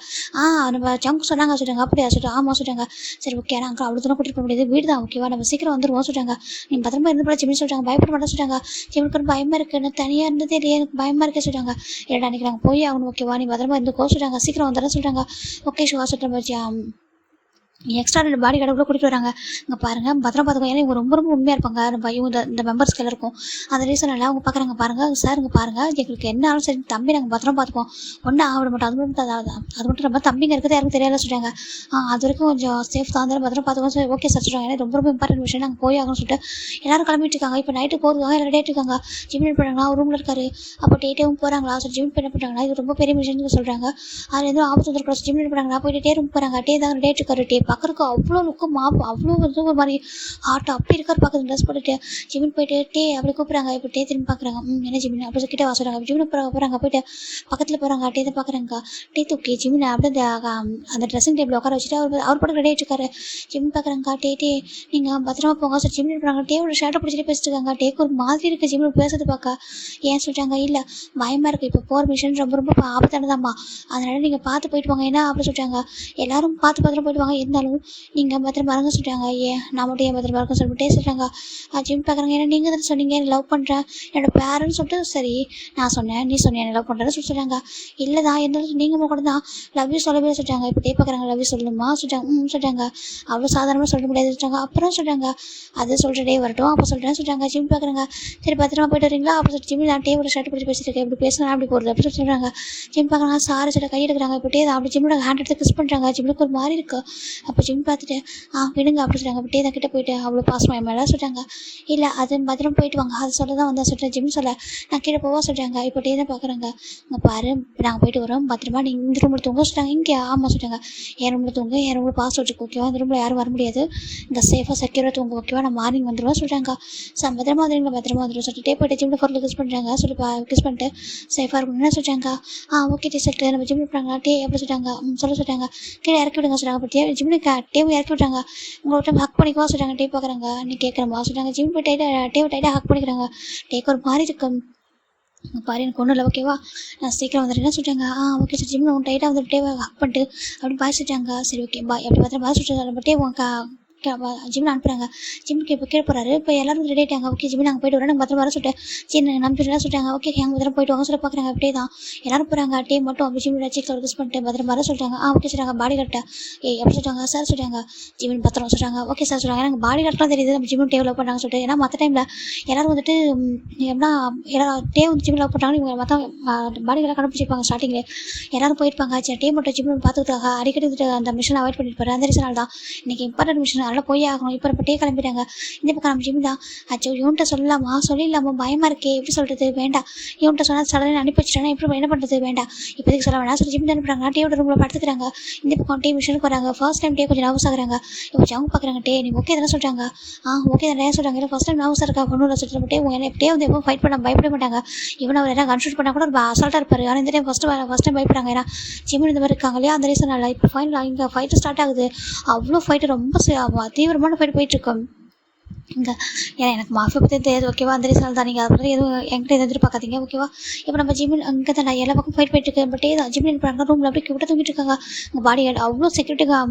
நம்ம ஜங்க் சொன்னாங்க சொல்லிட்டாங்க. அப்படியா சொல்லிட்டு ஆமாம் சொல்லிட்டாங்க. சரி ஓகே ஆனால் அங்கே அவ்வளோ தூரம் கூட்டிகிட்டு போக முடியாது, வீடு தான், ஓகேவா, நம்ம சீக்கிரம் வந்துடுவோம் சொல்லிட்டாங்க. நீ பத்திரமா இருந்து போல ஜிம்னு சொல்லிட்டாங்க. பயப்பட மாட்டேன் சொல்லிட்டாங்க. ஜிம்முக்கு பயமாக இருக்குது, எனக்கு தனியாக இருந்ததே இல்லையே, எனக்கு பயமாக இருக்கே சொல்லிட்டாங்க. இல்லைடா அன்றைக்கி நாங்கள் போய் ஆகணும், ஓகேவா, நீ பத்திரமா இருந்துக்கோ சொல்லிட்டாங்க. சீக்கிரம் வந்துடுறேன் சொல்லிட்டாங்க. ஓகே சுகா சொல்லிட்டு எக்ஸ்ட்ரா 2 பாடி கார்டு கூட கூட்டிகிட்டு வராங்க. இங்கே பாருங்கள் பத்திரம் பார்த்துக்கோ. ஏன்னா இவங்க ரொம்ப ரொம்ப உண்மையாக இருப்பாங்க. நம்ம இவங்க இந்த மெம்பர்ஸ்க்கு எல்லாம் இருக்கும். அந்த ரீசனில் அவங்க பார்க்குறாங்க. பாருங்கள் சார் இங்கே பாருங்கள், எங்களுக்கு என்ன ஆனாலும் சரி தம்பி நாங்கள் பத்திரம் பார்த்துப்போம், ஒன்றும் ஆகிட மாட்டோம். அது மட்டும் நம்ம தம்பிங்க இருக்கிறது யாருக்கும் தெரியல சொல்லிட்டாங்க. அது வரைக்கும் கொஞ்சம் சேஃப் தான் இருந்தாலும் பத்திரம் பார்த்துக்கோ சொல்லி ஓகே சார் சொல்கிறாங்க. ஏன்னா ரொம்ப ரொம்ப இம்பார்ட்டன்ட் விஷயம், நாங்கள் போய் ஆகணும்னு சொல்லிட்டு எல்லாரும் கிளம்பிட்டு இருக்காங்க. இப்போ நைட்டு போகிறதுக்காக எல்லாம் ரெடி ஆகிட்டு இருக்காங்க. ஜிம் பண்ணுறாங்களா ஒரு ரூமில் இருக்காரு. அப்போ டேவும் போகிறாங்களா சொல்லி ஜிம் என்ன பண்ணுறாங்களா, இது ரொம்ப பெரிய விஷயம்னு சொல்கிறாங்க. அதில் எதுவும் ஆபத்து வந்துருக்கலாம். ஜிம் பண்ணுறாங்களா போயிட்டு டே ரூம் போகிறாங்க. டே தான் ரெடி ஆகிட்டு இருக்காரு. டே பார்க்குறக்கு அவ்வளோ லுக்கு அவ்வளோ வந்து ஒரு மாதிரி ஹார்ட் அப்படி இருக்காரு பார்க்குறது. ட்ரெஸ் போட்டுட்டு ஜிமின் போயிட்டு டே அப்படி கூப்பிட்றாங்க. இப்போ டே திரும்பி பார்க்குறாங்க. என்ன ஜிமின் அப்படி கிட்டே வாசுறாங்க. ஜிமின் போகிறாங்க. போயிட்டு பக்கத்தில் போகிறாங்க. டே தான் பார்க்குறாங்க. டே தூக்கி ஜிமின் அப்படி அந்த ட்ரெஸ்ஸிங் டேபிள் உட்கார வச்சுட்டு அவர் பாட்டு ரெடி ஆகிட்டுருக்காரு. ஜிமின் பார்க்குறாங்க. டே நீங்கள் பத்திரமா போங்க சார் ஜிமின் பண்ணுறாங்க. டேவோட ஷர்ட்டை பிடிச்சிட்டு பேசிட்டு இருக்காங்க. டேக்கு ஒரு மாதிரி இருக்குது ஜிமின் பேசுறது பார்க்க. ஏன் சொல்லிட்டாங்க. இல்லை பயமாக இருக்குது, இப்போ போகிற மிஷன் ரொம்ப ரொம்ப ஆபத்தானதாம்மா, அதனால் நீங்கள் பார்த்து போயிட்டு வாங்க என்ன அப்படி சொல்லிட்டாங்க. எல்லோரும் பார்த்து பத்திரம் போயிட்டு வாங்க, இருந்தாலும் நீங்கள் பத்திரமா இருங்க சொல்லிட்டாங்க. ஏன் நான் மட்டும் ஏன் பத்திரமா இருக்குன்னு சொல்லிட்டு சொல்லிட்டாங்க. ஜிம் பார்க்குறாங்க. ஏன்னா நீங்கள் தானே சொன்னீங்க என்ன லவ் பண்ணுறேன் என்னோட பேரண்ட்ஸ் சொல்லிட்டு. சரி நான் சொன்னேன், நீ சொன்னேன் என்ன லவ் பண்ணுறேன்னு சொல்லிட்டாங்க. இல்லை தான் இருந்தாலும் நீங்கள் கூட தான் லவ் யூ சொல்லவே சொல்லிட்டாங்க. இப்போ டே பார்க்குறாங்க. லவ் யூ சொல்லணுமா சொல்லிட்டாங்க. சொல்லிட்டாங்க. அவ்வளோ சாதாரணமாக சொல்ல முடியாது சொல்லிட்டாங்க. அப்புறம் சொல்லிட்டாங்க அது சொல்கிற டே வரட்டும் அப்போ சொல்லிட்டேன்னு சொல்லிட்டாங்க. ஜிம் பார்க்குறாங்க. சரி பத்திரமா போயிட்டு வரீங்களா அப்படி சொல்லிட்டு ஜிம் நான் டேவோட ஷர்ட் பிடிச்சி பேசிட்டு இருக்கேன், இப்படி பேசினா அப்படி போகிறது அப்படி சொல்லிட்டாங்க. ஜிம் பார்க்குறாங்க. சாரி சொல்லிட்டு கை எடுக்கிறாங்க. இப்போ டே அப்படி ஜிம்மோட ஹேண்ட் எடுத்து கிஸ் பண்ணுறாங்க. ஜிம்முக்கு ஒரு மாதிரி இருக்குது. அப்போ ஜிம் பார்த்துட்டு விடுங்க அப்படி சொல்லிட்டாங்க. அப்படியே தான் கிட்டே போயிட்டு அவ்வளோ பாசமாக மேலே சொல்லிட்டாங்க. இல்லை அது பத்திரம் போயிட்டு வாங்க அது சொல்ல தான் வந்தா சொல்லிட்டேன். ஜிம் சொல்ல நான் கீழே போவா சொல்லிட்டாங்க. இப்போ டே தான் பார்க்குறாங்க. இங்கே பாரு நாங்கள் போயிட்டு வரோம், பத்திரமா நீங்கள் இந்த ரூமில் தூங்க சொல்லிட்டாங்க. இங்கே ஆமாம் சொல்லிட்டாங்க. என் ரூமில் தூங்க, என் ரூமில் பாஸ் வச்சுக்கோ, ஓகேவா, இந்த ரூமில் யாரும் வர முடியாது, இங்கே சேஃபாக செக்யூராக தூங்க, ஓகேவா, நான் மார்னிங் வந்துடுவேன் சொல்லிட்டாங்க. பத்திரமா வந்துடுங்க பத்திரமா வந்துடும் சொல்லிட்டு போயிட்டு ஜிம்மில் ஃபோரில் கிஸ் பண்ணுறாங்க. சொல்லி கிஸ் பண்ணிட்டு சேஃபாக இருக்கணும்னு சொல்லிட்டாங்க. ஓகே டே சொல்லிட்டு நம்ம ஜிம்மில் போகிறாங்க. டே எப்படி சொல்லிட்டாங்க சொல்லிட்டாங்க. கீழே இறக்கி விடுங்க சொல்லிட்டாங்க. அப்போ ஜிம்மில் டேவும் இறக்கி விட்டாங்க. உங்கள்கிட்ட ஹக் பண்ணிக்குவா சொல்லிட்டாங்க. டே பார்க்குறாங்க. நீ கேட்குறமா சொல்லிட்டாங்க. ஜிம் போய் டைட்டாக ஹக் பண்ணிக்கிறாங்க. டேக்கு ஒரு மாதிரி இருக்கு. பாரு எனக்கு ஒன்றும் இல்லை, ஓகேவா, நான் சீக்கிரம் வந்துடுறேன்னு சொல்லிட்டாங்க. ஓகே சார் ஜிம்மில் ஒன்று டைட்டாக வந்துட்டு டேவை ஹக் பண்ணிட்டு அப்படி பாய் சொல்லிட்டாங்க. சரி ஓகே பாய் எப்படி பார்த்தா பாய் சொல்லிட்டு டே ஜிம்மில் அனுப்புகிறாங்க. ஜிம்முக்கு இப்போ கீழே போகிறாரு. இப்போ எல்லாரும் ரெடி ஆகிட்டாங்க. ஓகே ஜிம்மி நாங்கள் போய்ட்டு வரோம், நாங்கள் பத்திரம் வர சொல்லிட்டு சரி நம்பிட்டுலாம் சொல்லிட்டாங்க. ஓகே எங்கள் பத்திரம் போய்ட்டு வாங்க சொல்லி பார்க்குறாங்க. அப்படியே தான் எல்லாரும் போகிறாங்க. டே மட்டும் அப்படி ஜிம்மில் சீக்கிரம் கிஸ் பண்ணிட்டு பத்திரம் வர சொல்லிட்டாங்க. ஓகே சொல்லிட்டாங்க. பாடி கார்ட்டை எப்படி சொல்லிட்டாங்க சார் சொல்லிட்டாங்க. ஜிம்மின் பத்திரம் சொல்லிட்டாங்க. ஓகே சார் சொல்லிட்டாங்க. எனக்கு பாடி கார்ட்லாம் தெரியுது நம்ம ஜிம்மில் டே லவ் பண்ணாங்க சொல்லிட்டு. ஏன்னா மற்ற டைமில் எல்லாரும் வந்துட்டு எப்படின்னா டே வந்து ஜிம்மில் லவ் பண்ணுறாங்க, இவங்க மற்ற பாடி கார்டெலாம் கண்டுபிடிச்சிருப்பாங்க. ஸ்டார்டிங்கில் எல்லாரும் போயிருப்பாங்க. சரி டே மட்டும் ஜிம்மில் பார்த்துக்கிட்டாங்க. அடிக்கடி வந்துட்டு அந்த மிஷன் அவாய்ட் பண்ணிட்டு போகிறேன். அந்த ரீசனால் தான் இன்றைக்கி இம்பார்ட்டன்ட் மிஷன் அதெல்லாம் போய் ஆகணும். இப்போ டே கிளம்பிட்டாங்க. இந்த பக்கம் நம்ம ஜிம் தான். அச்சோ இவன்கிட்ட சொல்லலாமா சொல்லிடலாமா பயமாக இருக்கே எப்படி சொல்கிறது, வேண்டாம் இவன்கிட்ட சொன்னால் சடனாக அனுப்பி வச்சுட்டேன்னா எப்படி என்ன பண்ணுறது, வேண்டாம் இப்போதைக்கு சொல்ல வேணாம் சொல்லி ஜிம் தான் அனுப்புறாங்க. டேயோட ரூமில் படுத்துக்கிறாங்க. இந்த பக்கம் டே மிஷனுக்கு வராங்க. ஃபர்ஸ்ட் டைம் டே கொஞ்சம் நர்வஸ் ஆகுறாங்க. இப்போ ஜவுங்க பார்க்குறாங்க. டே நீ ஓகே தானே சொல்கிறாங்க. ஓகே தானே சொல்கிறாங்க. இல்லை ஃபஸ்ட் டைம் நர்வஸாக இருக்கா பொண்ணு சொல்லிட்டு டே டே வந்து எப்போ ஃபைட் பண்ண பயப்பட மாட்டாங்க. இவனை அவர் எதாவது கன்சல்ட் பண்ணால் கூட ஒரு அசால்ட்டாக இருப்பார். ஆனால் இந்த டைம் ஃபஸ்ட் டைம் பயப்படுறாங்க. ஏன்னா ஜிம் இந்த மாதிரி இருக்காங்க இல்லையா, அந்த ரீசனால் இப்போ ஃபைனல் இங்கே ஃபைட்டு ஸ்டார்ட் ஆகுது. அவ்வளோ ஃபைட்டு ரொம்ப தீவிரமான ஃபைட் போயிட்டுருக்கோம் இங்கே. ஏன்னா எனக்கு மாஃபியா பற்றி தெரியாது, ஓகேவா, அந்த ரீசனால் தான். நீங்கள் அதை பற்றி எதுவும் என்கிட்ட எதிர்பார்க்காதீங்க, ஓகேவா. இப்போ நம்ம ஜிம்மில் அங்கே தான் எல்லா பக்கம் ஃபைட் போயிட்டு பட் தான் ஜிம்மில் என்ன பண்ணுறாங்க, ரூமில் அப்படியே கிட்ட தூங்கிட்டு இருக்காங்க. உங்கள் பாடி கார்டு அவ்வளோ செக்யூரிட்டி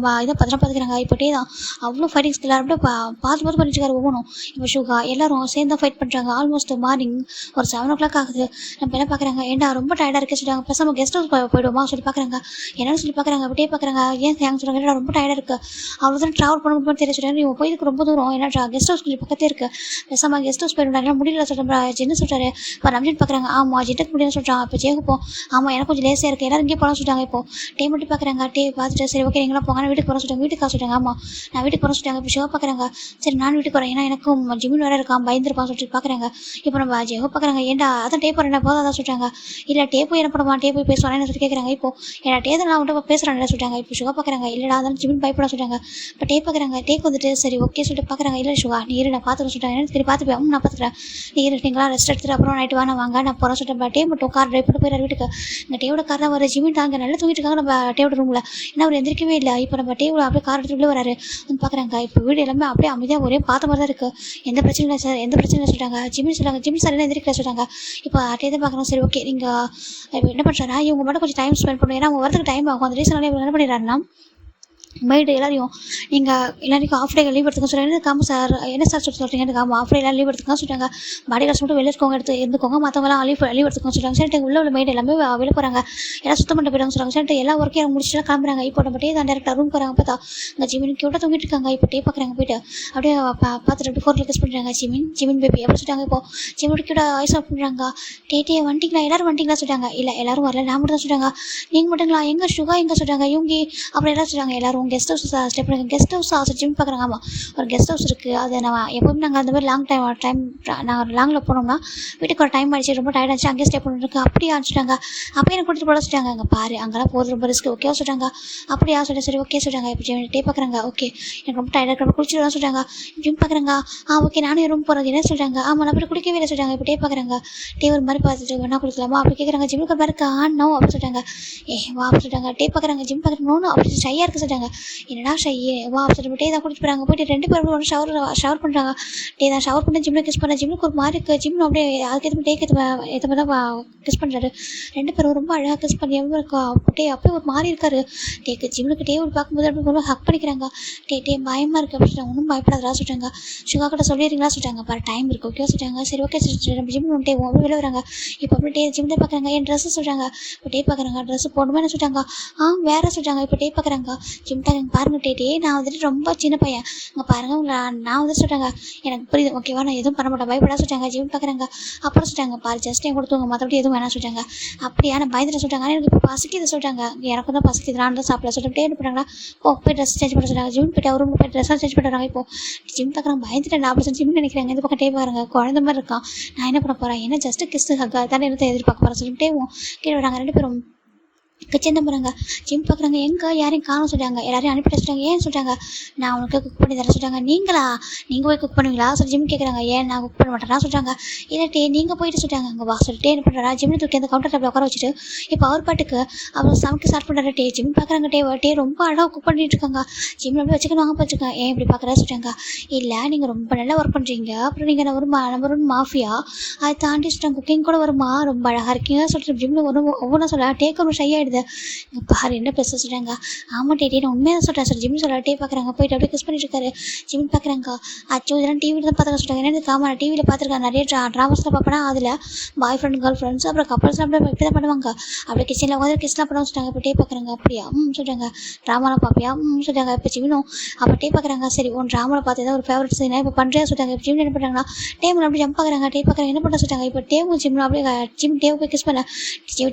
இதை பத்திரம் பார்த்துக்கிறாங்க. இப்போ தான் அவ்வளோ ஃபைட்டிங் ஸ்கில் அப்படியே பார்த்து பண்ணிட்டு இருக்காரு ஒவ்வொன்றும். இப்போ ஷூகா எல்லாரும் சேர்ந்து ஃபைட் பண்ணுறாங்க. ஆல்மோஸ்ட் மார்னிங் ஒரு 7 o'clock ஆகுது. நம்ம என்ன பார்க்குறாங்க, ஏன்டா ரொம்ப டயர்டாக இருக்க சொல்லிட்டாங்க. பேசாம கெஸ்ட் ஹவுஸ் போயிடுவோமா சொல்லி பார்க்குறாங்க. என்னன்னு சொல்லி பார்க்குறாங்க. அப்படியே பார்க்குறாங்க. ஏன் சொல்கிறாங்க, ஏன்னா ரொம்ப டயர்டாக இருக்குது, அவ்வளோதான் ட்ராவல் பண்ண முடியுமா தெரிய சொல்கிறாங்க. இவங்க போயிருக்கு ரொம்ப தூரம், ஏன்னா கெஸ்ட் ஹவுஸ் கொஞ்சம் பக்கத்தே இருக்குது, பேசாமல் கெஸ்ட் ஹவுஸ் போயிருந்தாங்க முடியல சொல்கிறேன். ஜென்னு சொல்கிறாரு. இப்போ ரம்ஜின் பார்க்குறாங்க. ஆமாம் ஜென்னுக்கு முடியல சொல்கிறான். இப்போ ஜேகுப்போம். ஆமாம் எனக்கு கொஞ்சம் லேசாக இருக்குது, எல்லாரும் இங்கே போகலாம் சொல்லிட்டாங்க. இப்போ டே மட்டும் பார்க்குறாங்க. டே பார்த்துட்டு சரி ஓகே நீங்களாம் போங்க, நான் வீட்டுக்கு போகிறேன் சொல்லிட்டாங்க. வீட்டுக்கு சொல்லிட்டாங்க. ஆமாம் நான் வீட்டுக்கு போகிறேன் சொல்லிட்டாங்க. இப்போ ஷோ பார்க்குறாங்க. சரி நான் வீட்டுக்கு வரேன், ஏன்னா எனக்கும் ஜிமின் வேறு இருக்கான், பயந்துருப்பான் சொல்லிட்டு பார்க்குறாங்க. இப்போ நம்ம ஜெகோ பார்க்குறாங்க. ஏன்டா அதான் டே போகிறேன் போதும் அதான் சொல்லிட்டாங்க. இல்லை டே போய் என்ன பண்ணுவான், டே போய் பேசுவானு சொல்லி கேட்குறாங்க. இப்போ ஏன்னா டே தான் நான் வந்துட்டு பேசுகிறேன் சொல்லிட்டாங்க. இப்போ ஷோ பார்க்குறாங்க. இல்லைடா அதான் ஜிமின் பயப்பட சொல்லிட்டாங்க. இப்போ டே பார்க்குறாங்க. டேக்கு வந்துட்டு சரி ஓகே சொல்லிட்டு பார்க்குறாங்க. இல்லை ஷுவா நீ இரு நான் பார்த்துக்க சொல்லிட்டாங்க. எனக்கு சரி பார்த்துப்பேன், நான் பார்த்துக்கிறேன், நீ இரு நீங்களா ரெஸ்ட் எடுத்துட்டு அப்புறம் நைட்டு வாங்க வாங்க நான் போகிறேன் சொல்லிட்டு டே மட்டும் கார் ட்ரைவ் பண்ணி போயிடுற வீட்டுக்கு. இந்த டேவோட கார் தான் வர ஜிமின் தாங்க நல்லா தூங்கிட்டு இருக்காங்க நம்ம டேவோட ரூமில். ஏன்னா அவர் எந்திரிக்கவே இல்லை. இப்போ நம்ம டேவோட அப்படியே கார் எடுத்துகிட்டு வராரு வந்து பார்க்குறாங்க. இப்போ வீடு எல்லாமே அப்படியே அமைதியாக ஒரே பார்த்த மாதிரி தான் இருக்குது. எந்த பிரச்சனையும் இல்லை சார், எந்த பிரச்சனையும் இல்லை சொல்லிட்டாங்க. ஜிமின் சொல்கிறாங்க. ஜிமின் சார் என்ன எந்திரிக்கல சொல்லிட்டாங்க. இப்போ டே தான் பார்க்குறோம். சரி ஓகே நீங்கள் இப்போ என்ன பண்ணுறாரா, இவங்க மட்டும் கொஞ்சம் டைம் ஸ்பெண்ட் பண்ணுவோம், ஏன்னா அவங்க வரதுக்கு டைம் ஆகும். அந்த ரீசனால இவங்க என்ன பண்ணிடுறாருன்னா மைடு எல்லாரையும் நீங்கள் எல்லாருக்கும் ஆஃப் டே லீவ் எடுத்துக்க சொல்லுங்கள். காம சார் என்ன சார் சொல்கிறீங்க, எனக்கு ஆமாம் ஆஃப் டே எல்லாம் லீவ் எடுத்துக்கலாம் சொல்லிட்டாங்க. பாடி காசு மட்டும் வெளியே இருக்கவங்க இருந்துக்கோங்க, மற்றவங்களாம் லீவ் எடுத்துக்கோங்க சொல்லிட்டாங்க. சரி உள்ள மைடு எல்லாமே வெளியே போகிறாங்க, எல்லாம் சுத்தம் பண்ணிட்டு போயிடுவாங்க சொல்லுவாங்க. சரி எல்லா ஒர்க்கையும் அவங்க முடிச்சுட்டு கிளம்புறாங்க. இப்போ நம்ம டே தான் டேரக்டாக ரூம் போகிறாங்க. பார்த்தா இந்த ஜிமின் கிட்ட தூங்கிட்டு இருக்காங்க. இப்போ டே பார்க்குறாங்க. போயிட்டு அப்படியே பார்த்துட்டு அப்படி ஃபோரில் கிஸ் பண்ணுறாங்க. ஜிமின் பேபி எப்படி சொல்லிட்டாங்க. இப்போ ஜிமின் கிட்ட ஐஸ் ஆஃப் பண்ணுறாங்க. டே வந்துட்டீங்களா, எல்லாரும் வந்துட்டீங்களா சொல்லிட்டாங்க. இல்லை எல்லாரும் வரல, நான் மட்டும் தான் சொல்லிட்டாங்க. நீங்கள் மட்டுங்களா, எங்கே சுகா எங்கே சொல்லிட்டாங்க. இவங்க அப்புறம் எல்லாம் சொல்லிட்டாங்க. எல்லாரும் கெஸ்ட் ஹவுஸ் ஸ்டே பண்ணுங்க. கெஸ்ட் ஹவுஸ் ஆசை ஜிம் பார்க்குறாங்க. ஆமாம் ஒரு கெஸ்ட் ஹவுஸ் இருக்குது, அதை நம்ம எப்போவுமே நாங்கள் அந்த மாதிரி டைம் நாங்கள் லாங்கில் போனோம்னா வீட்டுக்கு ஒரு டைம் ஆகிடுச்சு, ரொம்ப டயர்ட் ஆச்சு, அங்கேயே ஸ்டே பண்ணிருக்கு. அப்படியே அனுப்பிச்சிட்டாங்க. அப்போ எனக்கு கூட்டிட்டு போட சொல்லிட்டாங்க. அங்கே பாரு அங்கெல்லாம் போகிறது ரொம்ப ரிஸ்க், ஓகேவா சொல்லிட்டாங்க. அப்படியா சொல்லிட்டு சரி ஓகே சொல்லிட்டாங்க. இப்போ ஜிம் டே பார்க்குறாங்க. ஓகே எனக்கு ரொம்ப டயர்டாக இருக்கிற குளிச்சுட்டு சொல்லிட்டாங்க. ஜிம் பார்க்குறாங்க. ஓகே நானும் ரூம் போகிறது என்ன சொல்லிட்டாங்க. ஆமாம் நான் போய் குளிக்கவே இல்லை சொல்லிட்டாங்க. இப்போ டே பார்க்குறாங்க. டே ஒரு மாதிரி பார்த்துட்டு வேணா குளிக்கலாமா அப்படி கேட்குறாங்க. ஜிம்முக்கு ஒரு மாதிரி இருக்கா நோ அப்படி சொல்லிட்டாங்க. வா அப்படி சொல்லிட்டாங்க. டே பார்க்குறாங்க. ஜிம் பார்க்குறாங்க. நோ அப்படி ஷையாக இருக்குது சொல்லிட்டாங்க. என்னடா ஷையே வா சொல்லிட்டு டே தான் கூட்டிட்டு போகிறாங்க. போயிட்டு 2 பேரும் ஒன்று ஷவர் பண்ணுறாங்க. டே தான் ஷவர் பண்ணி ஜிம்மில் கிஸ் பண்ண. ஜிம்முக்கு ஒரு மாதிரி இருக்குது. ஜிம் அப்படியே அதுக்கேற்ற டேக்கு ஏற்ற மாதிரி தான் கிஸ் பண்ணுறாரு. 2 பேரும் ரொம்ப அழகாக கிஸ் பண்ணி எவ்வளோ இருக்கா டே அப்படியே ஒரு மாதிரி இருக்காரு. டேக்கு ஜிம்முக்கு டே ஒரு பார்க்கும்போது அப்படி ரொம்ப ஹக் பண்ணிக்கிறாங்க. டே பயமாக இருக்குது அப்படி சொல்லிட்டாங்க. ஒன்றும் பயப்படாதா சொல்லிட்டாங்க. சுகா கிட்ட சொல்லிடுறீங்களா சொல்லிட்டாங்க. பாரு டைம் இருக்குது ஓகே சொல்லிட்டாங்க. சரி ஓகே சொல்லிட்டு நம்ம ஜிம் டே வெளில வராங்க. இப்போ அப்படி டே ஜிம் தான் பார்க்குறாங்க. என் ட்ரெஸ்ஸு சொல்லிட்டாங்க. இப்போ டே பார்க்குறாங்க. ட்ரெஸ்ஸு போடணுமே சொல்லிட்டாங்க. வேறு சொல்லிட்டாங்க. இப்போ டே பார்க்குறாங்க. ஜிம் தான் பாருங்க டே நான் வந்துட்டு ரொம்ப சின்ன பையன் அங்கே பாருங்க உங்களை நான் வந்து சொல்லிட்டாங்க. எனக்கு புரியுது ஓகேவா, நான் எதுவும் பண்ண மாட்டேன் பயப்படா சொல்லிட்டாங்க. ஜிம் பார்க்குறாங்க. அப்புறம் சொல்லிட்டாங்க பாரு ஜஸ்ட் என் கொடுத்துவங்க மற்றபடி எதுவும் வேணாம் சொல்லிட்டாங்க. அப்படியா நான் பயந்துட்டு சொல்லிட்டாங்க. ஆனால் எனக்கு இப்போ பசிக்குது சொல்லிட்டாங்க. எனக்கும் தான் பசிக்குது நான் தான் சாப்பிட சொல்லிட்டு என்ன பண்ணுறாங்களா போய் ட்ரெஸ் சேஞ்ச் பண்ண சொல்லிட்டாங்க. ஜிம் போய்ட்டு அவரும் போய் ட்ரெஸ்ஸாக சேஞ்ச் பண்ணுறாங்க. இப்போ ஜிம் பார்க்குறாங்க. பயந்துட்டு நான் அப்படி ஜிம் நினைக்கிறாங்க. இந்த பக்கம் டே பாருங்க குழந்த மாதிரி இருக்கான். நான் என்ன பண்ண போகிறேன், ஏன்னா ஜஸ்ட்டு கிஸ் தானே இருந்து எதிர்பார்க்க போகிறேன் சொல்லிட்டு கீழே வராங்க. 2 பேரும் கிச்சன் போகிறாங்க. ஜிம் பார்க்குறாங்க. எங்கே யாரையும் காணும் சொல்லிட்டாங்க. எல்லாரையும் அனுப்பிட்டு சொல்லிட்டாங்க. ஏன் சொல்லிட்டாங்க. நான் உனக்கு குக் பண்ணி தரேன் சொல்லிட்டாங்க. நீங்கள் போய் குக் பண்ணுவீங்களா சொல்லி ஜிம் கேட்குறாங்க. ஏன் நான் குக் பண்ண மாட்டேன்னா சொல்லிட்டாங்க. இல்லை நீங்கள் போயிட்டு சொல்லிட்டாங்க. அங்கே வா சொல்லிட்டு என்ன பண்ணுறா ஜிம்னு தூக்கி அந்த கவுண்டர் டாப்பில் உட்கார வச்சுட்டு இப்போ அவர் பாட்டுக்கு அவர் சமைக்க ஸ்டார்ட் பண்ணுறாரு. ஜிம் பார்க்குறாங்க. டே ரொம்ப அழகாக குக் பண்ணிட்டு இருக்காங்க. ஜிம்மில் அப்படியே வச்சுக்கணும் வாங்க வச்சுருக்கேன். ஏன் இப்படி பார்க்குறா சொல்லிட்டாங்க. இல்லை நீங்கள் ரொம்ப நல்லா ஒர்க் பண்ணுறீங்க, அப்புறம் நீங்கள் நம்பர் 1 மாஃபியா, அதை தாண்டி சொல்லிட்டாங்க குக்கிங் கூட வருமா, ரொம்ப அழகாக இருக்கீங்க சொல்லிட்டு ஜிம்மில் ஒவ்வொன்றா சொல்ல டேக்கு ஒரு ஷை ஆகிடுது. பாரு என்ன பேச சொல்கிறாங்க. ஆமாம் டே நான் உண்மையாக சொல்கிறேன் சார். ஜிம் சொல்ல டே பார்க்குறாங்க. போயிட்டு அப்படியே கிஸ் பண்ணிட்டு இருக்காரு. ஜிம் பார்க்குறாங்க. அச்சோ இதெல்லாம் டிவியில் தான் பார்த்துக்க சொல்கிறாங்க. என்ன காமா நான் டிவியில் பார்த்துருக்கேன், நிறைய ட்ராமாஸ்லாம் பார்ப்பேன்னா அதில் பாய் ஃப்ரெண்ட் கேர்ள் ஃப்ரெண்ட்ஸ் அப்புறம் கப்பல்ஸ்லாம் அப்படியே இப்படி தான் பண்ணுவாங்க. அப்படியே கிச்சனில் உட்காந்து கிஸ்லாம் பண்ண சொல்லிட்டாங்க. இப்போ டே பார்க்குறாங்க. அப்படியா சொல்கிறாங்க. ட்ராமாலாம் பார்ப்பியா சொல்கிறாங்க. இப்போ ஜிம்னும் அப்போ டே பார்க்குறாங்க. சரி உன் ட்ராமாவில் பார்த்து ஏதாவது ஒரு ஃபேவரட் சீனா இப்போ பண்ணுறியா சொல்லிட்டாங்க. இப்போ ஜிம் என்ன பண்ணுறாங்கன்னா டேமில் அப்படி ஜம்ப் பார்க்குறாங்க. டே பார்க்குறாங்க. என்ன பண்ண சொல்லிட்டாங்க. இப்போ டேவும் ஜிம்னும் அப்படியே ஜிம் டேவை போய் கிஸ் பண்ண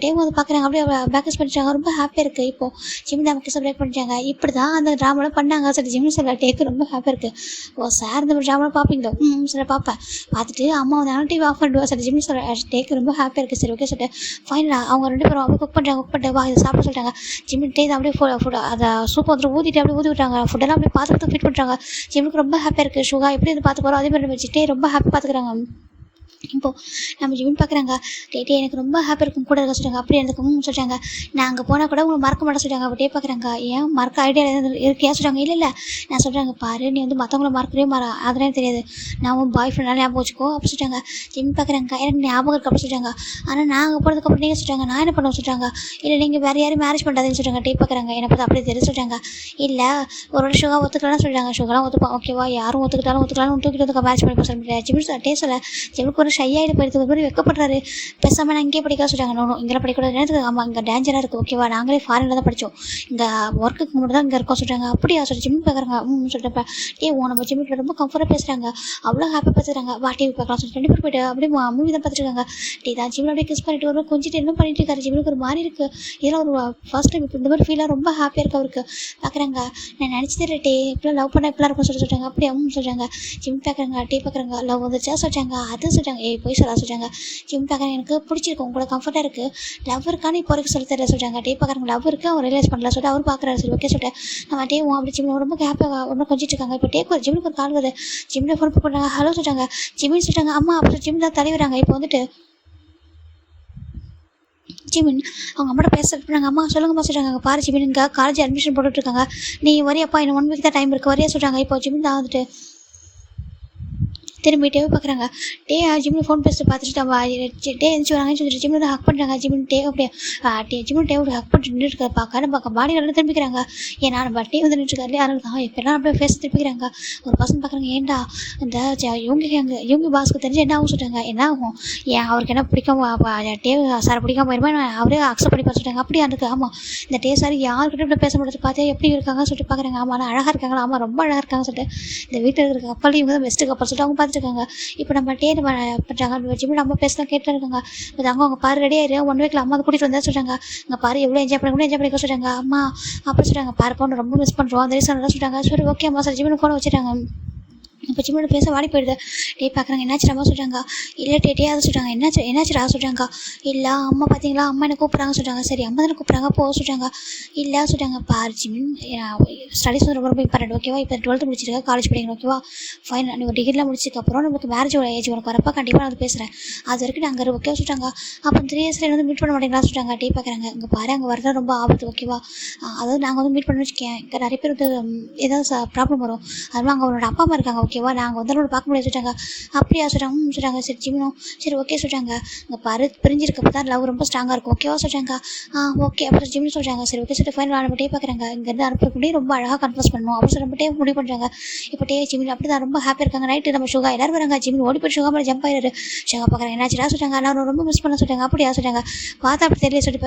டேவும் வந்து பார்க்குறாங்க. அப்படியே பேக் கிஸ் பண்ணிட்டாங்க. ரொம்ப ஹாப்பியாக இருக்குது. இப்போ ஜிம் நமக்கு சப்ரேட் பண்ணிட்டாங்க. இப்படி தான் அந்த ட்ராமாவில் பண்ணாங்க. சரி ஜிம் சொல்ல டேக்கு ரொம்ப ஹாப்பியாக இருக்குது. சார் இந்த ட்ராமாவில் பார்ப்பீங்களோ சரி பார்ப்பேன். பார்த்துட்டு அம்மா வந்து டிவி ஆஃப் பண்ணிடுவா. சரி ஜிம் சொல்ல டேக்கு ரொம்ப ஹாப்பியாக இருக்குது. சரி ஓகே சொல்லிட்டு ஃபைனலாக அவங்க 2 பேரும் அப்படியே குக் பண்ணிட்டு வா இதை சாப்பிட சொல்லிட்டாங்க. ஜிம் டே அப்படியே ஃபுட் அதை சூப்பை வந்து ஊற்றிட்டு அப்படியே ஊற்றி விட்டாங்க. ஃபுட்டெல்லாம் அப்படியே பார்த்து ஃபிட் பண்ணுறாங்க. ஜிம்முக்கு ரொம்ப ஹாப்பியாக இருக்குது. சுகா எப்படி வந்து பார்த்து போகிறோம் அதே மாதிரி வச்சுட்டே ரொம்ப ஹாப்பி பார்த்துக்கிறாங்க. இப்போது நம்ம ஜிம் பார்க்குறாங்க. டே எனக்கு ரொம்ப ஹாப்பியாக இருக்கும் கூட இருக்க சொல்லிட்டாங்க. அப்படி எனக்கு சொல்லிட்டாங்க. நான் அங்கே போனால் கூட உங்களுக்கு மறக்க மாட்டேன் சொல்லிட்டாங்க. அப்போ டே பார்க்குறாங்க. ஏன் மறக்க ஐடியா இருக்கியா சொல்கிறாங்க. இல்லை நான் சொல்கிறாங்க பாரு நீ வந்து மற்றவங்கள மறக்கவே அதெல்லாம் தெரியாது, நான் உன் பாய் ஃப்ரெண்டாக ஞாபகம் வச்சுக்கோ அப்படி சொல்லிட்டாங்க. ஜிம் பார்க்குறாங்க. எனக்கு ஞாபகம் இருக்கு அப்படி சொல்லிட்டாங்க. ஆனால் நாங்கள் போகிறதுக்கப்புறம் நீங்கள் சொல்லிட்டாங்க நான் என்ன பண்ணுவோம் சொல்லிட்டாங்க. இல்லை நீங்கள் வேறு யாரும் மேரேஜ் பண்ணுறாதுன்னு சொல்லிட்டாங்க. டே பார்க்குறாங்க. என்னை பார்த்து அப்படியே தெரியும் சொல்லிட்டாங்க. இல்லை ஒரு சுகா ஒத்துக்கலாம்னு சொல்லிட்டாங்க. சுகலாம் ஒத்துப்பான் ஓகேவா, யாரும் ஒத்துக்கிட்டாலும் தூக்கிட்டு வந்து மேரேஜ் பண்ணி சொல்ல முடியாது. ஜிம் டே சொல்ல ஜிம்முக்கு ஒரு ஷையாகிட்டு போயிடுது, ஒரு மாதிரி வெக்கப்படுறாரு. பேசாமல் நான் இங்கே படிக்க சொல்லிட்டாங்க. நோ இங்கெல்லாம் படிக்கூடாது நேரத்துக்கு. ஆமாம் இங்கே டேஞ்சராக இருக்குது ஓகேவா, நாங்களே ஃபாரினில் தான் படித்தோம், இங்கே ஒர்க்குக்கு மட்டும் தான் இங்கே இருக்கோம் சொல்லிட்டாங்க. அப்படியா சொல்லி ஜிம் பார்க்குறாங்க. சொல்லிட்டு நம்ம ஜிம்மில் ரொம்ப கம்ஃபர்ட்டாக பேசுகிறாங்க, அவ்வளோ ஹாப்பியாக பேசுகிறாங்க. வா டிவி பார்க்கலாம் சொல்லிட்டு 2 பேர் போய்ட்டு அப்படியே மூவி தான் பார்த்துட்டு இருக்காங்க. தான் ஜிம்மில் அப்படியே கிஸ் பண்ணிட்டு வருவோம், கொஞ்சிட்டு என்ன பண்ணிட்டு இருக்காரு. ஜிம்முக்கு ஒரு மாதிரி இருக்குது, இதெல்லாம் ஒரு ஃபர்ஸ்ட் டைம் இப்போ இந்த மாதிரி ஃபீலாக ரொம்ப ஹாப்பியாக இருக்கு அவருக்கு. பார்க்குறாங்க, நான் நினச்சதே இல்லை டே இப்படிலாம் லவ் பண்ண இப்படிலாம் இருக்கும் சொல்லிட்டாங்க. அப்படியே சொல்கிறாங்க. ஜிம் பார்க்குறாங்க, டீ பார்க்குறாங்க, லவ் வந்துச்சா சொல்லிட்டாங்க. அது சொல்லிட்டாங்க. போய் சொல்லிட்டாங்க. ஜிம் பார்க்குறாங்க, எனக்கு பிடிச்சிருக்கு, உங்களை கம்ஃபர்ட்டாக இருக்குது, லவ் இருக்கான்னு இப்போ வரைக்கும் சொல்லி தர சொல்லிட்டாங்க. டே பார்க்குறாங்க, லவ் இருக்குது, அவர் ரியலைஸ் பண்ணல சொல்லிட்டு அவர் பார்க்குறாரு. சரி ஓகே சொல்லிட்டு நம்ம டே அப்படி ஜிம்மில் ரொம்ப ஹாப்பியாக ரொம்ப கொஞ்சிட்டு இருக்காங்க. இப்போ டேக்கு ஒரு ஜிம்முக்கு ஒரு கால் வருது. ஜிம்மில் ஃபோன் பண்ணுறாங்க. ஹலோ சொல்லிட்டாங்க. ஜிம்மின்னு சொல்லிட்டாங்க. அம்மா அப்புறம் ஜிம்மில் தலைவராங்க. இப்போ வந்துட்டு ஜிமின் அவங்க அம்மாட்ட பேசுகிறாங்க. அம்மா சொல்லுங்கம்மா சொல்கிறாங்க. அங்கே பாரு ஜிமின் இங்கே காலேஜ் அட்மிஷன் போட்டுட்ருக்காங்க, நீ வரியாப்பா இன்னும் 1 வீக் தான் டைம் இருக்குது வரியா சொல்கிறாங்க. இப்போ ஜிமின் தான் வந்துட்டு திரும்பி டேவை பார்க்குறாங்க. ஜிம்மில் ஃபோன் பேசிட்டு பார்த்துட்டு எழுந்துச்சு வராங்கன்னு சொல்லிட்டு ஜிம்மில் ஹக் பண்ணுறாங்க. ஜிம்மின் அப்படியே ஜிம்மில் ஹக் பண்ணிட்டு நின்றுட்டு பார்க்க நம்ம பாடி நல்லா திரும்பிக்கிறாங்க. ஏன்னா நம்ம வந்து நின்றுருக்காரு யாரும் இப்போலாம் அப்படியே ஃபேஸ் திருப்பிக்கிறாங்க. ஒரு பசங்க பார்க்குறாங்க, ஏன்டா இந்த இவங்க பாஸ்க்கு தெரிஞ்சு என்ன ஆகும் சொல்லிட்டாங்க. என்ன ஆகும், ஏன் அவருக்கு என்ன பிடிக்காம சாரை பிடிக்காம போயிருமா அவரே அக்செப்ட் பண்ணி பார்த்துட்டாங்க. அப்படியே இருக்குது. ஆமாம் இந்த சார் யாருக்கிட்ட இப்படி பேச முடியாது பார்த்தா எப்படி இருக்காங்கன்னு சொல்லிட்டு பார்க்குறாங்க. ஆமாம் நான் அழகாக இருக்காங்களா, ஆமாம் ரொம்ப அழகாக இருக்காங்க சொல்லிட்டு இந்த வீட்டில் இருக்கிற கப்பல் இவங்க தான் பெஸ்ட்டு கப்பல் சொல்லிட்டு அவங்க பார்த்துட்டு இருக்காங்க. இப்போ நம்ம பண்ணுறாங்க ஜிம்மில் நம்ம பேசலாம் கேட்டு இருக்காங்க. இப்போ அவங்க பாரு ரெடியாக 1 வீக்கில் அம்மா கூட்டிகிட்டு வந்தா சொல்கிறாங்க. இங்கே பாரு எவ்வளோ என்ஜாய் பண்ணிக்க சொல்கிறாங்க. அம்மா அப்படி சொல்கிறாங்க. பாரு பொண்ணு ரொம்ப மிஸ் பண்ணுறோம் அந்த ரீசன் சொல்கிறாங்க. சரி ஓகே அம்மா சார் ஜிம்மில் ஃபோனை வச்சுட்டாங்க. இப்போ ஜிம்மோட பேச வாடி போயிடுது. பார்க்குறாங்க. என்னாச்சு அம்மா சொல்கிறாங்க. இல்லை அதை சொல்கிறாங்க. என்னாச்சுடா சொல்கிறாங்க. இல்லை அம்மா பார்த்தீங்களா அம்மா என்ன கூப்பிட்றாங்க சொல்கிறாங்க. சரி அம்மா தானே கூப்பிட்றாங்க போக சொல்கிறாங்க. இல்லை சொல்கிறாங்க. பாரு ஜிமின் ஸ்டடீஸ் வந்து ரொம்ப இம்பார்ட்டன்ட் ஓகேவா, இப்போ 12th முடிச்சிருக்க காலேஜ் படிக்கணும் ஓகேவா, ஃபைனல் நீ ஒரு டிகிரிலாம் முடிச்சதுக்கப்புறம் நமக்கு மேரேஜ் ஏஜ் உனக்கு வரப்போ கண்டிப்பாக நான் வந்து பேசுகிறேன், அது வரைக்கும் நாங்கள் ஓகே சொல்லிட்டாங்க. அப்போ 3 இயர்ஸில் வந்து மீட் பண்ண மாட்டேங்களா சொல்கிறாங்க. பார்க்குறாங்க. இங்கே பாரு அங்கே வரதான் ரொம்ப ஆபத்து ஓகேவா, அதாவது நாங்கள் வந்து மீட் பண்ணி வச்சுக்கேன், இங்கே நிறைய பேர் வந்து ஏதாவது ப்ராப்ளம் வரும், அதனால் அங்கே அவனோட அப்பா அம்மா இருக்காங்க ஓகேவா, நாங்கள் வந்து அவனோட பார்க்க முடியாது சொல்லிட்டாங்க. அப்படியா சொல்கிறாங்க. சொல்கிறாங்க. சரி ஜிம்னும் சரி ஓகே சொல்கிறாங்க. இங்கே பாரு பிரிஞ்சிருக்கப்போ தான் லவ் ரொம்ப ஸ்ட்ராங்காக இருக்கும் ஓகேவா சொல்கிறாங்க. ஓகே அப்புறம் ஜிம்னு சொல்கிறாங்க. சரி ஓகே சொல்லிட்டு ஃபைனல் அனுப்பிட்டே பார்க்குறாங்க. இங்கேருந்து அனுப்புறதுக்கு முன்னாடி ரொம்ப அழகாக கன்ஃபர்ஸ் பண்ணணும் அப்படி சொல்லிட்டு முடிவு பண்ணுறாங்க. இப்போ ஜிமின் அப்படி தான் ரொம்ப ஹாப்பியாக இருக்காங்க. நைட்டு நம்ம சுகா எல்லாரும் வராங்க. ஜிமின் ஓடி போய் சுகா மேலே ஜம்ப் ஆயிடுறாரு. சுகா பார்க்குறாங்க. என்னாச்சுடா சொல்கிறாங்க. நான் ரொம்ப மிஸ் பண்ண சொல்கிறாங்க. அப்படியா சொல்கிறாங்க. பார்த்தா அப்படி தெரியல சொல்லிட்டு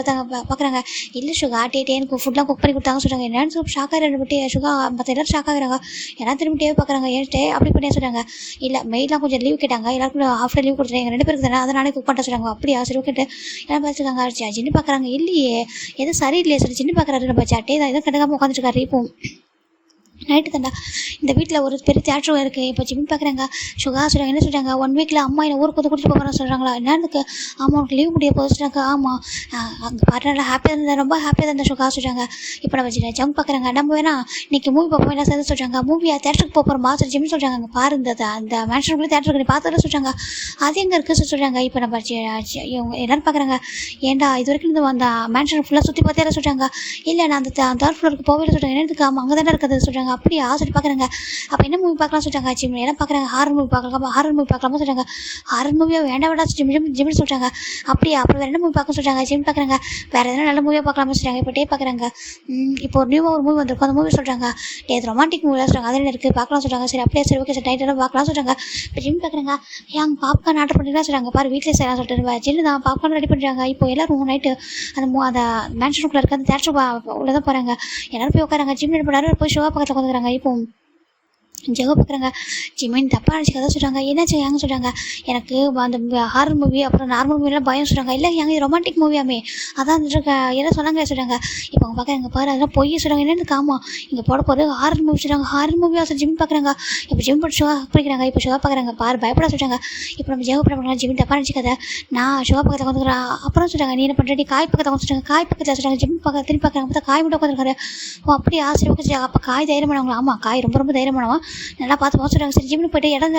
பார்க்குறாங்க. இல்லை சுகா எனக்கு ஃபுட்லாம் குக் பண்ணி கொடுத்தாங்க சொல்கிறாங்க. என்னன்னு ஷாக் ஆகிட்டு சுகா மற்ற எல்லாரும் ஷாக் ஆகிறாங்க. எல்லாம் திரும்பி பார்க்குறாங்க. ஏன்ட்டு அப்படி பண்ணி சொல்கிறாங்க. இல்லை மெயிலாம் கொஞ்சம் லீவ் கேட்டாங்க, எல்லாருக்கும் ஹாஃப் டே லீவ் கொடுத்துருங்க, 2 பேருக்கு தானே அதை நானே குக் பண்ண சொல்கிறாங்க. அப்படியா சரி ஓகே எல்லாம் பார்த்துருக்காங்க. ஜின்னு பார்க்குறாங்க. இல்லையே எதுவும் சரியில்லையே சொல்லி ஜின்னு பார்க்குறாரு. நம்ம சட்டே தான் எதுவும் கண்டுக்காமல் உட்காந்துருக்காரு. இப்போ நைட்டு தாண்டா இந்த வீட்டில் ஒரு பெரிய தேட்டரும் இருக்குது. இப்போ ஜிமின் பார்க்குறாங்க. சுகா சொல்கிறாங்க. என்ன சொல்கிறாங்க. 1 வீக்கில் அம்மா என்ன ஊருக்கு வந்து கூட்டிட்டு போகிறோம் சொல்கிறாங்களா. என்னன்னு ஆமாம் உனக்கு லீவ் முடிய போக சொல்கிறாங்க. ஆமாம் அங்கே பாட்டு நல்லா ஹாப்பியாக இருந்தேன், ரொம்ப ஹாப்பியாக இருந்தேன் சுகா சொல்கிறாங்க. இப்போ நம்ம ஜம்ப் பார்க்குறாங்க. நம்ம வேணா இன்றைக்கி மூவி பார்ப்போம் என்ன சேர்ந்து சொல்கிறாங்க. மூவியாக தேட்டருக்கு போகிறோம் மாஸ்டர் ஜிமின் சொல்கிறாங்க. அங்கே பாரு அந்த மேன்ஷனுக்குள்ளே தேட்டருக்கு நீ பார்த்துட்டு சொல்கிறாங்க. அது எங்கே இருக்குது சொல்கிறாங்க. இப்போ நம்ம இவங்க எல்லோரும் பார்க்குறாங்க. ஏன்டா இது வரைக்கும் இந்த அந்த மேன்ஷன் ஃபுல்லாக சுற்றி பார்த்தே சொல்கிறாங்க. இல்லை நான் அந்த 3rd ஃப்ளோருக்கு போகவே சொல்கிறாங்க. என்னதுக்கு ஆமாம் அங்கே தானே இருக்குது சொல்கிறாங்க. அப்படியா சொல்லி பார்க்குறாங்க. அப்போ என்ன மூவி பார்க்கலாம் சொல்லிட்டாங்க. ஜிம் எல்லாம் பார்க்குறாங்க. ஹாரர் மூவி பார்க்கலாமா சொல்கிறாங்க. ஹாரர் மூவியாக வேண்டாம் ஜிம்னு சொல்கிறாங்க. அப்படியா அப்புறம் வேறு என்ன மூவி பார்க்க சொல்கிறாங்க. ஜிம் பார்க்குறாங்க. வேறு எதனா நல்ல மூவியாக பார்க்கலாமா சொல்கிறாங்க. இப்போ பார்க்குறாங்க. இப்போ ஒரு நியூவாக ஒரு மூவி வந்திருக்கும், அந்த மூவி சொல்கிறாங்க. அது ரொமான்டிக் மூவியாக சொல்கிறாங்க. அதில் இருக்குது பார்க்கலாம் சொல்கிறாங்க. சரி அப்படியே சரி ஓகே சார் டைட்டெல்லாம் பார்க்கலாம் சொல்கிறாங்க. இப்போ ஜிம் பார்க்குறாங்க. பாப்கார்ன் ஆர்டர் பண்ணிக்கலாம் சொல்கிறாங்க. பாரு வீட்டில் செய்யலாம் சொல்லிட்டு ஜில்லு தான் பாப்கார்ன் ரெடி பண்ணுறாங்க. இப்போ எல்லோரும் நைட்டு அந்த மேன்ஷனுக்குள்ளே இருக்க அந்த தேட்டருக்கு உள்ள தான் போகிறாங்க. எல்லோரும் போய் உட்காராங்க. ஜிம் ரெடி பண்ணாரு. போய் ஷோவா பக்கத்தில் உட்காந்துக்கிறாங்க. இப்போ ஜெகோ பார்க்குறாங்க. ஜிமின் தப்பாக நினச்சிக்கதான் சொல்கிறாங்க. என்னாச்சு ஏங்க சொல்கிறாங்க. எனக்கு அந்த ஹாரர் மூவி அப்புறம் நார்மல் மூவிலாம் பயம் சொல்கிறாங்க. இல்லை ஏங்க இது ரொமான்டிக் மூவியாமே அதான் எல்லாம் சொன்னாங்க சொல்கிறாங்க. இப்போ அவங்க பார்க்குறாங்க. பாரு அதெல்லாம் பொய் சொல்கிறாங்க. என்னென்னு காமா இங்கே போட போகிறது ஹாரர் மூவி சொல்கிறாங்க. ஹாரர் மூவியாக சார் ஜிம் பார்க்குறாங்க. இப்போ ஜிம் போட்டு ஷோவா படிக்கிறாங்க. இப்போ ஷோவா பார்க்குறாங்க. பாரு பயப்பட சொல்கிறாங்க. இப்போ நம்ம ஜெகோ பண்ணுறாங்க. ஜிமின் தப்பாக நினச்சிக்காத, நான் ஷோவா பக்கத்தில் உட்காந்துக்கிறேன். அப்புறம் சொல்கிறாங்க. நீ என்ன பண்ணுறேன் காய் பக்கத்தில் உட்காந்து சொல்கிறாங்க. காய் பக்கத்தில் சொல்கிறாங்க. ஜிம் பார்க்க திரும்பி பார்க்குறாங்க. பார்த்தா காய் மட்டும் உட்காந்துருக்காரு. ஓ அப்படி ஆசிரியர் சொல்கிறாங்க. அப்போ காய் தைரியமானவங்களா. ஆமாம் காய் ரொம்ப தைரியமானவன், நல்லா பார்த்து சொல்கிறாங்க. சரி ஜிம்னு போய்ட்டு இடம்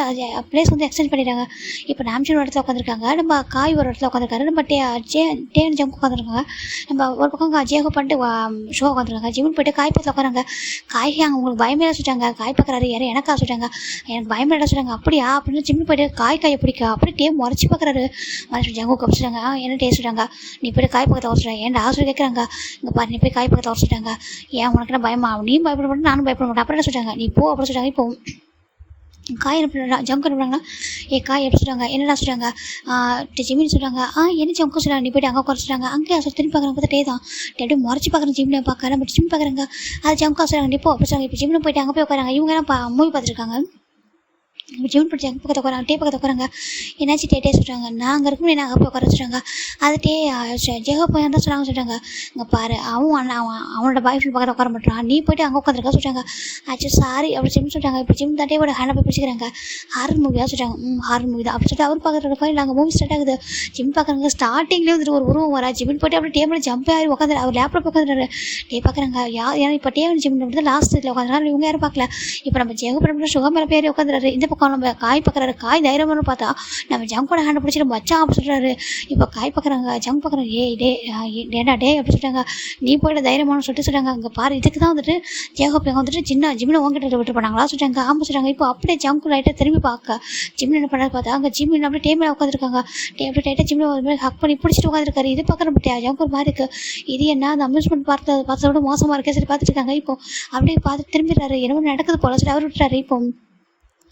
பிளேஸ் வந்து எக்ஸ்சேஞ்ச் பண்ணிடுறாங்க. இப்போ நாம்ஜின் ஒரு இடத்துல உட்காந்துருக்காங்க. நம்ம காய் ஒரு இடத்துல உட்காந்துருக்காரு. நம்ம டேன் ஜம் உட்காந்துருக்காங்க. நம்ம ஒரு பக்கம் ஜேகோ பண்ணிட்டு ஷோ உட்காந்துருக்காங்க. ஜிம்னு போய்ட்டு காய் பக்கத்தில் உட்காராங்க. காய் அங்கே உங்களுக்கு பயமே சொல்லிட்டாங்க. காய் பார்க்குறாரு. யாரும் எனக்கா சொல்லிட்டாங்க. எனக்கு பயமே இடம் சொல்கிறாங்க. அப்படியா அப்படின்னு ஜிம்னு போய்ட்டு காயை பிடிக்க அப்படி முறைச்சி பார்க்குறாரு. ஜங்கு கப்பிச்சிட்டாங்க. என்ன டேஸ்ட் சொல்கிறாங்க. நீ போய்ட்டு காய் பக்கத்தில் உடச்சிட்டாங்க. ஏன் ஆசிரியர் கேட்குறாங்க. இங்கே பாரு நீ போய் காய் பக்கத்தில் உடச்சிட்டாங்க. ஏன் உனக்கு என்ன பயமா, நீ பயப்பட மாட்டேன் நானும் பயப்பட மாட்டேன். அப்புறம் என்ன சொல்கிறாங்க. நீ போ அப்படின்னு சொல்கிறாங்க. இப்போ காய் என்ன பண்ணுறா ஜங்க் என்ன பண்ணுறாங்கன்னா காய் எப்படி சொல்கிறாங்க என்னடா சொல்கிறாங்க ஜிமின்னு சொல்கிறாங்க என்ன ஜங்கு சொல்கிறாங்க நீ போய்ட்டு அங்கே குறைச்சிட்டாங்க அங்கே சொல்லி திரும்பி பார்க்குறாங்க பார்த்தா தான் அப்படியே முறைச்சி பார்க்குறேன் ஜிம்னை பார்க்குறேன் பட் ஜிம் பார்க்குறாங்க அது ஜங்கா சொல்கிறாங்க இப்போ அப்படி சொல்கிறாங்க இப்போ ஜிம்மில் போய்ட்டு அங்கே போய் உட்காராங்க இவங்க எல்லாம் மூவி பார்த்துருக்காங்க ஜிம் படிச்சு அங்கே பக்கத்தில் உட்காராங்க பக்கத்தில் உட்காராங்க என்னாச்சு டே சொல்கிறாங்க நான் அங்கே இருக்கும் நான் அங்கே போய் உட்கார சொல்கிறாங்க அது ஜெகா போய் தான் சொல்கிறாங்க இங்கே பாரு அவனோட பாய் ஃப்ரெண்ட் பக்கத்தில் உட்கார மாட்டான் நீ போய்ட்டு அங்கே உட்காந்துருக்கா சொல்கிறாங்க ஆச்சு சாரி அப்படி ஜிம் சொல்கிறாங்க இப்போ ஜிம் தான் டேவோட ஹேண்டை போய் பிடிச்சிக்கிறாங்க ஹாரர் மூவியாக சொல்கிறாங்க ஹாரர் மூவி தான் அப்படி சொல்லிட்டு அவர் பார்க்குற ஃபைல் நாங்கள் மூவி ஸ்டார்ட் ஆகுது ஜிம் பார்க்குறாங்க ஸ்டார்டிங்லேயே வந்துட்டு ஒரு உருவம் வரா ஜிம்மின் போய்ட்டு அப்படி டேபிள் ஜம்ப் ஆகி உட்காந்து அவர் லேப்டாப் உட்காந்துறாரு பார்க்குறாங்க ஏன்னா இப்போ டேவன் ஜிம் தான் லாஸ்ட் இதில் உட்காந்துறாரு இவங்க யாரும் பார்க்கல இப்போ நம்ம ஜெக பண்ண சுகம் மேலே பேர் உட்காந்துறாரு இந்த நம்ம காய் பார்க்குறாரு காய் தைரியமாக பார்த்தா நம்ம ஜங்கோட ஹேண்டை பிடிச்சி நம்ம வச்சா அப்படி சொல்கிறாரு இப்போ காய் பார்க்குறாங்க ஜங்க் பார்க்குறாங்க டேடா அப்படி சொல்லிட்டாங்க நீ போய்ட்டு தைரியமான சொல்லிட்டாங்க அங்கே பாரு இதுக்கு தான் வந்துட்டு ஜேகோப் வந்துட்டு சின்ன ஜிம்மில் உங்ககிட்ட விட்டு போனாங்களா சொல்லிட்டாங்க ஆமாம் சொல்லிட்டாங்க இப்போ அப்படியே ஜங்கு லைட்டாக திரும்பி பார்க்க ஜிம்மில் என்ன பண்ணாரு பார்த்தா அங்கே ஜிம்மில் அப்படியே டேபிள் உட்காந்துருக்காங்க டேபிள் டைட்டாக ஜிம்மில் ஒரு மாதிரி ஹக் பண்ணி பிடிச்சிட்டு உட்காந்துருக்காரு இது பார்க்குற பட்டியா ஜங்கு ஒரு மாதிரி இருக்குது இது என்ன அந்த அம்யூஸ்மெண்ட் பார்த்தத விட மோசமாக இருக்கே சரி பார்த்துட்டு இருக்காங்க இப்போ அப்படியே பார்த்து திரும்பிடுறாரு என்ன நடக்குது போல சொல்லி அவர் விட்டுறாரு இப்போ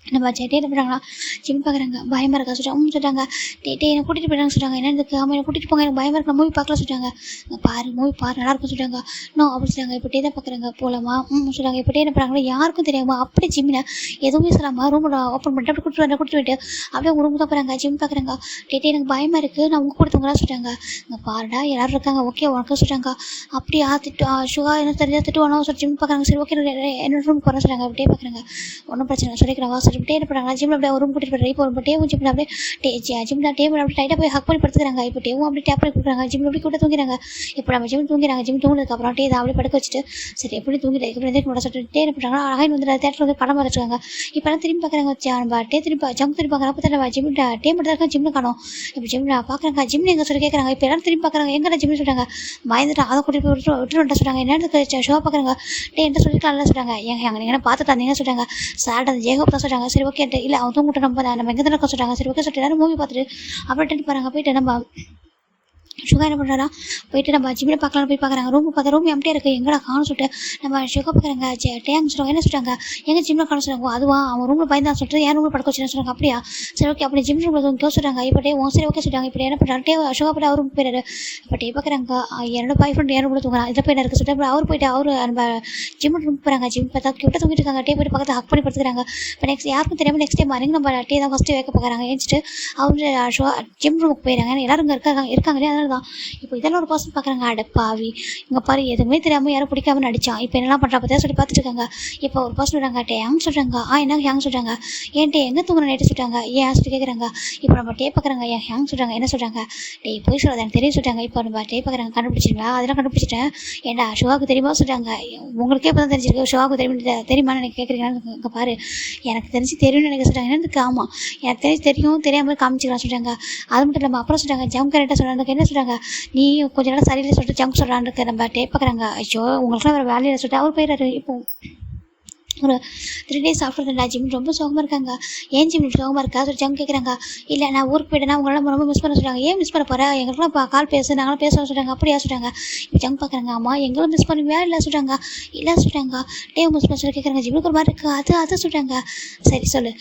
நம்ம டே என்ன பண்ணுறாங்களா ஜிம் பார்க்குறாங்க பயமாக இருக்கா சொல்லிட்டாங்க சொல்லிட்டாங்க டே என்னை கூட்டிகிட்டு போயிட்டாங்க சொல்லிட்டாங்க என்ன இதுக்கு என்னை கூட்டிகிட்டு போங்க எனக்கு பயமாக இருக்கு மூவி பார்க்கலாம் சொல்லிட்டாங்க மூவி பாரு நல்லா இருக்கும் சொல்லிட்டாங்க அப்படி சொல்லிட்டாங்க இப்போ தான் பார்க்குறாங்க போகலாமா சொல்லிட்டாங்க இப்போ என்ன பண்ணுறாங்களோ யாருக்கும் தெரியாமல் அப்படியே ஜிம்மில் எதுவுமே சொல்லாமல் ரூமில் ஓப்பன் பண்ணிட்டு அப்படி கூட்டிட்டு போயிட்டு அப்படியே ரூம் தான் போகிறாங்க ஜிம் பார்க்குறாங்க எனக்கு பயமாக இருக்குது நான் உங்கள் கொடுத்தவங்களா சொல்லிட்டாங்க பாருடா எல்லாரும் இருக்காங்க ஓகே உனக்கு சொல்லிட்டாங்க அப்படியே சுகா என்ன தெரிஞ்சால் திட்டுவானோ சொல்லி ஜிம் பார்க்குறாங்க சரி ஓகே என்னோட ரூம் போகிறேன் சொல்லிட்டாங்க அப்படியே பார்க்குறாங்க ஒன்றும் பிரச்சனை சொல்லிக்கிறாங்க சொல்லிட்டு என்ன பண்ணுறாங்க ஜிம்மில் அப்படியே ஒரு ரூம் கூட்டிட்டு போய்ட்டு இப்போ ஒரு டேவும் ஜிம்மில் அப்படியே ஜிம்மில் டேபிள் அப்படி டைட்டாக போய் ஹக் பண்ணி படுத்துக்கிறாங்க இப்போ டேவும் அப்படி டேப் பண்ணி கொடுக்குறாங்க ஜிம்மில் அப்படி கூட தூங்கிறாங்க இப்போ நம்ம ஜிம் தூங்கிறாங்க ஜிம் தூங்கினதுக்கப்புறம் டே இதை அப்படியே படுக்க வச்சுட்டு சரி எப்படி தூங்கிட்டு எப்படி எதிர்க்க சொல்லிட்டு என்ன பண்ணுறாங்க அழகாக வந்து தேட்டரில் வந்து படம் பார்த்துருக்காங்க இப்போலாம் திரும்பி பார்க்குறாங்க நம்ம திரும்பி ஜங்க் திரும்பி பார்க்குறப்ப தான் நம்ம ஜிம்மில் டே மட்டும் தான் ஜிம்மில் காணும் இப்போ ஜிம்மில் பார்க்குறாங்க ஜிம்மில் எங்கே சொல்லி கேட்குறாங்க இப்போ எல்லாம் திரும்பி பார்க்குறாங்க எங்கே ஜிம்னு சொல்கிறாங்க பயந்துட்டு அதை கூட்டிட்டு போய் விட்டுட்டு சொல்கிறாங்க என்ன ஷோ பார்க்குறாங்க என்ன சொல்லிட்டு சொல்கிறாங்க நீங்கள் பார்த்துட்டு வந்தீங்கன்னு சொல்கிறாங்க சார் அந்த ஜேகப் தான் சொல்கிறாங்க சரி ஓகே இல்லை அவன் தூங்கிட்டு நம்ம எங்கே தான் சொல்கிறாங்க சரி ஓகே சொல்லிட்டு எல்லாரும் மூவி பார்த்துட்டு அப்படின்ட்டு போகிறாங்க போயிட்டு நம்ம சுகா என்ன பண்ணுறாரா போயிட்டு நம்ம ஜிம்மில் பார்க்கலாம் போய் பார்க்குறாங்க ரூம் பார்த்தா ரூம் எம்டியாக இருக்குது எங்கடா காணும் சொல்லிட்டு நம்ம சுகா பார்க்குறாங்க டேங்க சொல்லுவாங்க என்ன சொல்கிறாங்க எங்கள் ஜிம்மில் காணும் சொல்லுவாங்க அதுவா அவன் ரூமில் பயந்தான் சொல்லிட்டு என் ரூமில் படுக்க வச்சுன்னு சொல்கிறாங்க அப்படியா சரி ஓகே அப்படி ஜிம் ரூமில் கேட்க சொல்கிறாங்க இப்போ சரி ஓகே சொல்லிட்டாங்க இப்போ என்ன பண்ணுறாங்க சுகா போய்ட்டு அவர் ரூம் போயிடாரு இப்போ பார்க்குறாங்க என்னோட பாய் ஃப்ரெண்ட் என் ரூமில் தூங்குறாங்க இதில் போய் இருக்குது சொல்லிட்டு அவர் போயிட்டு அவர் நம்ம ஜிம் ரூம் போகிறாங்க ஜிம் பார்த்தா கிட்ட தூங்கிட்டு இருக்காங்க போயிட்டு பக்கத்தில் ஹக் பண்ணி படுத்துக்கிறாங்க இப்போ நெக்ஸ்ட் யாருக்கும் தெரியாமல் நெக்ஸ்ட் டைம் வரீங்க நம்ம தான் ஃபஸ்ட்டு வைக்க பார்க்குறாங்க ஏஞ்சிட்டு அவர் ஜிம் ரூமுக்கு போயிடறாங்க எல்லாரும் இங்கே இருக்காங்களே அதனால தான் இப்போ இதெல்லாம் ஒரு பர்சன் பார்க்குறாங்க அடப்பாவி இங்கே பாரு எதுவுமே தெரியாமல் யாரும் பிடிக்காம நடிச்சான் இப்போ என்னெல்லாம் பண்ணுறா பார்த்தா சொல்லி பார்த்துட்டு இருக்காங்க இப்போ ஒரு பர்சன் சொல்கிறாங்க ஹேங் சொல்கிறாங்க என்ன ஹேங் சொல்கிறாங்க ஏன்ட்டு எங்கே தூங்குற நைட்டு சொல்கிறாங்க ஏன் சொல்லி கேட்குறாங்க இப்போ நம்ம பார்க்குறாங்க ஹேங் சொல்கிறாங்க என்ன சொல்கிறாங்க போய் சொல்கிறது எனக்கு தெரியும் சொல்கிறாங்க இப்போ நம்ம பார்க்குறாங்க கண்டுபிடிச்சிங்களா அதெல்லாம் கண்டுபிடிச்சிட்டேன் ஏன்டா ஷுவாவுக்கு தெரியுமா சொல்கிறாங்க உங்களுக்கே இப்போ தான் தெரிஞ்சிருக்கு ஷுவாவுக்கு தெரியுமான்னு எனக்கு கேட்குறீங்கன்னா இங்கே பாரு எனக்கு தெரிஞ்சு தெரியும்னு எனக்கு சொல்கிறாங்க எனக்கு ஆமாம் எனக்கு தெரியும் தெரியாமல் காமிச்சிக்கலாம் சொல்கிறாங்க அது மட்டும் இல்லாமல் அப்புறம் சொல்கிறாங்க ஜம் கரெக்டாக சொல்கிறாங்க என்ன சொல்கிறாங்க நீ கொஞ்ச நாள் சரியில்லை சொல்லிட்டு ஜங்க் சொல்கிறான்னு நம்ம பார்க்குறாங்க ஐயோ உங்களுக்குலாம் வேறு வேலையில் சொல்லிட்டு அவர் போயிடாரு இப்போ ஒரு 3 days ஆஃப்டர் தான் ஜிம் ரொம்ப சோகமாக இருக்காங்க ஏன் ஜிம் சோகமாக இருக்கா சொல்லி ஜங்க் கேட்குறாங்க இல்லை நான் ஊருக்கு போய்ட்டேன்னா உங்களெல்லாம் ரொம்ப மிஸ் பண்ண சொல்கிறாங்க ஏன் மிஸ் பண்ண போகிறேன் எங்களுக்குலாம் கால் பேசு நாங்களும் பேசணும்னு சொல்கிறாங்க அப்படியா சொல்கிறாங்க இப்போ ஜங்க் பார்க்குறாங்க ஆமாம் எங்களும் மிஸ் பண்ணுவியா இல்லை சொல்கிறாங்க இல்லை சொல்கிறாங்க டேவ் மிஸ் பண்ண சொல்லி கேட்குறாங்க ஜிம்முக்கு ஒரு மாதிரி இருக்குது அது சொல்கிறாங்க சரி சொல்லு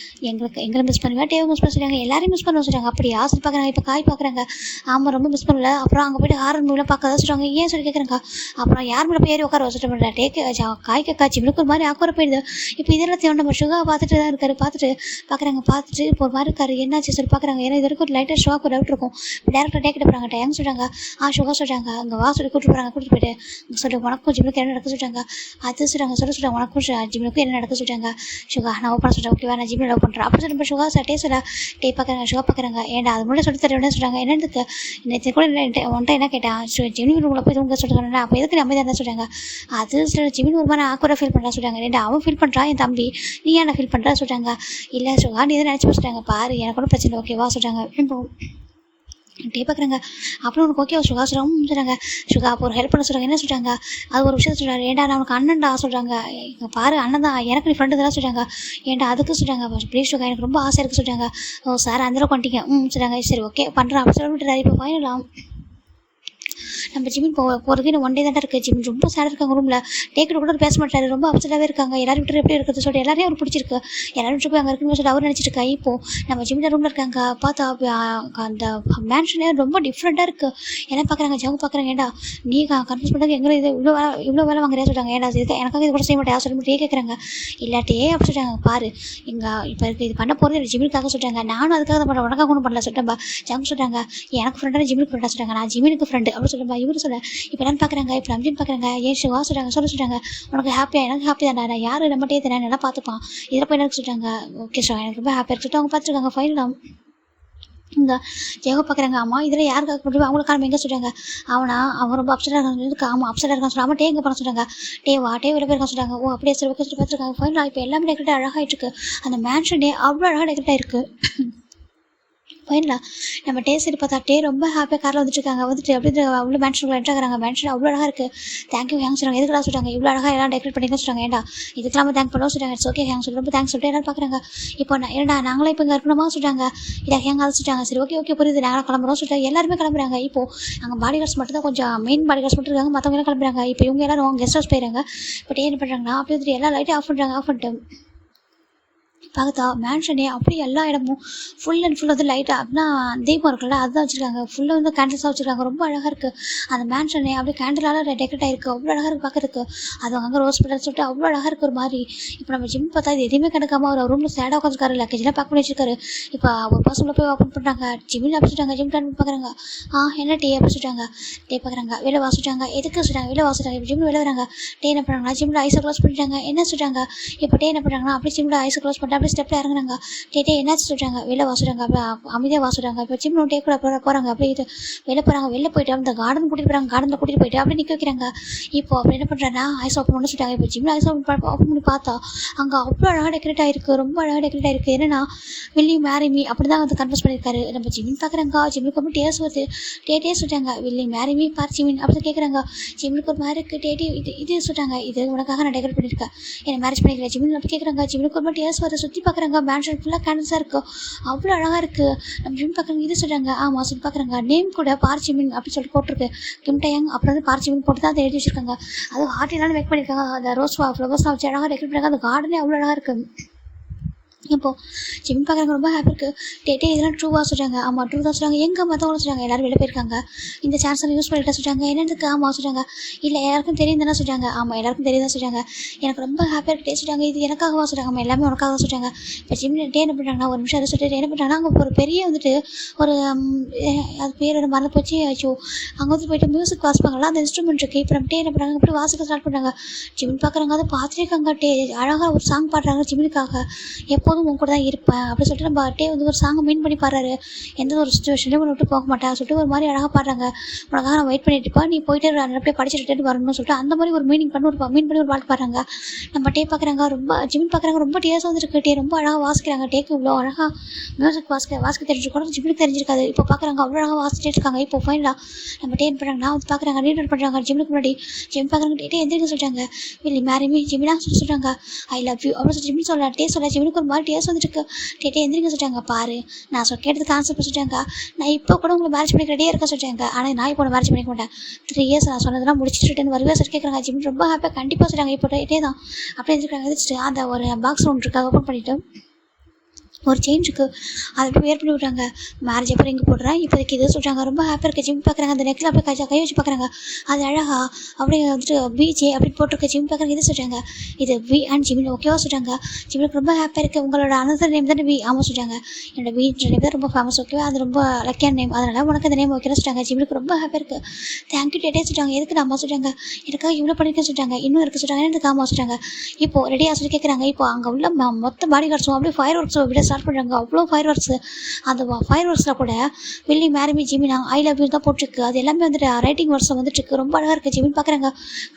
எங்களை மிஸ் பண்ணுவியா டேவ் மிஸ் பண்ண சொல்கிறாங்க எல்லாரையும் மிஸ் பண்ண சொல்கிறாங்க அப்படியா சொல்லி பார்க்குறாங்க இப்போ காய் பார்க்குறாங்க ஆமாம் ரொம்ப மிஸ் பண்ணல அப்புறம் அங்கே போய்ட்டு ஹாரர் மூவிலாம் பார்க்க சொல்கிறாங்க ஏன் சொல்லி கேட்குறாங்க அப்புறம் யார் மேலே பேர் உட்கார வச்சுட்டு பண்ணுறேன் காய் கேட்கா ஜிம்முக்கு ஒரு மாதிரி ஆக்குற போயிடுது இப்போ இதெல்லாம் நம்ம சுகா பார்த்துட்டு தான் இருக்காரு பார்த்துட்டு இப்போ ஒரு மாதிரி இருக்காரு என்னாச்சு சொல்லி பார்க்குறாங்க ஏன்னா இது வரைக்கும் லைட்டாக ஷுவாக்கு ஒரு டவுட் இருக்கும் டேரக்டாக டேக்கிட்டு போகிறாங்க டேங் சொல்கிறாங்க சுகா சொல்கிறாங்க அங்கே வா சொல்லி கூட்டிட்டு போயிட்டு சொல்லி உனக்கும் ஜிம்முக்கு என்ன நடக்க சொல்கிறாங்க அது சொல்கிறாங்க உனக்கும் ஜிம்முக்கு என்ன நடக்க சொல்கிறாங்க சுகா நான் ஓப்பன் சொல்கிறேன் ஓகேவா நான் ஜிம்மில் லவ் பண்ணுறேன் அப்படி சொல்லி சுகா சட்டே சொல்ல பார்க்குறாங்க சுகா பார்க்குறாங்க ஏன்டா அது முன்னாடி சொல்லி தரேன் சொல்கிறாங்க என்னதுக்கு நேற்று கூட ஒன்ட்டா என்ன கேட்டேன் ஜிம்மின் ரூமில் போய் தூங்க சொல்கிறாங்க அப்போ எதுக்கு நம்ம தான் சொல்கிறாங்க அது சில ஜிம்மின் ஒரு மாதிரி ஆக்குற ஃபீல் பண்ணுறா சொல்கிறாங்க ஏன்டா அவன் ஃபீல் பண்ணுறான் என் தம்பி நீ என்ன ஃபீல் பண்ணுறா சொல்கிறாங்க இல்லை சுகா நீ எதுவும் நினச்சி சொல்கிறாங்க பாரு எனக்கு ஒன்றும் பிரச்சனை ஓகேவா சொல்கிறாங்க இப்போ பார்க்குறாங்க அப்புறம் உனக்கு ஓகே சுகா சொல்கிறாங்க சுகா அப்போ ஒரு ஹெல்ப் பண்ண சொல்கிறாங்க என்ன சொல்கிறாங்க அது ஒரு விஷயத்த சொல்கிறாரு ஏன்டா நான் உனக்கு அண்ணன்டா சொல்கிறாங்க இங்கே பாரு அண்ணன் தான் எனக்கு நீ ஃப்ரெண்டு தான் சொல்கிறாங்க ஏன்டா அதுக்கு சொல்கிறாங்க ப்ளீஸ் சுகா எனக்கு ரொம்ப ஆசை இருக்குது சொல்கிறாங்க ஓ சார் அந்த அளவுக்கு வந்துட்டீங்க சொல்கிறாங்க சரி ஓகே பண்ணுறேன் அப்படி சொல்லிட்டு இப்போ ஃபைனலாம் நம்ம ஜிமின் போகிறதுக்கு இன்னும் 1 டே தான் இருக்குது. ஜிமின் ரொம்ப சேடாக இருக்காங்க ரூமில். டேக்கிட்ட கூட பேச மாட்டாரு, ரொம்ப அப்செட்டாகவே இருக்காங்க. எல்லாரும் விட்டு எப்படி இருக்குது சொல்லிட்டு எல்லாரையும் அவர் பிடிச்சிருக்கு. எல்லாரும் விட்டு போய் அங்கே இருக்குன்னு சொல்லிட்டு அவர் நினச்சிட்டு இருக்கா. இப்போது நம்ம ஜிமின் ரூமில் இருக்காங்க. பார்த்தா அந்த மேன்ஷனே ரொம்ப டிஃப்ரெண்ட்டாக இருக்குது. எல்லாம் பார்க்குறாங்க, ஜவுங்க பார்க்குறாங்க. ஏன்டா நீ கன்ஃபியூஸ் பண்ணுறது எங்கே இது இவ்வளோ வேலை வாங்குறியா சொல்கிறாங்க. ஏன்டா இது எனக்காக இது கூட செய்ய மாட்டேன் சொல்லி டே கேட்குறாங்க. இல்லாட்டே அப்படி சொல்லிட்டாங்க. பாரு இங்கே இப்போ இருக்குது இது பண்ண போகிறது ஜிமினுக்காக சொல்லிட்டாங்க. நானும் அதுக்காக தான் பண்ண உனக்காக ஒன்றும் பண்ணல சொல்லிட்டேன்பா. ஜவுங்க சொல்கிறாங்க எனக்கு ஃப்ரெண்டான ஜிமினுக்கு ஃப்ரெண்டாக சொல்கிறாங்க. நான் ஜிமினுக்கு ஃப்ரெண்டு அப்படி சொல்லும்பா. இவரு சொல்ல இப்போ என்னன்னு பார்க்குறாங்க. இப்போ நம்ஜின் பார்க்குறாங்க. ஏன் சிவா சொல்கிறாங்க உனக்கு ஹாப்பியாக எனக்கு ஹாப்பி தான்டா. நான் யார் நம்மகிட்டே தரேன் நல்லா பார்த்துப்பான். இதில் போய் எனக்கு சொல்லிட்டாங்க. ஓகே சார் எனக்கு ரொம்ப ஹாப்பியாக சொல்லிட்டு அவங்க பார்த்துருக்காங்க. ஃபைனலாக இங்கே ஜெயகோ பார்க்குறாங்க. அம்மா இதில் யாருக்காக பண்ணுவோம் அவங்களுக்கான எங்கே சொல்கிறாங்க. அவன் ரொம்ப அப்செட்டாக இருக்காங்க. ஆமாம் அப்செட்டாக இருக்கான்னு சொல்கிறாங்க. அவன் டே எங்கே பண்ண சொல்கிறாங்க. டே வெளில போயிருக்கான்னு சொல்கிறாங்க. ஓ அப்படியே சரி ஓகே சொல்லி பார்த்துருக்காங்க. ஃபைனலாக இப்போ எல்லாமே டெக்கரேட் அழகாகிட்டு இருக்கு. அந்த மேன்ஷன் அவ்வளோ அழகாக டெக்கரேட் ஆகிருக்கு. ஃபைனலாக நம்ம டே சரி பார்த்தா டே ரொம்ப ஹாப்பியாக காரில் வந்துட்டுருக்காங்க. வந்துட்டு அப்படியே அவ்வளோ மேன்ஷனுக்குள்ள என்ட்ராகிறாங்க. மேன்ஷன் அவ்வளோ அழகாக இருக்குது. தேங்க்யூ ஹேங் சொல்கிறாங்க. எதுக்கெல்லாம் சொல்கிறாங்க இவ்வளோ அழகாக எல்லாம் டெக்கரேட் பண்ணிக்க சொல்கிறாங்க. ஏன்டா இதுக்கெல்லாம் தேங்க் பண்ணவும் சொல்கிறாங்க. இட்ஸ் ஓகே ஹேங் சொல்லி ரொம்ப தேங்க்ஸ் சொல்லிட்டு எல்லாரும் பார்க்குறாங்க. இப்போ ஏன்டா நாங்களே இப்போ இங்கே இருக்கணுமா சொல்கிறாங்க. இல்லை ஹேங் அதை சொல்லிட்டாங்க. சரி ஓகே புரியுது நாங்களும் கிளம்புறோம் சொல்லிட்டு எல்லாருமே கிளம்புறாங்க. இப்போது அங்கே பாடி கார்ட்ஸ் மட்டும் தான் கொஞ்சம் மெயின் பாடி கார்ட்ஸ் மட்டும் இருக்காங்க. மற்றவங்க எல்லாம் கிளம்புறாங்க. இப்போ இவங்க எல்லாரும் கெஸ்ட் ஹவுஸ் போயிடுறாங்க. இப்போ என்ன பண்ணுறாங்கன்னா அப்படி வந்துட்டு எல்லா லைட்டும் ஆஃப் பண்ணுறாங்க. ஆஃப் பண்ணிட்டு பார்த்தா மேன்ஷனே அப்படியே எல்லா இடமும் ஃபுல் அண்ட் ஃபுல் வந்து லைட்டாக அப்படின்னா தீபம் இருக்குல்ல அதுதான் வச்சுருக்காங்க. ஃபுல்லாக வந்து கேண்டில்ஸாக வச்சுருக்காங்க. ரொம்ப அழகாக இருக்குது. அந்த மேன்ஷனே அப்படியே கேண்டிலால் டெக்கரேட் ஆகிருக்கு. அவ்வளோ அழகாக இருக்குது பார்க்குறதுக்கு. அது அங்கே ரோஸ் பட்டர் சொல்லிட்டு அவ்வளோ அழகாக இருக்குது ஒரு மாதிரி. இப்போ நம்ம ஜிம் பார்த்தா இது எதுவுமே கிடைக்காம ஒரு ரூமில் சேடாக உட்காந்துருக்காரு. லக்கேஜெலாம் பேக் பண்ணி வச்சிருக்காரு. இப்போ ஒரு பர்சனில் போய் ஓப்பன் பண்ணுறாங்க. ஜிம்மில் அப்படி சொல்லிட்டாங்க. ஜிம் டைம் பார்க்குறாங்க. என்ன டே அப்படி சொல்லிட்டாங்க. டே பார்க்குறாங்க. வெளில வாசிட்டாங்க. எதுக்கு சொல்லிட்டாங்க வெளில வாசிட்டாங்க. இப்போ ஜிம்மில் வெளில வராங்க. டே என்ன பண்ணுறாங்கன்னா ஜிம்மில் ஐஸை க்ளோஸ் பண்ணிட்டாங்க. என்ன சொல்லிட்டாங்க. இப்போ டே என்ன பண்ணுறாங்கன்னா அப்படியே ஜிம்மில் ஐஸை க்ளோஸ் பண்ணிட்டு அப்படியே ஸ்டெப்பில் இறங்குறாங்க. டே என்னாச்சு சொல்கிறாங்க. வெளில வாசுறாங்க. அப்போ அமைதியாக வாசுறாங்க. இப்போ ஜிம் டே கூட போகிறாங்க. அப்படியே இது வெளில போகிறாங்க. வெளில போயிட்டு அந்த கார்டன் கூட்டிகிட்டு போகிறாங்க. கார்டனில் கூட்டிகிட்டு போயிட்டு அப்படியே நிற்க வைக்கிறாங்க. இப்போ அப்படி என்ன பண்ணுறாங்கன்னா ஐஸ் ஓப்பன் பண்ணி சொல்லிட்டாங்க. இப்போ ஜிம்மில் ஐஸ் ஓப்பன் பண்ணி பார்த்தா அங்கே அவ்வளோ அழகாக டெக்கரேட் ஆகிருக்கு. ரொம்ப அழகாக டெக்கரேட் ஆகிருக்கு. என்னன்னா வில் யூ மேரி மீ அப்படி தான் வந்து கன்ஃபர்ஸ் பண்ணியிருக்காரு. நம்ம ஜிம்மின் பார்க்குறாங்க. ஜிம்முக்கு ரொம்ப டேஸ்ட் வருது. டே சொல்லிட்டாங்க. வில் யூ மேரி மீ பார் ஜிமின் அப்படி தான் கேட்குறாங்க. ஜிம்முக்கு ஒரு மாதிரி இருக்குது. இது சொல்லிட்டாங்க. இது உனக்காக நான் டெக்கரேட் பண்ணியிருக்கேன். என்னை மேரேஜ் பண்ணிக்கிறேன் ஜிமின் அப்படி கேட்குறாங்க. ஜிம்முக்கு ஒரு மாதிரி டேஸ்ட் வருது. சுற்றி பார்க்குறாங்க. மேன்ஷன் ஃபுல்லாக கேண்டில்ஸாக இருக்குது. அவ்வளோ அழகாக இருக்குது. நம்ம ஜிம் பார்க்குறாங்க. இது சொல்கிறாங்க. ஆமாம் சொல்லி பார்க்குறாங்க. நேம் கூட பார்ச்சிமின் அப்படின்னு சொல்லிட்டு போட்டிருக்கு. கிம்டயங் அப்புறம் வந்து பார்ச்சிமின் போட்டு தான் அதை எழுதி வச்சிருக்காங்க. அது ஹார்ட்டினாலும் மேக் பண்ணியிருக்காங்க. அந்த ரோஸ் ஃப்ளவர்ஸ்லாம் வச்சு அழகாக டெக்கரேட் பண்ணியிருக்காங்க. அந்த கார்டனே அவ்வளோ அழகாக இருக்குது. இப்போது ஜிம் பார்க்குறாங்க. ரொம்ப ஹாப்பி இருக்குது. டே இதெல்லாம் ட்ரூவாக சொல்கிறாங்க. ஆமாம் ட்ரூ தான் சொல்கிறாங்க. எங்கே மற்றவங்களும் சொல்கிறாங்க. எல்லோரும் வெளில போயிருக்காங்க. இந்த சான்ஸ் யூஸ் பண்ணிட்டு சொல்கிறாங்க. என்னதுக்கு ஆமாம் சொல்கிறாங்க. இல்லை எல்லாருக்கும் தெரியும் தானே சொல்கிறாங்க. ஆமாம் எல்லாருக்கும் தெரியும் தான் சொல்கிறாங்க. எனக்கு ரொம்ப ஹாப்பியாக இருக்குது சொல்கிறாங்க. இது எனக்காகவா சொல்கிறாங்க. ஆமாம் எல்லாமே உனக்காக தான் சொல்கிறாங்க. இப்போ ஜிம்மில் டே என்ன பண்ணுறாங்கன்னா ஒரு நிமிஷம் அதை சொல்லிட்டு என்ன பண்ணுறாங்கன்னா அங்கே ஒரு பெரிய வந்துட்டு ஒரு அது பேர் என்ன மறந்து போச்சு. ஆச்சோ அங்கே வந்து போயிட்டு மியூசிக் வாசிப்பாங்களா அந்த இன்ஸ்ட்ருமெண்ட் இருக்குது. இப்போ நம்ம டே என்ன பண்ணுறாங்க இப்படி வாசிக்க ஸ்டார்ட் பண்ணுறாங்க. ஜிம்மின் பார்க்குறாங்க. அதை பார்த்துருக்காங்க. டே அழகாக ஒரு சாங் பாடுறாங்க ஜிம்மினுக்காக. எப்போதும் உங்க கூட தான் இருப்பேன் அப்படி சொல்லிட்டு நம்ம டே வந்து ஒரு சாங்கை மீன் பண்ணி பாடுறாரு. எந்த ஒரு சுச்சுவேஷன்லையும் ஒன்று விட்டு போக மாட்டேன் சொல்லிட்டு ஒரு மாதிரி அழகாக பாடுறாங்க. உனக்காக நான் வெயிட் பண்ணிட்டு இருப்பேன். நீ போயிட்டு அப்படியே படிச்சுட்டு வரணும்னு சொல்லிட்டு அந்த மாதிரி ஒரு மீன் பண்ணி ஒரு பாட்டு பாடுறாங்க. நம்ம டே பார்க்குறாங்க. ரொம்ப ஜிமின் பார்க்குறாங்க. ரொம்ப டேஸாக வந்துருக்கு. டே ரொம்ப அழகாக வாசிக்கிறாங்க. டேக்கு இவ்வளோ அழகாக மியூசிக் வாசிக்க தெரிஞ்சிருக்கணும். ஜிமினுக்கு தெரிஞ்சிருக்காது. இப்போ பார்க்குறாங்க அவ்வளோ அழகாக வாசிச்சுட்டு இருக்காங்க. இப்போ ஃபைனலாக நம்ம டே என்ன பண்ணுறாங்கன்னா வந்து பார்க்குறாங்க. ரீட் பண்ணுறாங்க. ஜிமினுக்கு முன்னாடி ஜிம் பார்க்குறாங்க. டே எந்திரிக்க சொல்லிட்டாங்க. இல்லை மேரிமி ஜிமினா சொல்கிறாங்க. ஐ லவ் யூ அப்படின்னு சொல்லி ஜிமின் சொல்ல டே சொல்ல ஜிமினுக்கு ஒரு மாதிரி டேஸ் வந்துருக்கு. டே எந்திரிக்க சொல்லிட்டாங்க. பாரு நான் கேட்டதுக்கு ஆன்சர் சொல்லிட்டாங்க. நான் இப்போ கூட உங்களுக்கு மேரேஜ் பண்ணிக்க ரெடியாக இருக்க சொல்லிட்டாங்க. ஆனால் நான் இப்போ மேரேஜ் பண்ணிக்க மாட்டேன். 3 இயர்ஸ் நான் சொன்னதெல்லாம் முடிச்சுட்டு வருவே சொல்லி கேட்குறாங்க. ஜிமின் ரொம்ப ஹாப்பியாக கண்டிப்பாக சொல்கிறாங்க. இப்போ டே தான் அப்படியே இருக்காங்க. எதிர்த்துட்டு அந்த ஒரு பாக்ஸ் ஒன்று இருக்கா ஓப்பன் பண்ணிவிட்டு ஒரு செயின் இருக்குது. அதை அப்படியே வேர் பண்ணி விட்றாங்க. மேரேஜ் அப்புறம் இங்கே போடுறேன். இப்போதைக்கு இது சொல்கிறாங்க. ரொம்ப ஹாப்பியாக இருக்குது. ஜிம் பார்க்குறாங்க. அந்த நெக்கில் அப்படியே கை வச்சு பார்க்குறாங்க. அது அழகா அப்படியே வந்துட்டு பிஜே அப்படின்னு போட்டிருக்கு. ஜிம் பார்க்குறாங்க. இது சொல்கிறாங்க. இது வி அண்ட் ஜிமின் ஓகேவா சொல்கிறாங்க. ஜிமினுக்கு ரொம்ப ஹாப்பியாக இருக்குது. உங்களோட அனதர் நேம் தானே வி ஆமாம் சொல்கிறாங்க. என்னோட வீட்டு நேம் தான் ரொம்ப ஃபேமஸ் ஓகேவா. அது ரொம்ப லக்கியான நேம். அதனால் உனக்கு அந்த நேம் ஓகேன்னு சொல்கிறாங்க. ஜிமினுக்கு ரொம்ப ஹாப்பியாக இருக்குது. தேங்க்யூ டேட்டே சொல்கிறாங்க. எதுக்கு அம்மா சொல்கிறாங்க. எனக்காக இவ்வளோ பண்ணியிருக்கேன்னு சொல்கிறாங்க. இன்னும் இருக்குது சொல்கிறாங்க. எனக்கு ஆமாம் சொல்கிறாங்க. இப்போது ரெடியாக சொல்லி கேட்குறாங்க. இப்போ அங்கே உள்ள மொத்த பாடி கார்ட்ஸும் அப்படியே ஃபயர் ஒர்க்ஸ் விட ஸ்டார்ட் பண்ணுறாங்க. அவ்வளோ ஃபயர் ஒர்க்ஸ். அந்த ஃபயர் ஒர்க்ஸில் கூட வில்லி மேரிமி ஜிமினா ஐ லவ் யூ தான் போட்டிருக்கு. அது எல்லாமே வந்துட்டு ரைட்டிங் ஒர்க்ஸில் வந்துட்டுருக்கு. ரொம்ப அழகாக இருக்குது. ஜிமின் பார்க்குறாங்க.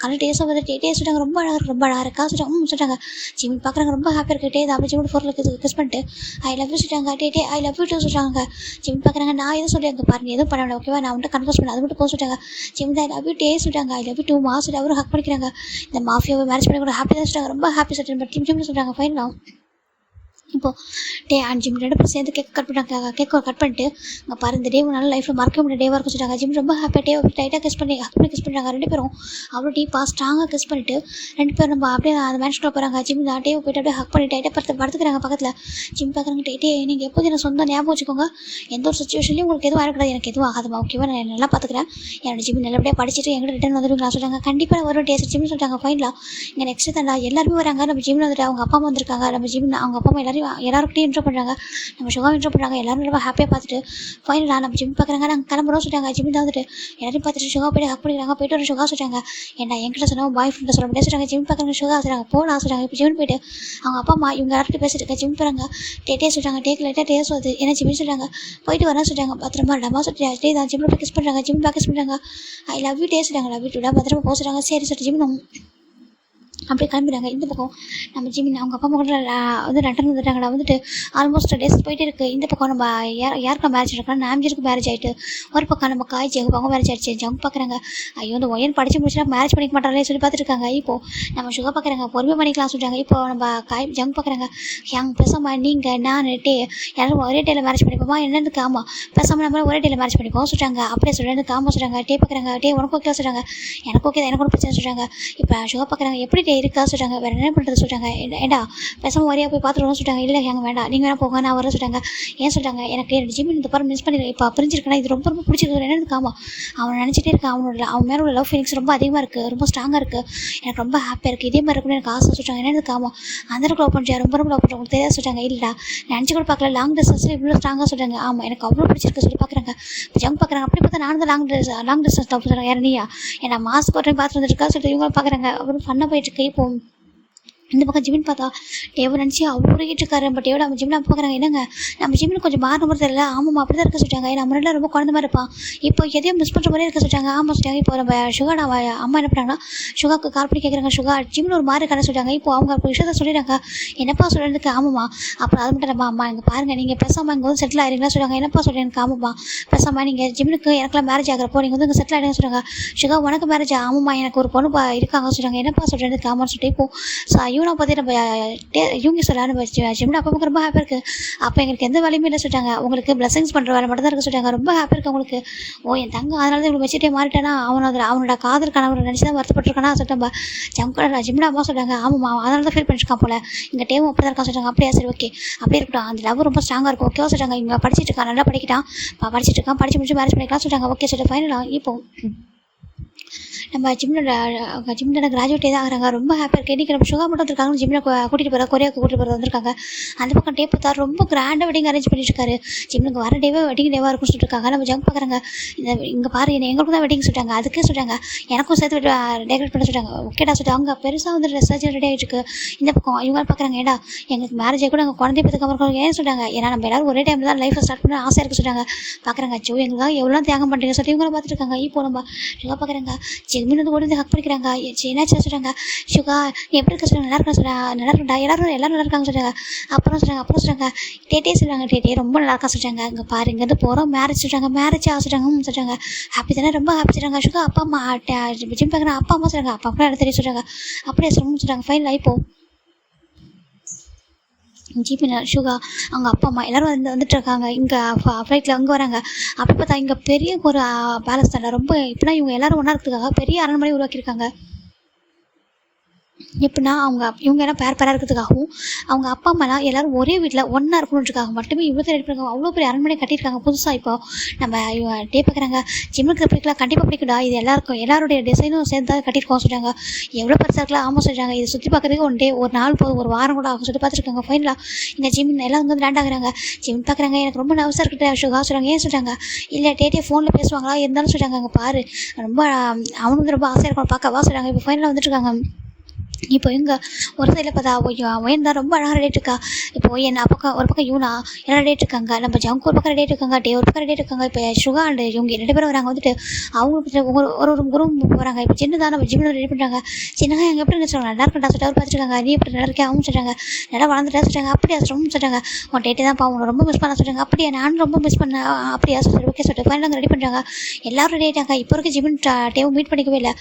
கலர் டேஸாக வந்துட்டு டே சொல்கிறாங்க. ரொம்ப அழகாக இருக்குது. ரொம்ப அழகாக இருக்கா சொல்கிறாங்க. ஜிமின் பார்க்குறாங்க. ரொம்ப ஹாப்பியாக இருக்குது. டே அப்படி ஜிமின் 4 கிஸ் பண்ணிட்டு ஐ லவ் யூ சொல்கிறாங்க. டே ஐ லவ் யூ டூ சொல்கிறாங்க. ஜிமின் பார்க்குறாங்க. நான் எதுவும் சொல்லி அங்கே பாருங்க எதுவும் பண்ண ஓகேவா. நான் வந்துட்டு கன்ஃபர்ஸ் பண்ணேன். அது மட்டும் போக சொல்லிட்டாங்க. ஜிமின் ஐ லவ் யூ டே சொல்கிறாங்க. ஐ லவ் யூ டூ சொல்லி அவரும் ஹக் பண்ணிக்கிறாங்க. இந்த மாஃபியாவை மேரேஜ் பண்ணி கூட ஹாப்பி தான் சொல்கிறாங்க. ரொம்ப ஹாப்பி சொல்கிறாங்க. பட் ஜிம் சொல்கிறாங்க. ஃபைன் இப்போது ஜிம் 2 பேரும் சேர்ந்து கேக் கட் பண்ணிட்டாங்க. கேக்கை கட் பண்ணிட்டு அங்கே பாரு இந்த டே உன்னால லைஃப்பில் மறக்க முடியாத டேவாக இருக்கும் சொல்லிட்டாங்க. ஜிம் ரொம்ப ஹாப்பியாக டே டைட்டாக கிஸ் பண்ணி கிஸ் பண்ணுறாங்க. 2 பேரும் அவ்வளோ டீப்பாக ஸ்ட்ராங்காக கிஸ் பண்ணிட்டு 2 பேரும் நம்ம அப்படியே அந்த மேன்ஸ்குள்ளே போகிறாங்க. ஜிம் டேவை போய்ட்டு அப்படியே ஹக் பண்ணி டைட்டாக படுத்துக்கிறாங்க பக்கத்தில். ஜிம் பார்க்குறாங்க டே நீங்கள் எப்போது எனக்கு சொந்த ஞாபகம் வச்சுக்கோங்க. எந்த ஒரு சுச்சுவேஷன்லையும் உங்களுக்கு எதுவும் ஆகக்கூடாது, எனக்கு எதுவும் ஆகாதுமா, ஓகேவா? நான் நல்லா பார்த்துக்கிறேன். என்னோட ஜிம் நல்லபடியாக படிச்சுட்டு எங்கிட்ட ரிட்டர்ன் வந்துடுவீங்களா சொல்லிட்டாங்க. கண்டிப்பாக வரும் டே ஜிம்னு சொல்லிட்டாங்க. ஃபைனலாக இங்கே நெக்ஸ்ட் தாண்டா எல்லாருமே வராங்க. நம்ம ஜிம்மில் வந்துட்டு அவங்க அப்பா அம்மா வந்திருக்காங்க. நம்ம ஜிம் அவங்க அப்பா அம்மா எல்லாருக்கிட்டையும் இன்ட்ரோ பண்ணுறாங்க. நம்ம சுகா இன்ட்ரோ பண்ணுறாங்க. எல்லாரும் ரொம்ப ஹாப்பியாக பார்த்துட்டு ஃபைனலாக நம்ம ஜிம் பார்க்குறாங்க. நாங்கள் கிளம்புறோம் சொல்லிட்டாங்க. ஜிம் தான் வந்துட்டு எல்லாரையும் பார்த்துட்டு சுகா போய்ட்டு ஹக் பண்ணிக்கிறாங்க. போய்ட்டு ஒரு சுகா சொல்லிட்டாங்க. ஏன்னா என்கிட்ட சொன்னால் பாய் ஃப்ரெண்டை சொல்ல முடியாது சொல்லிட்டாங்க. ஜிம் பார்க்குறாங்க. சுகா சொல்கிறாங்க போடா சொல்லிட்டாங்க. இப்போ ஜிம் போய்ட்டு அவங்க அப்பா அம்மா இவங்க யார்கிட்ட பேசிட்டு இருக்க ஜிம் போகிறாங்க. டே சொல்லிட்டாங்க. டேக்கு லைட்டாக டே சொல்லுது. ஏன்னா ஜிம் சொல்லிட்டாங்க போயிட்டு வரேன் சொல்லிட்டாங்க. பத்திரமா டமா சொல்லிட்டு டே தான் ஜிம்மில் போய் கிஸ் பண்ணுறாங்க. ஜிம் பேக் கிஸ் பண்ணுறாங்க. ஐ லவ் யூ டே சொல்லிட்டாங்க. லவ் யூ டூடா பத்திரமா போக சொல்லிட்டாங்க. சரி சொல்லிட்டு ஜிம் அப்படியே கிளம்பிடுறாங்க. இந்த பக்கம் நம்ம ஜிமின் அவங்க அப்பா அம்மா வந்து ரிட்டர்ன் வந்துட்டாங்கடா. வந்துட்டு ஆல்மோஸ்ட் டேஸ் போயிட்டு இருக்குது. இந்த பக்கம் நம்ம யாருக்கு மேரேஜ் இருக்கோம், நாம்ஜருக்கு மேரேஜ் ஆகிட்டு ஒரு பக்கம் நம்ம காய் ஜங்கு அவங்க மேரேஜ் ஆகிடுச்சு. ஜங்கு பார்க்குறாங்க. ஐயோ இந்த ஒயன் படித்து முடிச்சுனா மேரேஜ் பண்ணிக்க மாட்டாங்களே சொல்லி பார்த்துட்டு இருக்காங்க. இப்போது நம்ம சுகா பார்க்குறாங்க. பொறுமை பண்ணிக்கலாம் சொல்லிட்டாங்க. இப்போ நம்ம காய் ஜங்கு பார்க்குறாங்க. ஹேங் பேசாமல் நீங்கள் நான் டே யாரும் ஒரே டேல மேரேஜ் பண்ணிப்போமா என்னன்னு காமா பேசாமல் நம்ம ஒரே டேல மேரேஜ் பண்ணிப்போம் சொல்லிட்டாங்க. அப்படியே சொல்லிட்டு காமா சொல்கிறாங்க. டே பார்க்குறாங்க. டே உனக்கு ஓகே சொல்கிறாங்க. எனக்கு ஓகே தான், எனக்கு ஒன்றும் பிரச்சனை சொல்கிறாங்க. இப்போ சுகா பார்க்குறாங்க. எப்படி டே இருக்கா சொல்லிட்டாங்க. வேறு என்ன பண்ணுறது சொல்லிட்டாங்க. ஏண்டா பேசாமல் வரையா போய் பார்த்துருவோம் சொல்லிட்டாங்க. இல்லை எங்க வேண்டாம் நீங்கள் வேணா போங்க நான் வர சொல்லிட்டாங்க. ஏன் சொல்லிட்டாங்க எனக்கு என்னோட ஜிம் இந்த பாரு மிஸ் பண்ணிடுறேன். இப்போ புரிஞ்சிருக்கேன்னா இது ரொம்ப ரொம்ப பிடிச்சிருக்கு. என்னன்னு காமா அவனை நினச்சிட்டே இருக்கேன். அவன் மேலே உள்ள லவ் ஃபீலிங்ஸ் ரொம்ப அதிகமாக இருக்குது, ரொம்ப ஸ்ட்ராங்காக இருக்குது. எனக்கு ரொம்ப ஹாப்பியாக இருக்குது. இதே மாதிரி இருக்குன்னு எனக்கு ஆசை சொல்லிட்டாங்க. என்னென்னு காமா அந்த லவ் பண்ணியா ரொம்ப ரொம்ப லவ் பண்ணுறேன் உங்களுக்கு தெரியாது சொல்லிட்டாங்க. இல்லைடா நினச்சி கூட பார்க்கல லாங் டிஸ்டன்ஸில் இவ்வளோ ஸ்ட்ராங்காக சொல்கிறாங்க. ஆமாம் எனக்கு அவ்வளோ பிடிச்சிருக்கு சொல்லி பார்க்குறாங்க. ஜங்க் பார்க்குறாங்க. அப்படி பார்த்தா நானும் தான் லாங் டிஸ்டன்ஸ் லவ் சொல்கிறாங்க. யார் நீயா ஏன்னா மாஸ்க் ஒரு டைம் பார்த்துட்டு வந்துருக்கா சொல்லிட்டு இவங்க பார்க்குறாங்க. அப்புறம் ஃபன்னாக போயிட்டுருக்கு. இப்போ இந்த பக்கம் ஜிம்மின் பார்த்தா டேவை நினச்சி அவ்வளோ இருக்காரு. பட் டேவோட நம்ம ஜிம்மில் பார்க்குறாங்க. என்னங்க நம்ம ஜிம்மில் கொஞ்சம் மாறின மாதிரி தெரியல. ஆமாம் அப்படி தான் இருக்க சொல்லிட்டாங்க. நம்ம ரெண்டு ரொம்ப குழந்த மாதிரி இருப்பான். இப்போ எதையும் மிஸ் பண்ணுற மாதிரி இருக்க சொல்லிட்டாங்க. ஆமாம் சொல்லிட்டாங்க. இப்போ நம்ம சுகாட அம்மா என்ன பண்ணாங்கன்னா சுகாக்கு கால் பண்ணி கேட்குறாங்க. சுகா ஜிம்மில் ஒரு மாதிரி இருக்கான்னு சொல்லிட்டாங்க. இப்போ அவங்க இப்போ விஷயத்த சொல்லிடுறாங்க. என்னப்பா சொல்கிறதுக்கு ஆமாம்மா அப்புறம் அது மட்டும் நம்ம அம்மா இங்கே பாருங்கள் நீங்கள் பேசாமல் இங்கே வந்து செட்டில் ஆகிறீங்களா சொல்லுவாங்க. என்னப்பா சொல்கிறேன் எனக்கு ஆமாம்மா பேசாமல் நீங்கள் ஜிம்முக்கு எனக்குலாம் மேரேஜ் ஆகிறப்போ நீங்கள் வந்து இங்கே செட்டில் ஆகிடுங்க சொல்லுவாங்க. சுகா உனக்கு மேரேஜ் ஆமாம்மா எனக்கு ஒரு பொண்ணு இருக்காங்க சொல்லுவாங்க. என்னப்பா சொல்கிறதுக்கு ஆமான்னு சொல்லிட்டு இப்போ இவனை பற்றி நம்ம இவங்க சொல்கிறாரு நம்ம ஜிம்மில் அப்பா ரொம்ப ஹாப்பியாக இருக்குது. அப்போ எங்களுக்கு எந்த வேலையுமே இல்லை சொல்லிட்டாங்க. உங்களுக்கு பிளஸிங்ஸ் பண்ணுற வேலை மட்டும் தான் இருக்க சொல்லிட்டாங்க. ரொம்ப ஹாப்பியாக இருக்குது அவங்களுக்கு. ஓ என் தங்க அதனால தான் இவ்வளோ வச்சுட்டே மாறிட்டானா அவனோட காதல் கணவரை நினச்சி தான் வருத்தப்பட்டிருக்கானா சொல்லிட்டாங்க. ஜிம்மில் அம்மா சொல்கிறாங்க. ஆமாம்மா அதனால தான் ஃபீல் பண்ணிருக்கான் போல. இங்கே டேவும் அப்படி தான் இருக்கான் சொல்லிட்டாங்க. அப்படியா சரி ஓகே அப்படியே இருக்கட்டும். அந்த லவ் ரொம்ப ஸ்ட்ராங்காக இருக்கும் ஓகேவா சொல்லிட்டாங்க. இவங்க படிச்சுட்டு இருக்கான் நல்லா படிக்கிட்டான் படிச்சுட்டு இருக்கான் படிச்சு முடிச்சு மேரேஜ் பண்ணிக்கலாம் சொல்லிட்டாங்க. ஓகே சொல்லிட்டு ஃபைனலாக இப்போ நம்ம ஜிம்மில் கிராஜுவேட்டே தான் ஆகிறாங்க. ரொம்ப ஹாப்பியாக இருக்குது. இன்றைக்கி நம்ம சுகா மட்டும் இருக்காங்க. ஜிம்மில் கூட்டிகிட்டு போகிற கொரியாவுக்கு கூட்டிகிட்டு போகிற வந்திருக்காங்க. அந்த பக்கம் டே பார்த்தா ரொம்ப கிராண்டாக வெட்டிங் அரேஞ்ச் பண்ணிட்டுருக்காரு. ஜிம்முக்கு வர டேவே வெட்டிங் டேவாக இருக்கும்னு சொல்லிட்டுருக்காங்க. நம்ம ஜங்க் பார்க்குறாங்க. இங்கே பாரு எங்களுக்கு தான் வெட்டிங் சொல்லிட்டாங்க. அதுக்கே சொல்லிட்டாங்க எனக்கும் சேர்த்து டெக்கரேட் பண்ண சொல்லிட்டாங்க. ஓகேடா சொல்லிட்டு அவங்க பெருசாக வந்து ட்ரெஸ் ரெடி ஆகிட்டு இருக்கு. இந்த பக்கம் இவங்க பார்க்குறாங்க. ஏடா எங்களுக்கு மேரேஜ் கூட எங்கள் குழந்தைய பற்றி அப்புறம் ஏன் சொல்லிட்டாங்க. ஏன்னா நம்ம எல்லாரும் ஒரே டைமில் தான் லைஃப்பை ஸ்டார்ட் பண்ண ஆசையாக இருக்குது சொல்லிட்டாங்க. பார்க்குறாங்க அச்சோ எங்களுக்காக எவ்வளோ தியாகம் பண்ணுறீங்க சொல்லிட்டு இவங்களும் பார்த்துட்டு இருக்காங்க. இப்போ நம்ம சுகா பார்க்குறாங்க. ஜிம்மின் வந்து ஓடி ஹக் பண்ணிக்கிறாங்க. என்னாச்சு சொல்கிறாங்க. சுகா நீ எப்படி இருக்க சொல்கிறாங்க. நல்லா இருக்கா சொல்கிறா நல்லா இருக்கா எல்லாரும் நல்லா இருக்காங்க சொல்கிறாங்க. அப்புறம் சொல்கிறாங்க டேட்டே சொல்கிறாங்க. டேட்டே ரொம்ப நல்லா இருக்கா சொல்கிறாங்க. இங்கே பாரு இங்கேருந்து போகிறோம் மேரேஜ் சொல்கிறாங்க. மேரேஜ் சொல்கிறாங்க. ஹாப்பி தானே ரொம்ப ஹாப்பி சொல்கிறாங்க. சுகா அப்பா அம்மா ஜிம் பார்க்குறாங்க. அப்பா அம்மா சொல்கிறாங்க. அப்பா அம்மா எனக்கு தெரியும் சொல்கிறாங்க. அப்படியே சொல்கிறாங்க. ஃபைனல் இப்போ ஜிபின் சுகா அவங்க அப்பா அம்மா எல்லோரும் வந்துட்டு இருக்காங்க. இங்கே ஃப்ளைட்டில் அங்கே வராங்க. அப்போ பார்த்தா இங்கே பெரிய ஒரு பேலஸ் தானே ரொம்ப இப்படின்னா இவங்க எல்லோரும் ஒன்றா இருக்கிறதுக்காக பெரிய அரண்மனை உருவாக்கியிருக்காங்க. எப்படின்னா இவங்க எல்லாம் பேராக இருக்கிறதுக்காகவும் அவங்க அப்பா அம்மாலாம் எல்லோரும் ஒரே வீட்டில் ஒன்றா இருக்கணுன்றதுக்காக மட்டுமே இவ்வளோ ரெடி பண்ணுறாங்க. அவ்வளோ பெரிய அரண்மனை கட்டியிருக்காங்க புதுசாக. இப்போ நம்ம டே பார்க்குறாங்க. ஜிம்முக்கு பிடிக்கலாம் கண்டிப்பாக பிடிக்கடா. இது எல்லாருடைய டிசைனும் சேர்ந்து தான் கட்டியிருக்கோம் சொல்கிறாங்க. எவ்வளோ பெருசாக இருக்கலாம் ஆமாம் சொல்கிறாங்க. இது சுற்றி பார்க்குறதுக்கு ஒரு நாள் போதும் ஒரு வாரம் கூட ஆகும் சொல்லி பார்த்துருக்காங்க. ஃபைனலாக இங்கே ஜிம்மின் எல்லாம் வந்து லேண்ட் ஆகுறாங்க. ஜிம் பார்க்குறாங்க. எனக்கு ரொம்ப நர்வஸாக இருக்குது சுகா சொல்கிறாங்க. ஏன் சொல்கிறாங்க. இல்லை டேட்டே ஃபோனில் பேசுவாங்களா இருந்தாலும் சொல்கிறாங்க. அங்கே பாரு ரொம்ப அவனுக்கு ரொம்ப ஆசையாக இருக்கும் பார்க்கவா சொல்கிறாங்க. இப்போ ஃபைனலாக வந்துட்டுருக்காங்க. இப்போ இங்கே ஒரு சைடில் பார்த்தா ஒயன் தான் ரொம்ப அழகாக ரெடிட்டு இருக்கா. இப்போ என்ன ஒரு பக்கம் யூனா எல்லாம் ரெடிட்டு இருக்காங்க. நம்ம ஜங்க் ஒரு பக்கம் ரெடிட்டு இருக்காங்க. டே ஒரு பக்கம் ரெடிட்டு இருக்காங்க. இப்போ சுகா அண்ட் இவங்க 2 பேரும் வராங்க. வந்துட்டு அவங்க ஒரு குரூப் போகிறாங்க. இப்போ சின்ன தான் நம்ம ஜிம்மில் ரெடி பண்ணுறாங்க. சின்னதாக எங்கள் எப்படி சொல்கிறாங்க நல்லா இருக்கா சொல்லிட்டு அவர் பார்த்துருக்காங்க. நீ எப்படி நல்லா இருக்கே அவங்க சொல்கிறாங்க. நல்லா வளர்ந்துட்டா சொல்கிறாங்க. அப்படியா ரொம்ப சொல்கிறாங்க. உன் டேட்டே தான் அவங்க ரொம்ப மிஸ் பண்ண சொல்கிறாங்க. அப்படியா நானும் ரொம்ப மிஸ் பண்ணேன் அப்படியா சொல்லிட்டு ஓகே சொல்லிட்டு ஃபைனல் ரெடி பண்ணுறாங்க. எல்லோரும் ரெடி ஆகிட்டாங்க. இப்போ இருக்க ஜிம்மின் டேவும் மீட் பண்ணிக்கவே இல்லை.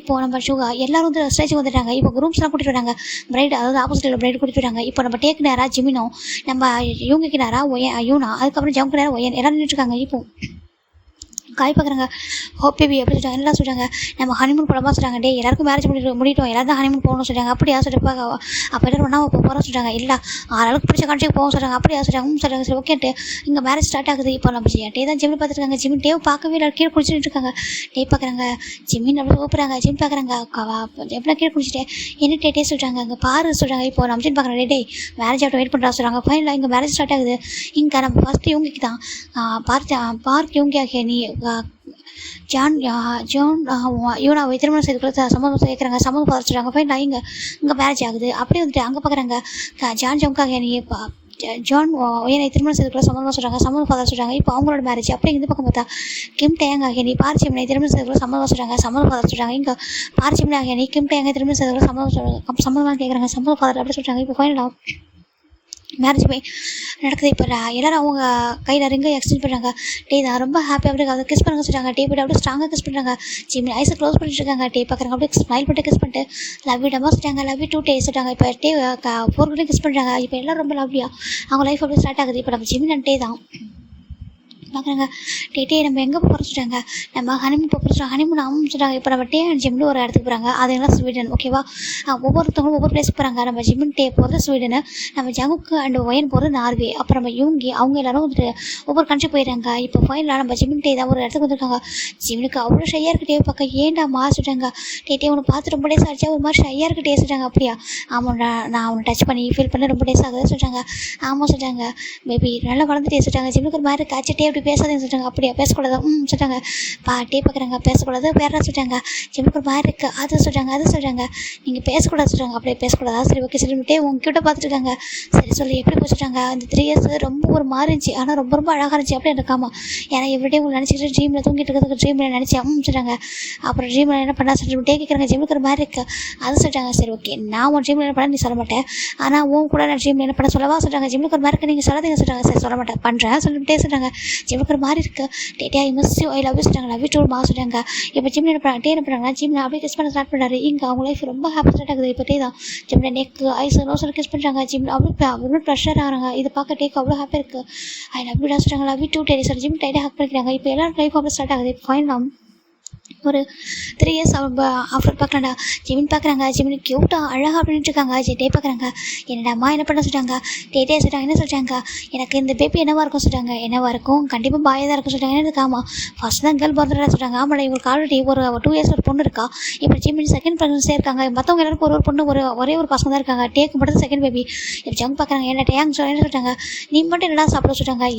இப்போது நம்ம சுகா எல்லோரும் வந்து ஸ்டேஜுக்கு வந்துட்டாங்க. இப்போ ரூம்ஸ்லாம் கூட்டிட்டு வராங்க பிரைட், அதாவது ஆப்போசிட்டில் பிரைட் கூட்டிட்டு வராங்க. இப்போ நம்ம டேக்கு நேராக ஜிமினும் நம்ம இவங்களுக்கு நேராக யூனா, அதுக்கப்புறம் ஜவுக்கு நேரம் ஒயன் எல்லாம் நின்றுட்டுருக்காங்க. இப்போ காய் பார்க்குறாங்க. ஹோப் பேபி எப்படி சொல்லிட்டாங்க, என்னடா சொல்கிறாங்க, நம்ம ஹனிமூன் போகலாமா சொல்கிறாங்க. டே எல்லாருக்கும் மேரேஜ் முடிட்டோம், எல்லாரும் தான் ஹனிமூன் போகணும்னு சொல்கிறாங்க. அப்படியா சொல்லிட்டு அப்போ எல்லாரும் ஒன்றா போகிறோம் சொல்கிறாங்க. இல்லை ஆளுக்கு பிடிச்ச கண்ட்ரிக்கு போக சொல்கிறாங்க. அப்படியா சொல்கிறாங்க. சொல்கிறாங்க. சரி ஓகேன்ட்டு இங்கே மேரேஜ் ஸ்டார்ட் ஆகுது. இப்போ நம்ம டே தான் ஜிமின் பார்த்துருக்காங்க. ஜிமின் டேவ் பார்க்கவே இல்லை, கீழே குடிச்சிட்டு இருக்காங்க. டே பார்க்குறாங்க, ஜிமின் அப்படி கூப்பிட்றாங்க. ஜிமின் பார்க்குறாங்க, எப்படின்னா கீழே குடிச்சிட்டு என்ன டே சொல்கிறாங்க. அங்கே பாரு சொல்கிறாங்க. இப்போ நம்ம ஜிமின் பார்க்குறாங்க. டே மேரேஜ் ஆகிட்ட வெயிட் பண்ணுறா சொல்கிறாங்க. ஃபைனலாக இங்கே மேரேஜ் ஸ்டார்ட் ஆகுது. இங்கே நம்ம ஃபஸ்ட்டு இவங்களுக்கு தான் பார்க் இவங்க ஆகிய நீ ஜான் இவனை திருமணம் செய்து கொடுத்து சம்மதம் சேர்க்குறாங்க. சம்மதம் பார்த்துறாங்க. ஃபைனலாக இங்கே மேரேஜ் ஆகுது. அப்படியே வந்துட்டு அங்கே பார்க்குறாங்க ஜான் ஜவுக்காக நீ ஜான் என்னை திருமணம் செய்து கூட சம்மந்தமாக சொல்கிறாங்க. சம்மதம் ஃபாதர் சொல்கிறாங்க. இப்போ அவங்களோட மேரேஜ். அப்படியே இந்த பக்கம் பார்த்தா கிம் டேங் ஆகிய நீ பார்ச்சிமனை திருமணம் செய்து கூட சம்மதமாக சொல்கிறாங்க. சம்மதம் ஃபாதர் சொல்கிறாங்க. இங்கே பார்ச்சிமனை ஆகிய நீ கிம் டேங்கை திருமணம் செய்து கூட சம்மதமாக கேட்குறாங்க. சம்மதம் ஃபாதர் அப்படி சொல்கிறாங்க. இப்போ ஃபைனலாக மேரேஜ் போய் நடக்குது. இப்போ எல்லோரும் அவங்க கையில் ரிங்கை எக்ஸ்சேஞ்ச் பண்ணுறாங்க. டே தான் ரொம்ப ஹாப்பியாக அப்படி அதை கிஸ் பண்ணுங்க சொல்கிறாங்க. டே போய்ட்டு அப்படியே ஸ்ட்ராங்காக கிஸ் பண்ணுறாங்க. ஜிம்மி ஐஸை க்ளோஸ் பண்ணிட்டு இருக்காங்க. டே பார்க்குறாங்க. அப்படியே ஸ்மைல் பண்ணிட்டு கிஸ் பண்ணிட்டு லவ் யூ டமா சொல்லிட்டாங்க. லவ் யூ 2 days சொல்லிட்டாங்க. இப்போ டே 4 கிட்டே கிஸ் பண்ணுறாங்க. இப்போ எல்லோரும் ரொம்ப லவ்லியாக அவங்க லைஃப் அப்படியே ஸ்டார்ட் ஆகுது. இப்போ நம்ம ஜிம்மி டே தான் பார்க்குறாங்க. டே நம்ம எங்கே போக சொல்லிட்டாங்க, நம்ம ஹனிமூன் போக சொல்கிறாங்க. ஹனிமூன் ஆமாம் சொல்கிறாங்க. இப்போ நம்ம டே அண்ட் ஜிம்னு ஒரு இடத்துக்கு போகிறாங்க. அதெல்லாம் ஸ்வீடன். ஓகேவா, ஒவ்வொருத்தவங்களும் ஒவ்வொரு பிளேஸ்க்கு போகிறாங்க. நம்ம ஜிம்மின் டே போகிறது ஸ்வீடனு, நம்ம ஜங்குக்கு அண்ட் ஒயன் போகிறது நார்வே, அப்புறம் நம்ம யூங்கி அவங்க எல்லாரும் வந்துட்டு ஒவ்வொரு கண்ட்ரி போயிடுறாங்க. இப்போ ஃபைனலாக நம்ம ஜிம்மின் டே தான் ஒரு இடத்துக்கு வந்துருக்காங்க. ஜிம்னுக்கு அவ்வளோ ஷையாக இருக்கு. டே பார்க்க ஏன்டா சொல்லிட்டாங்க. டே உனக்கு பார்த்து ரொம்ப டேஸ் ஆச்சு, ஒரு மாதிரி ஷையாக இருக்கு. சொல்லிட்டாங்க. அப்படியா, ஆமாண்டா நான் அவனை டச் பண்ணி ஃபீல் பண்ண ரொம்ப டேஸ் ஆகுதுன்னு சொல்லிட்டாங்க. ஆமாம் சொல்லிட்டாங்க. பேபி நல்லா வளர்ந்துட்டே சொல்லிட்டாங்க. ஜிம்னுக்கு ஒரு மாதிரி காய்ச்சி டே அப்படி பேசாதேன்னு சொல்லிட்டாங்க. அப்படியா பேசக்கூடாது சொல்லிட்டாங்க. டே பார்க்குறாங்க. பேசக்கூடாது வேற சொல்லிட்டாங்க. ஜிம்னுக்கு ஒரு மாதிரி இருக்குது அது சொல்லிட்டாங்க. அது சொல்லிட்டாங்க. நீங்கள் பேசக்கூடாது சொல்லிட்டாங்க. அப்படியே பேசக்கூடாதா, சரி ஓகே சொல்லிட்டே உங்ககிட்ட பார்த்துருக்காங்க. சரி சொல்லி எப்படி போச்சுட்டாங்க. அந்த 3 years ரொம்ப ஒரு மாதிரி இருந்துச்சு, ஆனால் ரொம்ப ரொம்ப அழகாக இருந்துச்சு. அப்படியே இருக்காமா, ஏன்னா எவ்ரிடே உங்களை நினச்சிட்டு ட்ரீமில் தூங்கிட்டு இருக்கிறதுக்கு ட்ரீமில் நினச்சேன் சொல்லிட்டாங்க. அப்புறம் ட்ரீமில் என்ன பண்ணா சொல்லிட்டு டே கேட்குறாங்க. ஜிம்னுக்கு ஒரு மாதிரி இருக்குது அது சொல்லிட்டாங்க. சரி ஓகே நான் உன் ட்ரீமில் என்ன பண்ண நீ சொல்ல மாட்டேன், ஆனால் உன் கூட நான் ட்ரீமில் என்ன பண்ண சொல்லவா சொல்லிட்டாங்க. ஜிம்னுக்கு ஒரு மாதிரி இருக்குது நீங்கள் சொல்லாதீங்க சொல்லிட்டாங்க. சரி சொல்ல மாட்டேன் பண்ணுறேன் சொல்லிட்டே சொல்லிட்டாங்க. ஜிம்னுக்கு ஒரு மாதிரி இருக்குது. டே I miss you I love you சொல்லிட்டாங்க. லவ் யூ டூ மா சொல்லிட்டாங்க. இப்போ ஜிம்ல என்ன பண்ணாங்க, டே என்ன பண்ணாங்கன்னா ஜிம்ல அப்படியே கிஸ் பண்ண ஸ்டார்ட் பண்ணுறாரு. இங்கே அவங்க லைஃப் ரொம்ப ஹாப்பி ஸ்டார்ட் ஆகுது. இப்போ டே தான் ஜிம்ல நெக்கு ஐஸ் நோஸ் கிஸ் பண்ணுறாங்க. ஜிம்ல அவ்வளோ ப்ரெஷர் ஆகிறாங்க. இதை பார்க்க டேக்கு அவ்வளோ ஹாப்பியாக இருக்குது. ஐ லவ் யூ சொல்லிட்டாங்க. Love you too Tae sir Jim டைட்டாக ஹக் பண்ணிக்கிறாங்க. இப்போ எல்லாரும் லைஃப் அப்படி ஸ்டார்ட் ஆகுது. இப்போ ஃபைனலாக ஒரு 3 years ஆஃப்டர் பார்க்கலாம்டா. ஜிமின் பார்க்குறாங்க. ஜிமின் க்யூட்டாக அழகாக அப்படின்ட்டு இருக்காங்க. டே பார்க்குறாங்க. என்னடாம்மா என்ன பண்ண சொல்லிட்டாங்க. டே சொல்லிட்டாங்க. என்ன சொல்லிட்டாங்க, எனக்கு இந்த பேபி என்னவா இருக்கும் சொல்லிட்டாங்க. என்னவா இருக்கும், கண்டிப்பாக பாயாக தான் இருக்கும் சொல்லிட்டாங்க. என்ன இருக்காமா ஃபர்ஸ்ட் தான் கேர்ள் பிறந்தடா சொல்லிட்டாங்க. ஆமாடா இவங்களுக்கு ஆல்ரெடி ஒரு 2 years ஒரு பொண்ணு இருக்கா. இப்போ ஜிமின் செகண்ட் ப்ரெக்னன்சியாக இருக்காங்க. மற்றவங்க எல்லாருக்கும் ஒரு பொண்ணு ஒரே ஒரு பசங்க தான் இருக்காங்க. டேக்கு மட்டும் செகண்ட் பேபி. இப்போ ஜங்க் பார்க்குறாங்க. என்ன டேங் என்ன சொல்லிட்டாங்க, நீ மட்டும் என்னடா சாப்பிட சொல்லிட்டாங்க.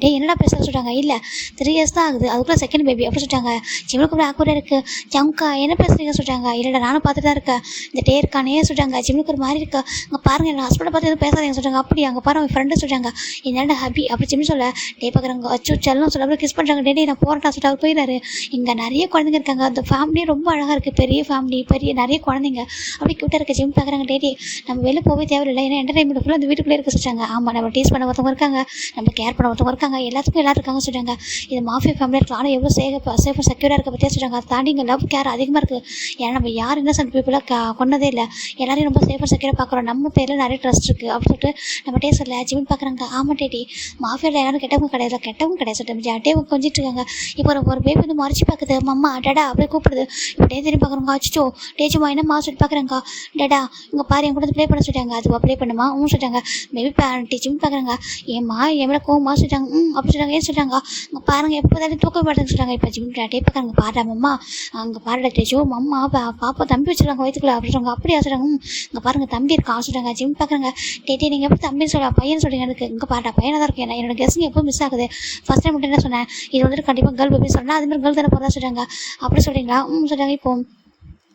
டே என்னடா பேச சொல்லிட்டாங்க. இல்லை 3 years தான் ஆகுது அதுக்குள்ளே செகண்ட் பேபி அப்படி சொல்லிட்டாங்க. ஜிம்னுக்கு ஆக்குறே இருக்குது. ஜம்கா என்ன பேசுறீங்க சொல்லிட்டாங்க. இல்லைடா நானும் பார்த்துட்டு தான் இருக்கேன். இந்த டே இருக்கானே சொல்லிட்டாங்க. ஜிம்னுக்கு ஒரு மாதிரி இருக்கா. அங்கே பாருங்க என் ஹஸ்பண்டை பார்த்து எதுவும் பேசாதீங்க சொல்லிட்டாங்க. அப்படி அங்கே பாருங்க என் ஃப்ரெண்டு சொல்லிட்டாங்க. என்னடா ஹாப்பி அப்படி ஜிம் சொல்ல. டே பார்க்குறாங்க. அச்சு செல்லம் சொல்ல கிஸ் பண்ணுறாங்க. டே நான் போராட்டா சொல்லிட்டு அவர் போயிடாரு. இங்கே நிறைய குழந்தைங்க இருக்காங்க. அந்த ஃபேமிலியே ரொம்ப அழகாக இருக்குது. பெரிய ஃபேமிலி, நிறைய குழந்தைங்க அப்படி கிட்ட இருக்க. ஜிம் பார்க்குறாங்க. டே நம்ம வெளில போகவே தேவையில்லை, ஏன்னா என்டர்டைன்மெண்ட் ஃபுல்லாக அந்த வீட்டுக்குள்ளே இருக்க சொல்லிட்டாங்க. ஆமாம் நம்ம டீஸ் பண்ண ஒருத்தவங்க இருக்காங்க, நம்ம கேர் பண்ண ஒருத்தவங்க இருக்காங்க, எல்லாத்துக்கும் எல்லாரும் இருக்காங்க சொல்லிட்டாங்க. இது மாஃபியா ஃபேமிலியாக இருக்கலாம், ஆனால் எவ்வளோ சேஃபாக செக்யூராக இருக்க பற்றியா சொல்லிட்டாங்க. அதை தாண்டி இங்கே லவ் கேர் அதிகமாக இருக்குது. ஏன்னா நம்ம யார் இன்னசென்ட் பீப்புளாக கொண்டதே இல்லை, எல்லாரையும் ரொம்ப சேஃபாக செக்யூராக பார்க்குறோம். நம்ம பேரில் நிறைய ட்ரஸ்ட் இருக்குது அப்படின்னு சொல்லிட்டு நம்ம டே சொல்ல. ஜிமின் பார்க்குறாங்க. ஆமாம் டேடி மாஃபியாவில் யாரும் கெட்டவங்க கிடையாது, கெட்டவங்க கிடையாது சொல்லிட்டு டே கொஞ்சிட்டு இருக்காங்க. இப்போ ஒரு பேபி வந்து மறைச்சி பார்க்குது. மம்மா டடா அப்படியே கூப்பிடுது. இப்போ டே திரும்பி பார்க்குறோங்க. அச்சோ டே சும்மா என்னம்மா சொல்லிட்டு பார்க்குறாங்க. டடா இங்கே பாரு என் கூட ப்ளே பண்ண சொல்லிட்டாங்க. அது ப்ளே பண்ணுமா சொல்லிட்டாங்க. பேபி ஜிமின் பார்க்குறாங்க. ஏம்மா என் மேலே கோவமா சொல்லிட்டாங்க. அப்படி சொல்லிட்டாங்க. ஏன் சொல்லிட்டாங்க, அங்கே பாருங்க எப்போ தான் தூக்க மாட்டேன்னு சொல்லிட்டாங்க. இப்போ ஜிமின் டே பார்க்குறாங்க. பாடுறா மம்மா அங்கே பாருடா டேஜோ மம்மா பாப்பா தம்பி வச்சுருக்காங்க வயிற்றுக்குள்ள அப்படி சொல்லுவாங்க. அப்படியா சொல்கிறாங்க. இங்கே பாருங்க தம்பி இருக்கான் சொல்லிட்டாங்க. ஜிம் பார்க்குறாங்க. டே நீங்கள் எப்படி தம்பின்னு சொல்ல பையன் சொல்கிறீங்க. எனக்கு இங்கே பாட்டா பையனாக தான் இருக்கேன். என்னோட கெஸ்டிங் எப்போ மிஸ் ஆகுது. ஃபஸ்ட் டைம் மட்டும் என்ன சொன்னேன், இது வந்துட்டு கண்டிப்பாக கேர்ள் பேபி சொன்னால் அதுமாதிரி கேர்ள் தானே போகிறதா சொல்கிறாங்க. அப்படி சொல்கிறீங்களா சொல்கிறாங்க. இப்போ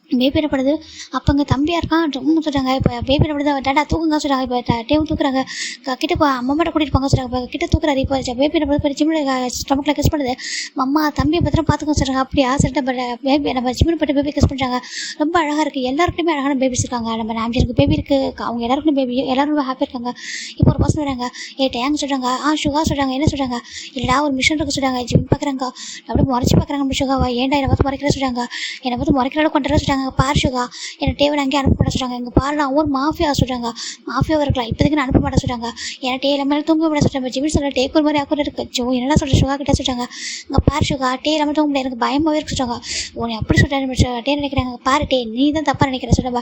பேபி என்ன பண்ணுது, அப்போ இங்கே தம்பியாக இருக்கான் சொல்கிறாங்க. இப்போ பேபி என்ன பண்ணுது, டேட்டா தூக்குங்க சொல்கிறாங்க. இப்போ டேவும் தூக்குறாங்க. கிட்ட இப்போ அம்மா மட்டும் கூட்டிகிட்டு போங்க சொல்கிறாங்க. இப்போ கிட்ட தூக்குறாரு. இப்போ பேபி என்ன பண்ணுது, ஜிம்மில் ஸ்டொமக்கில் கிஸ் பண்ணுது. அம்மா தம்பியை பத்திரம் பார்த்துக்கோ சொல்கிறாங்க. அப்படியா சொல்லிட்டு பேபி நம்ம ஜிம்மில் போட்டு பேபி கிஸ் பண்ணுறாங்க. ரொம்ப அழகாக இருக்குது. எல்லாருக்குமே அழகான பேபிஸ் இருக்காங்க. நம்ம நாமிஜருக்கு பேபி இருக்குது, அவங்க எல்லாருக்கும் பேபி, எல்லாரும் ரொம்ப ஹாப்பியாக இருக்காங்க. இப்போ ஒரு பசங்க வராங்க. டேங் சொல்கிறாங்க. சுகா சொல்கிறாங்க. என்ன சொல்கிறாங்க, இல்லைடா ஒரு மிஷன் இருக்குது சொல்கிறாங்க. ஜிம் பார்க்குறாங்க. அப்படியே முறைச்சி பார்க்குறாங்க. சுகாவா ஏன்டா என்னை பார்த்து முறைக்கிற சொல்கிறாங்க. என்னை பார்த்து முறைக்கிறாலும் கொண்டு சொல்கிறாங்க. சொல்கிறாங்க, பாரு சுகா என்னை டேவன் அங்கேயே அனுப்ப மாட்டேன் சொல்கிறாங்க. எங்கள் பாரு நான் ஒரு மாஃபியா சொல்கிறாங்க, மாஃபியாவாக இருக்கலாம், இப்போதைக்கு நான் அனுப்ப மாட்டேன் சொல்கிறாங்க. ஏன்னா டே இல்லாமல் தூங்க முடியாது சொல்கிறாங்க. ஜிமின் சொல்ல டேக்கு ஒரு மாதிரி ஆக்குற இருக்கு. என்னடா சொல்கிற சுகா கிட்ட சொல்கிறாங்க. இங்கே பாரு சுகா டே இல்லாமல் தூங்க முடியாது, எனக்கு பயமாகவே இருக்கு சொல்கிறாங்க. நீ அப்படி சொல்கிறேன் டே நினைக்கிறாங்க. பாரு டே நீ தான் தப்பாக நினைக்கிற சொல்கிறாங்க.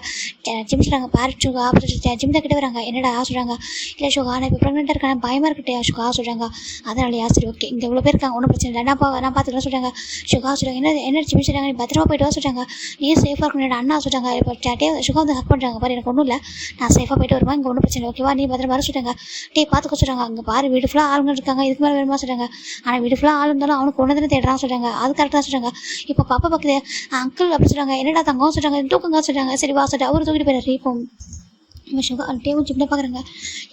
ஜிம் சொல்கிறாங்க பாரு சுகா அப்படி சொல்லிட்டு ஜிம் தான் கிட்ட வராங்க. என்னடா சொல்கிறாங்க. இல்லை சுகா நான் இப்போ ப்ரெக்னெண்ட்டாக இருக்கேன், பயமாக இருக்கட்டே சுகா சொல்கிறாங்க. அதனாலயா சரி ஓகே இங்கே இவ்வளோ பேர் இருக்காங்க, ஒன்றும் பிரச்சனை இல்லை, நான் பார்த்துக்கலாம் சொல்கிறாங்க. சுகா சொல்கிறாங்க. என்ன ஜிம் சொல்கிறாங்க, நீ பத்திரமா போயிட்டு வா சொல்கிறாங்க. நீ சேஃபாக இருக்கணும் அண்ணா சொல்கிறாங்க. இப்போ டே சுகா வந்து ஹக் பண்ணுறாங்க. பாரு எனக்கு ஒன்றும் இல்லை, நான் சேஃபாக போயிட்டு வருவேன், இங்கே ஒன்றும் பிரச்சனை இல்லை, ஓகேவா நீ பத்திரமா வர சொல்கிறாங்க. டே பார்த்துக்க சொல்கிறாங்க. அங்கே பாரு வீடு ஃபுல்லாக ஆளுங்க இருக்காங்க, இதுக்கு மேலே வேணுமா சொல்கிறாங்க. ஆனால் வீடு ஃபுல்லாக ஆள் இருந்தாலும் அவனுக்கு ஒன்று தானே தேடுறான் சொல்கிறாங்க. அது கரெக்டாக சொல்கிறாங்க. இப்போ பாப்பா பக்கத்து அங்கிள் அப்படி சொல்கிறாங்க. என்னடா தங்கம் சொல்கிறாங்க, தூக்கங்க சொல்கிறாங்க. சரி வா சொல்லிட்டு அவர் தூக்கிட்டு போயிடுறாரு. இப்போ சுகா டேவும் ஜிம்னை பார்க்குறாங்க.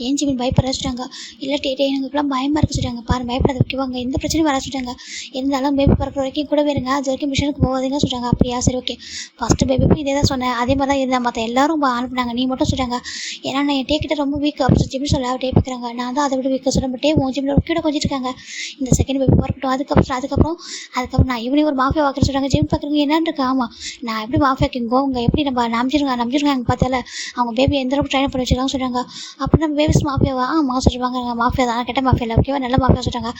ஏன் ஜிமின் பயப்படுற சொல்கிறாங்க. இல்லை எனக்கு இப்பெல்லாம் பயமாக இருக்குது சொல்கிறாங்க. பாரு பயப்படாத ஓகேவா, அங்கே எந்த பிரச்சனையும் வர சொல்கிறாங்க. இருந்தாலும் பேபி பிறக்கிற வரைக்கும் கூட வருங்க, அது வரைக்கும் மிஷனுக்கு போகாதீங்க சொல்கிறாங்க. அப்படியா சரி ஓகே. ஃபஸ்ட்டு பேபிக்கும் இதே தான் சொன்னேன், அதே மாதிரி தான் இருந்தால் மற்ற எல்லாரும் அனுப்புனாங்க, நீ மட்டும் சொல்கிறாங்க. ஏன்னா நான் என் டேக்கிட்ட ரொம்ப வீக் அப்படி ஜிமின் சொல்ல டே பார்க்குறாங்க. நான் தான் அதை விட வீக்காக சொல்ல டே உன் ஜிம்மில் கீழே கொஞ்சிட்டு இருக்காங்க. இந்த செகண்ட் பேபி பிறக்கட்டும், அதுக்கப்புறம் நான் இவனையும் ஒரு மாஃபியா வாக்குற சொல்கிறாங்க. ஜிம் பார்க்குறீங்க என்னன்னு இருக்கா. ஆமாம் நான் எப்படி மாஃபியா கிங்கோ உங்க எப்படி நம்ம நம்பிச்சிருக்காங்க பார்த்தால அவங்க பேபி எந்த ட்ரைன் பண்ணி வச்சுருக்காங்க சொல்கிறாங்க. அப்போ நம்ம பேபிஸ் மாஃபியாவா சொல்லுவாங்க. மாஃபியா தான் கெட்ட மாஃபியா இல்லை ஓகேவா, நல்ல மாஃபியா சொல்கிறாங்க.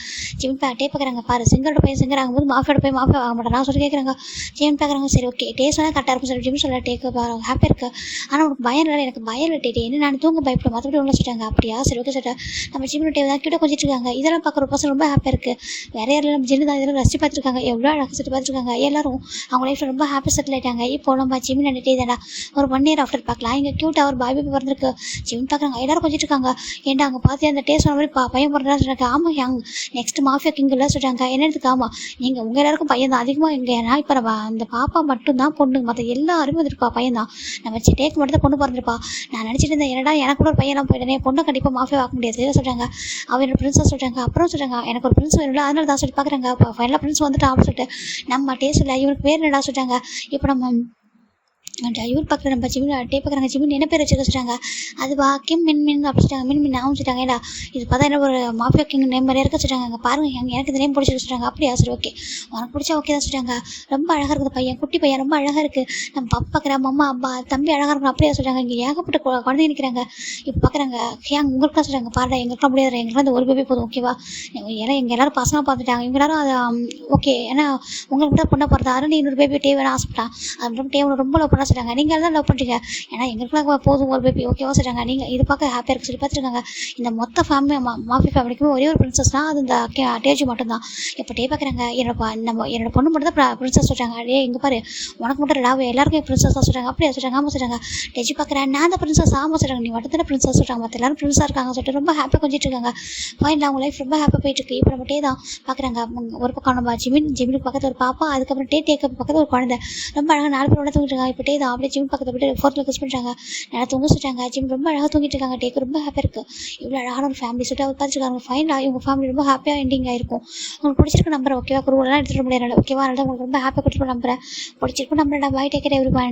ஜிம் டே பார்க்குறாங்க. பாரு சிங்கரோட பையன் சிங்கர் ஆகும்போது மாஃபியோட போய் மாஃபியா ஆக மாட்டேன் நான் சொல்லி கேட்குறாங்க. ஜிம் பார்க்குறாங்க. சரி ஓகே டே சொன்னால் கரெக்டாக இருக்கும் சொல்லி ஜிம் சொல்ல டேக்கு ஹாப்பியாக இருக்குது. ஆனால் உனக்கு பயம் இல்லை, எனக்கு பயம் இல்லை டே என்ன நான் தூங்க பயப்படும் மற்றபடி ஒன்று சொல்லிட்டாங்க. அப்படியா சரி ஓகே சொல்லிட்டேன். நம்ம ஜிம் டே தான் கிட்ட கொஞ்சிட்டு இருக்காங்க. இதெல்லாம் பார்க்குற பர்சன் ரொம்ப ஹாப்பியாக இருக்குது. வேற யாரும் நம்ம ஜின்னு தான் இதெல்லாம் ரசித்து பார்த்துருக்காங்க, எவ்வளோ அழகாக சுற்றி பார்த்துருக்காங்க. எல்லாரும் அவங்க லைஃப்பில் ரொம்ப ஹாப்பியாக செட்டில் ஆகிட்டாங்க. இப்போ நம்ம ஜிம் நின்றுட்டே தானே ஒரு 1 year ஆஃப்டர் பார்க்கலாம். இங்கே க்யூட்டாக ஒரு பாய் பேபி பிறந்திருக்கு. ஜிம் பார்க்குறாங்க. எல்லாரும் கொஞ்சிட்டு இருக்காங்க. ஏன்டா அங்கே பார்த்து அந்த டேஸ்ட் சொன்ன மாதிரி பையன் பிறந்தா சொல்கிறாங்க. ஆமாம் யங் நெக்ஸ்ட் மாஃபியா கிங் இல்லை சொல்கிறாங்க. என்னதுக்கு ஆமாம் நீங்கள் உங்கள் எல்லாருக்கும் பையன் தான் அதிகமாக இங்கே. ஏன்னா இப்போ நம்ம அந்த பாப்பா மட்டும்தான் பொண்ணு, மற்ற எல்லாருமே வந்துருப்பா பையன் தான். நம்ம டேக்கு மட்டும் தான் பொண்ணு பிறந்திருப்பா. நான் நினச்சிட்டு இருந்தேன் என்னடா எனக்கு கூட ஒரு பையன்லாம் போயிட்டேனே, பொண்ணை கண்டிப்பாக மாஃபியா ஆக்க முடியாது சொல்கிறாங்க. அவன் என்னோட பிரின்ஸாக சொல்கிறாங்க. அப்புறம் சொல்கிறாங்க எனக்கு ஒரு பிரின்ஸ் வேணும்ல, அதனால தான் சொல்லி பார்க்குறாங்க. இப்போ ஃபைனலாக பிரின்ஸ் வந்துட்டு அப்படின்னு சொல்லிட்டு நம்ம டேஸ்ட் இல்லை இவனுக்கு பேர் என்னடா சொல்கிறாங்க. இப்போ நம்ம இவர் பார்க்குற நம்ம ஜிமின் டே பார்க்குறாங்க. ஜிமின் என்ன பேர் வச்சுக்க சொல்கிறாங்க. அது கிம் மின் அப்படி சொல்லிட்டாங்க. மின் ஆகும் சொல்லிட்டாங்க. ஏடா இது பார்த்தா என்ன ஒரு மாஃபியா கிங் நேம் மாதிரியா இருக்க சொல்கிறாங்க. அங்கே பாருங்க எனக்கு இந்த நேம் பிடிச்சிருக்கு சொல்கிறாங்க. அப்படியா சரி ஓகே உனக்கு பிடிச்சா ஓகே தான் சொல்கிறாங்க. ரொம்ப அழகாக இருக்குது பையன், குட்டி பையன் ரொம்ப அழகாக இருக்குது. நம்ம பாப்பா பார்க்குற அம்மா அப்பா தம்பி அழகாக இருக்கணும் அப்படியா சொல்கிறாங்க. இங்கே ஏகப்பட்ட குழந்தை நிற்கிறாங்க. இப்போ பார்க்குறாங்க. உங்களுக்கு சொல்கிறாங்க. பாருடா எங்களுக்குலாம் முடியாது, எங்களுக்குலாம் அந்த ஒரு பேபி போதும் ஓகேவா. ஏன்னா எங்கள் எல்லாரும் பசங்க பார்த்துட்டாங்க, இவங்க எல்லாரும் அதை ஓகே. ஏன்னா உங்களுக்கு தான் பொண்ணை பிறந்தா அதனால இன்னொரு பேபி டே வேணும் ஆசைப்பட்டான். அது டேவனை ரொம்ப லவ் பண்ண சொல்கிறாங்க. நீங்கள் தான் லவ் பண்ணுறீங்க, ஏன்னா எங்களுக்குலாம் போதும் ஒரு பேபி ஓகேவா சொல்கிறாங்க. நீங்கள் இது பார்க்க ஹாப்பியாக இருக்கு சொல்லி பார்த்துருக்காங்க. இந்த மொத்த ஃபேமிலி மாஃபி ஃபேமிலிக்குமே ஒரே ஒரு பிரின்சஸ்னால் அது இந்த டேஜி மட்டும்தான். இப்போ டே பார்க்குறாங்க. என்னோட பொண்ணு மட்டும் தான் பிரின்சஸ் சொல்கிறாங்க. டே எங்கே பாரு உனக்கு மட்டும் லவ் எல்லாருக்கும் பிரின்சஸ் தான் சொல்கிறாங்க. அப்படியே சொல்கிறாங்க. ஆமாம் சொல்கிறாங்க. டேஜி பார்க்குறேன் நான் தான் பிரின்சஸ் ஆமாம் சொல்கிறாங்க. நீ மட்டும் தானே பிரின்சஸ் சொல்கிறாங்க, மற்ற எல்லாரும் பிரின்ஸாக இருக்காங்க சொல்லிட்டு ரொம்ப ஹாப்பியாக கொஞ்சிட்டு இருக்காங்க. ஃபைனலாக அவங்க லைஃப் ரொம்ப ஹாப்பியாக போயிட்டு இருக்கு. இப்போ நம்ம டே தான் பார்க்குறாங்க. ஒரு பக்கம் நம்ம ஜிமினுக்கு பக்கத்தில் ஒரு பாப்பா, அதுக்கப்புறம் டேக்கு பக்கத்தில் ஒரு குழந்தை ரொம்ப அழகாக 4 பேரோட தூங்கிட்டு இருக்காங்க. இப்போ டே தான் அப்படியே ஜிம் பக்கத்தை விட்டு 4th கிஸ் பண்ணுறாங்க. நல்லா தூங்க சொல்லிட்டாங்க. ஜிம் ரொம்ப அழகாக தூங்கிட்டு இருக்காங்க. டேக்கு ரொம்ப ஹாப்பியாக இருக்குது. இவ்வளோ அழகான ஒரு ஃபேமிலி சொல்லிட்டு அவர் பார்த்துருக்காங்க. ஃபைனலாக இவங்க ஃபேமிலி ரொம்ப ஹாப்பியாக எண்டிங் ஆயிருக்கும். உங்களுக்கு பிடிச்சிருக்கு நம்புறேன் ஓகேவா. குருவெல்லாம் எடுத்துகிட்டு முடியாது ஓகேவா. அதனால உங்களுக்கு ரொம்ப ஹாப்பியாக கொடுத்துட்டு நம்புறேன். பிடிச்சிருக்கு நம்புறேன். Bye take care everyone.